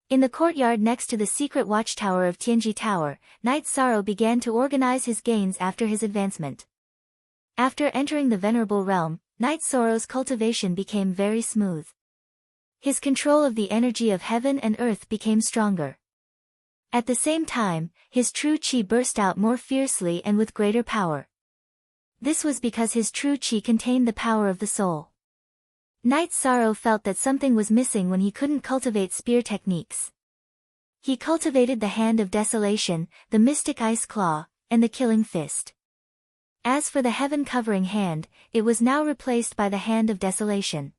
In the courtyard next to the secret watchtower of Tianji Tower, Night Sorrow began to organize his gains after his advancement. After entering the Venerable Realm, Night Sorrow's cultivation became very smooth. His control of the energy of heaven and earth became stronger. At the same time, his true qi burst out more fiercely and with greater power. This was because his true qi contained the power of the soul. Night Sorrow felt that something was missing when he couldn't cultivate spear techniques. He cultivated the Hand of Desolation, the Mystic Ice Claw, and the Killing Fist. As for the heaven-covering hand, it was now replaced by the Hand of Desolation.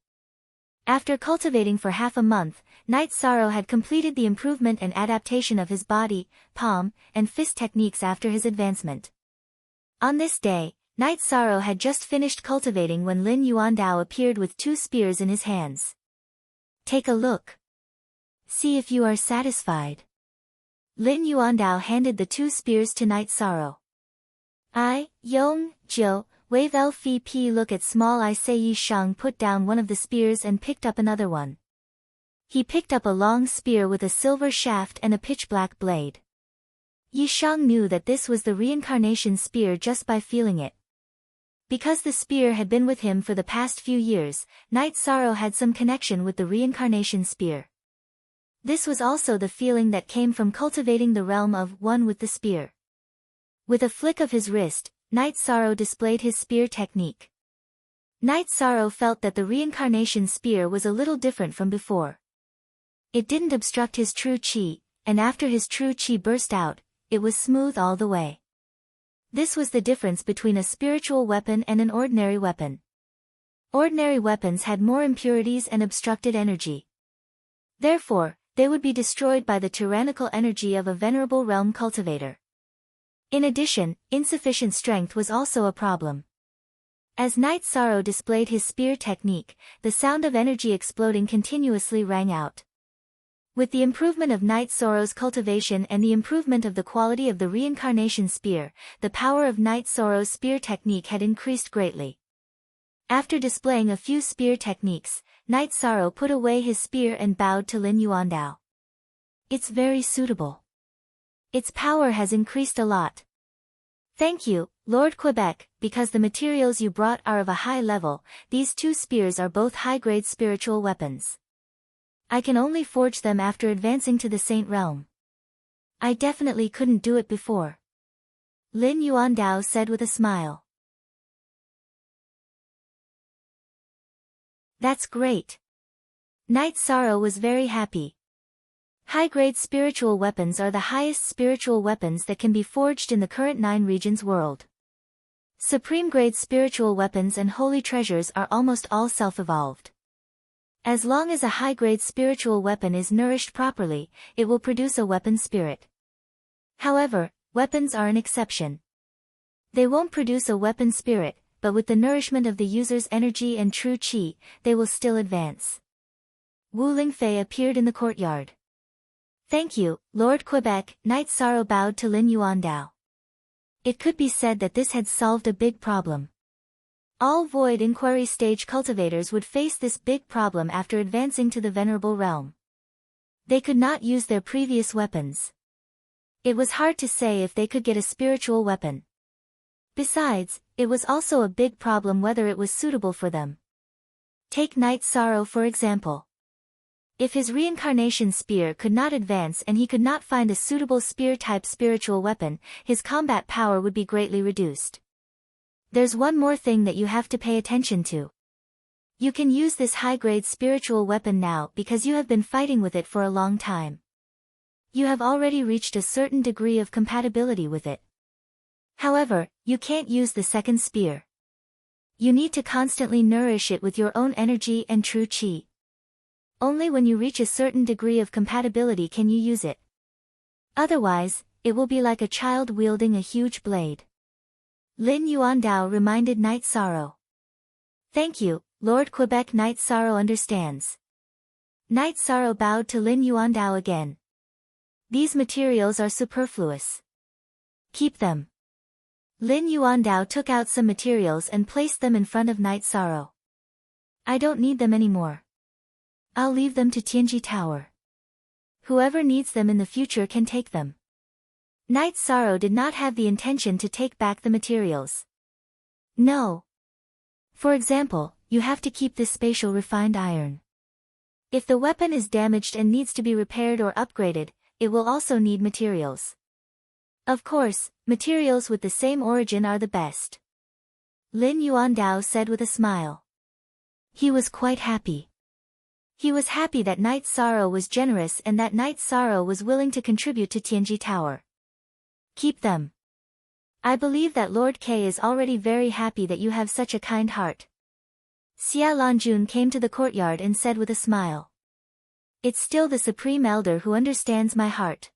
After cultivating for half a month, Night Sorrow had completed the improvement and adaptation of his body, palm, and fist techniques after his advancement. On this day, Night Sorrow had just finished cultivating when Lin Yuandao appeared with 2 spears in his hands. Take a look. See if you are satisfied. Lin Yuandao handed the 2 spears to Night Sorrow. I, Yong, Jiu, Wave LVP look at small I Sei Yi Shang put down one of the spears and picked up another one. He picked up a long spear with a silver shaft and a pitch-black blade. Yi Shang knew that this was the reincarnation spear just by feeling it. Because the spear had been with him for the past few years, Night Sorrow had some connection with the reincarnation spear. This was also the feeling that came from cultivating the realm of one with the spear. With a flick of his wrist, Night Sorrow displayed his spear technique. Night Sorrow felt that the reincarnation spear was a little different from before. It didn't obstruct his true chi, and after his true chi burst out, it was smooth all the way. This was the difference between a spiritual weapon and an ordinary weapon. Ordinary weapons had more impurities and obstructed energy. Therefore, they would be destroyed by the tyrannical energy of a venerable realm cultivator. In addition, insufficient strength was also a problem. As Night Sorrow displayed his spear technique, the sound of energy exploding continuously rang out. With the improvement of Night Sorrow's cultivation and the improvement of the quality of the reincarnation spear, the power of Night Sorrow's spear technique had increased greatly. After displaying a few spear techniques, Night Sorrow put away his spear and bowed to Lin Yuandao. It's very suitable. Its power has increased a lot. Thank you, Lord Quebec, because the materials you brought are of a high level. These two spears are both high-grade spiritual weapons. I can only forge them after advancing to the Saint Realm. I definitely couldn't do it before. Lin Yuandao said with a smile. That's great. Night Sorrow was very happy. High-grade spiritual weapons are the highest spiritual weapons that can be forged in the current 9 regions world. Supreme-grade spiritual weapons and holy treasures are almost all self-evolved. As long as a high-grade spiritual weapon is nourished properly, it will produce a weapon spirit. However, weapons are an exception. They won't produce a weapon spirit, but with the nourishment of the user's energy and true chi, they will still advance. Wu Lingfei appeared in the courtyard. Thank you, Lord Quebec. Night Sorrow bowed to Lin Yuandao. It could be said that this had solved a big problem. All void inquiry stage cultivators would face this big problem after advancing to the venerable realm. They could not use their previous weapons. It was hard to say if they could get a spiritual weapon. Besides, it was also a big problem whether it was suitable for them. Take Night Sorrow for example. If his reincarnation spear could not advance and he could not find a suitable spear-type spiritual weapon, his combat power would be greatly reduced. There's one more thing that you have to pay attention to. You can use this high-grade spiritual weapon now because you have been fighting with it for a long time. You have already reached a certain degree of compatibility with it. However, you can't use the second spear. You need to constantly nourish it with your own energy and true chi. Only when you reach a certain degree of compatibility can you use it. Otherwise, it will be like a child wielding a huge blade. Lin Yuandao reminded Night Sorrow. Thank you, Lord Quebec. Night Sorrow understands. Night Sorrow bowed to Lin Yuandao again. These materials are superfluous. Keep them. Lin Yuandao took out some materials and placed them in front of Night Sorrow. I don't need them anymore. I'll leave them to Tianji Tower. Whoever needs them in the future can take them. Night Sorrow did not have the intention to take back the materials. No. For example, you have to keep this spatial refined iron. If the weapon is damaged and needs to be repaired or upgraded, it will also need materials. Of course, materials with the same origin are the best. Lin Yuandao said with a smile. He was quite happy. He was happy that Night Sorrow was generous and that Night Sorrow was willing to contribute to Tianji Tower. Keep them. I believe that Lord K is already very happy that you have such a kind heart. Xia Lanjun came to the courtyard and said with a smile. It's still the Supreme Elder who understands my heart.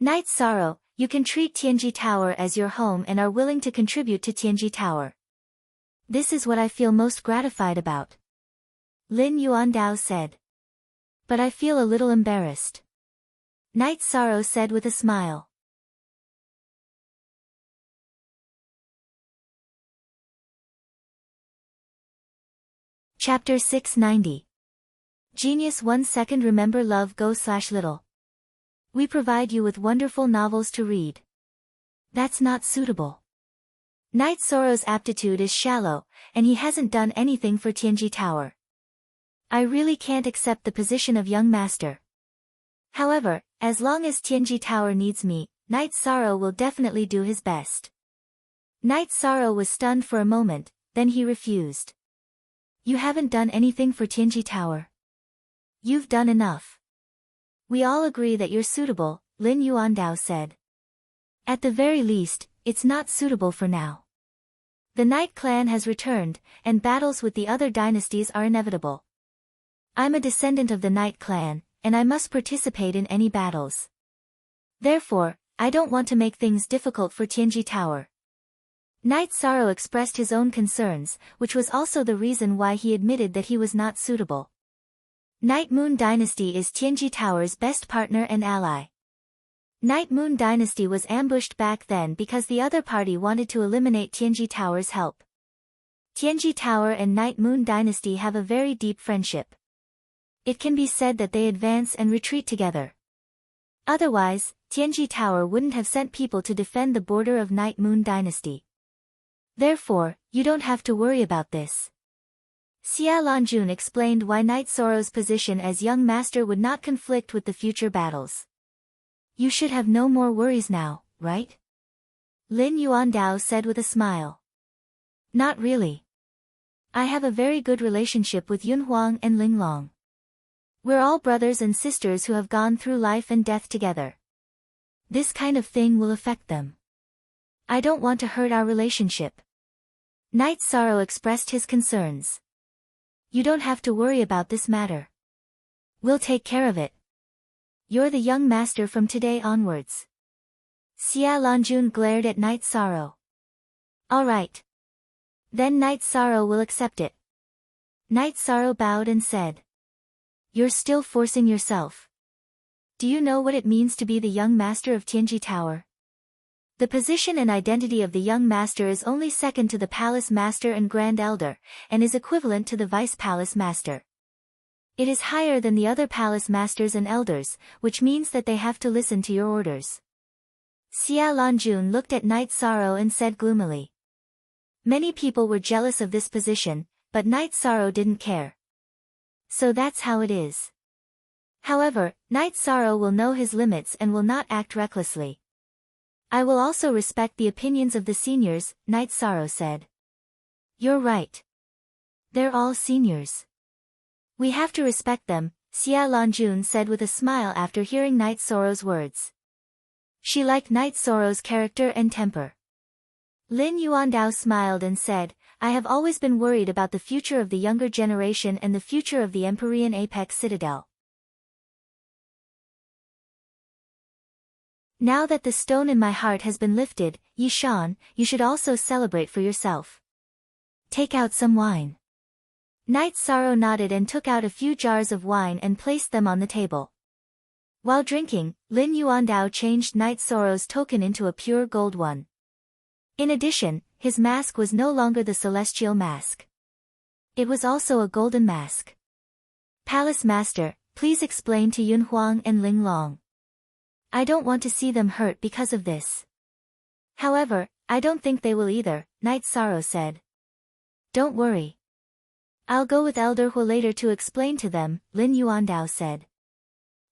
Night Sorrow, you can treat Tianji Tower as your home and are willing to contribute to Tianji Tower. This is what I feel most gratified about. Lin Yuandao said. But I feel a little embarrassed. Night Sorrow said with a smile. Chapter 690. Genius 1 second remember love go/little. We provide you with wonderful novels to read. That's not suitable. Knight Soro's aptitude is shallow, and he hasn't done anything for Tianji Tower. I really can't accept the position of young master. However, as long as Tianji Tower needs me, Knight Soro will definitely do his best. Knight Soro was stunned for a moment, then he refused. You haven't done anything for Tianji Tower. You've done enough. We all agree that you're suitable, Lin Yuandao said. At the very least, it's not suitable for now. The Knight clan has returned, and battles with the other dynasties are inevitable. I'm a descendant of the Knight clan, and I must participate in any battles. Therefore, I don't want to make things difficult for Tianji Tower. Knight Soro expressed his own concerns, which was also the reason why he admitted that he was not suitable. Knight Moon Dynasty is Tianji Tower's best partner and ally. Knight Moon Dynasty was ambushed back then because the other party wanted to eliminate Tianji Tower's help. Tianji Tower and Knight Moon Dynasty have a very deep friendship. It can be said that they advance and retreat together. Otherwise, Tianji Tower wouldn't have sent people to defend the border of Knight Moon Dynasty. Therefore, you don't have to worry about this. Xia Lanjun explained why Knight Soro's position as young master would not conflict with the future battles. You should have no more worries now, right? Lin Yuandao said with a smile. Not really. I have a very good relationship with Yun Huang and Ling Long. We're all brothers and sisters who have gone through life and death together. This kind of thing will affect them. I don't want to hurt our relationship. Knight Soro expressed his concerns. You don't have to worry about this matter. We'll take care of it. You're the young master from today onwards. Xia Lanjun glared at Knight Soro. All right. Then Knight Soro will accept it. Knight Soro bowed and said. You're still forcing yourself. Do you know what it means to be the young master of Tianji Tower? The position and identity of the young master is only second to the palace master and grand elder, and is equivalent to the vice palace master. It is higher than the other palace masters and elders, which means that they have to listen to your orders. Xia Lanjun looked at Knight Soro and said gloomily. Many people were jealous of this position, but Knight Soro didn't care. So that's how it is. However, Knight Soro will know his limits and will not act recklessly. I will also respect the opinions of the seniors, Knight Soro said. You're right. They're all seniors. We have to respect them, Xia Lanjun said with a smile after hearing Knight Soro's words. She liked Knight Soro's character and temper. Lin Yuandao smiled and said, I have always been worried about the future of the younger generation and the future of the Empyrean Apex Citadel. Now that the stone in my heart has been lifted, Yishan, you should also celebrate for yourself. Take out some wine. Knight Soro nodded and took out a few jars of wine and placed them on the table. While drinking, Lin Yuandao changed Knight Soro's token into a pure gold one. In addition, his mask was no longer the celestial mask. It was also a golden mask. Palace Master, please explain to Yun Huang and Ling Long. I don't want to see them hurt because of this. However, I don't think they will either, Knight Soro said. Don't worry. I'll go with Elder Hu later to explain to them, Lin Yuandao said.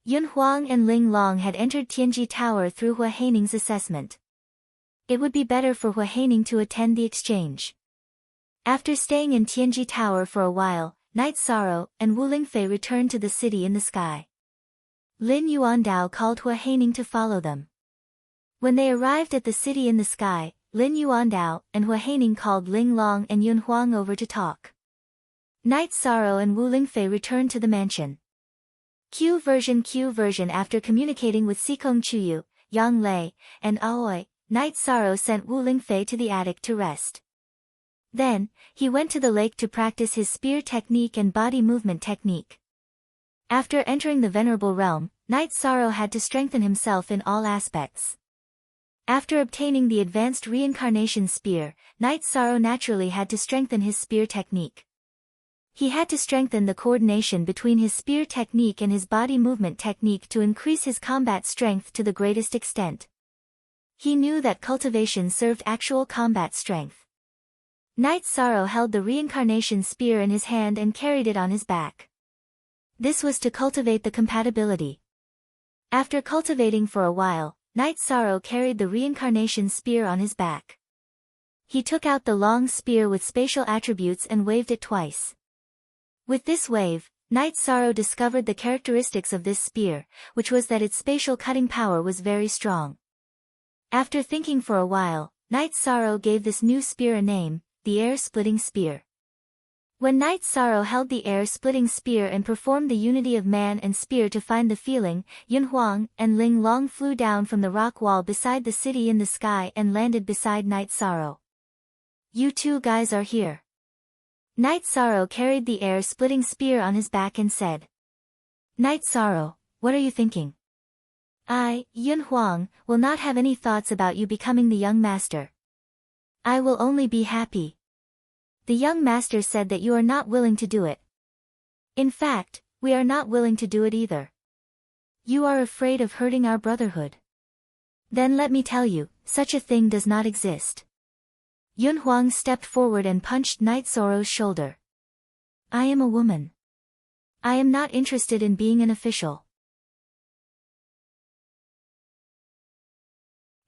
Yun Huang and Ling Long had entered Tianji Tower through Hua Haining's assessment. It would be better for Hua Haining to attend the exchange. After staying in Tianji Tower for a while, Knight Soro and Wu Lingfei returned to the city in the sky. Lin Yuandao called Hua Haining to follow them. When they arrived at the city in the sky, Lin Yuandao and Hua Haining called Ling Long and Yun Huang over to talk. Knight Soro and Wu Lingfei returned to the mansion. Q version After communicating with Sikong Chuyu, Yang Lei, and Aoi, Knight Soro sent Wu Lingfei to the attic to rest. Then, he went to the lake to practice his spear technique and body movement technique. After entering the Venerable Realm, Knight Soro had to strengthen himself in all aspects. After obtaining the advanced reincarnation spear, Knight Soro naturally had to strengthen his spear technique. He had to strengthen the coordination between his spear technique and his body movement technique to increase his combat strength to the greatest extent. He knew that cultivation served actual combat strength. Knight Sorrow held the reincarnation spear in his hand and carried it on his back. This was to cultivate the compatibility. After cultivating for a while, Knight Sorrow carried the reincarnation spear on his back. He took out the long spear with spatial attributes and waved it twice. With this wave, Knight Sorrow discovered the characteristics of this spear, which was that its spatial cutting power was very strong. After thinking for a while, Knight Sorrow gave this new spear a name, the air-splitting spear. When Knight Sorrow held the air-splitting spear and performed the unity of man and spear to find the feeling, Yun Huang and Ling Long flew down from the rock wall beside the city in the sky and landed beside Knight Sorrow. "You two guys are here." Knight Sorrow carried the air-splitting spear on his back and said, "Knight Sorrow, what are you thinking?" "I, Yun Huang, will not have any thoughts about you becoming the young master. I will only be happy." "The young master said that you are not willing to do it." "In fact, we are not willing to do it either." "You are afraid of hurting our brotherhood." "Then let me tell you, such a thing does not exist." Yun Huang stepped forward and punched Knight Sorrow's shoulder. "I am a woman. I am not interested in being an official."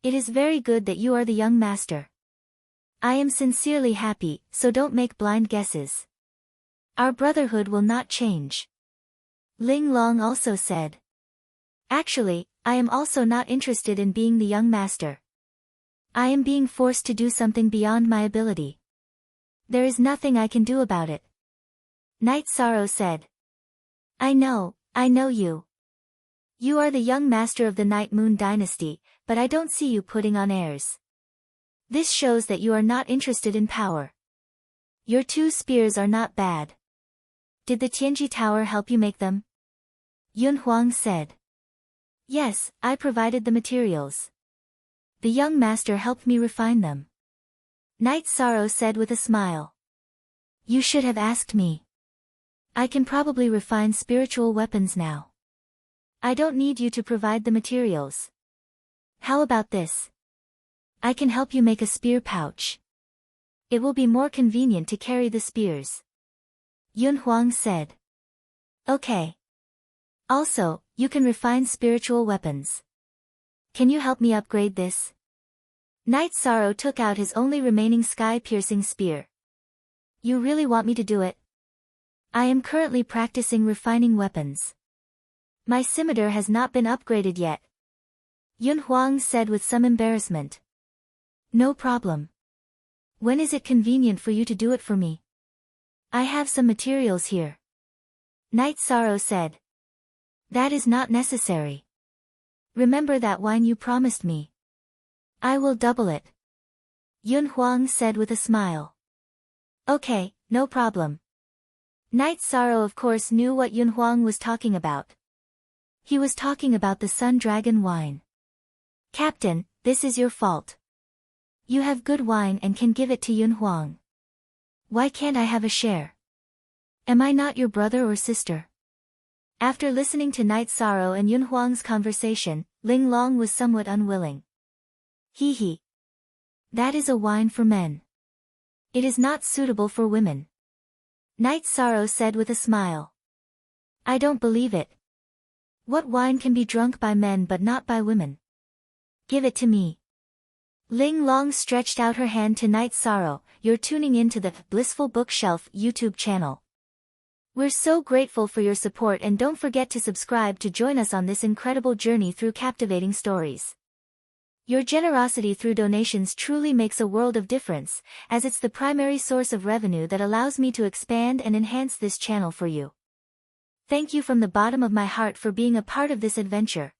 "It is very good that you are the young master. I am sincerely happy, so don't make blind guesses. Our brotherhood will not change." Ling Long also said. "Actually, I am also not interested in being the young master. I am being forced to do something beyond my ability. There is nothing I can do about it." Knight Sorrow said. I know you. You are the young master of the Night Moon Dynasty, but I don't see you putting on airs. This shows that you are not interested in power. Your two spears are not bad. Did the Tianji Tower help you make them?" Yun Huang said. "Yes, I provided the materials. The young master helped me refine them." Knight Sorrow said with a smile. "You should have asked me. I can probably refine spiritual weapons now. I don't need you to provide the materials. How about this? I can help you make a spear pouch. It will be more convenient to carry the spears." Yun Huang said. "Okay. Also, you can refine spiritual weapons. Can you help me upgrade this?" Knight Sorrow took out his only remaining sky-piercing spear. "You really want me to do it?" "I am currently practicing refining weapons. My scimitar has not been upgraded yet." Yun Huang said with some embarrassment. "No problem. When is it convenient for you to do it for me?" "I have some materials here." Knight Sorrow said. "That is not necessary. Remember that wine you promised me. I will double it." Yun Huang said with a smile. "Okay, no problem." Knight Sorrow of course knew what Yun Huang was talking about. He was talking about the Sun Dragon wine. "Captain, this is your fault. You have good wine and can give it to Yun Huang. Why can't I have a share? Am I not your brother or sister?" After listening to Knight Sorrow and Yun Huang's conversation, Ling Long was somewhat unwilling. Hee. That is a wine for men. It is not suitable for women." Knight Sorrow said with a smile. "I don't believe it. What wine can be drunk by men but not by women? Give it to me." Ling Long stretched out her hand to Knight Sorrow. "You're tuning in to the Blissful Bookshelf YouTube channel. We're so grateful for your support and don't forget to subscribe to join us on this incredible journey through captivating stories. Your generosity through donations truly makes a world of difference, as it's the primary source of revenue that allows me to expand and enhance this channel for you. Thank you from the bottom of my heart for being a part of this adventure.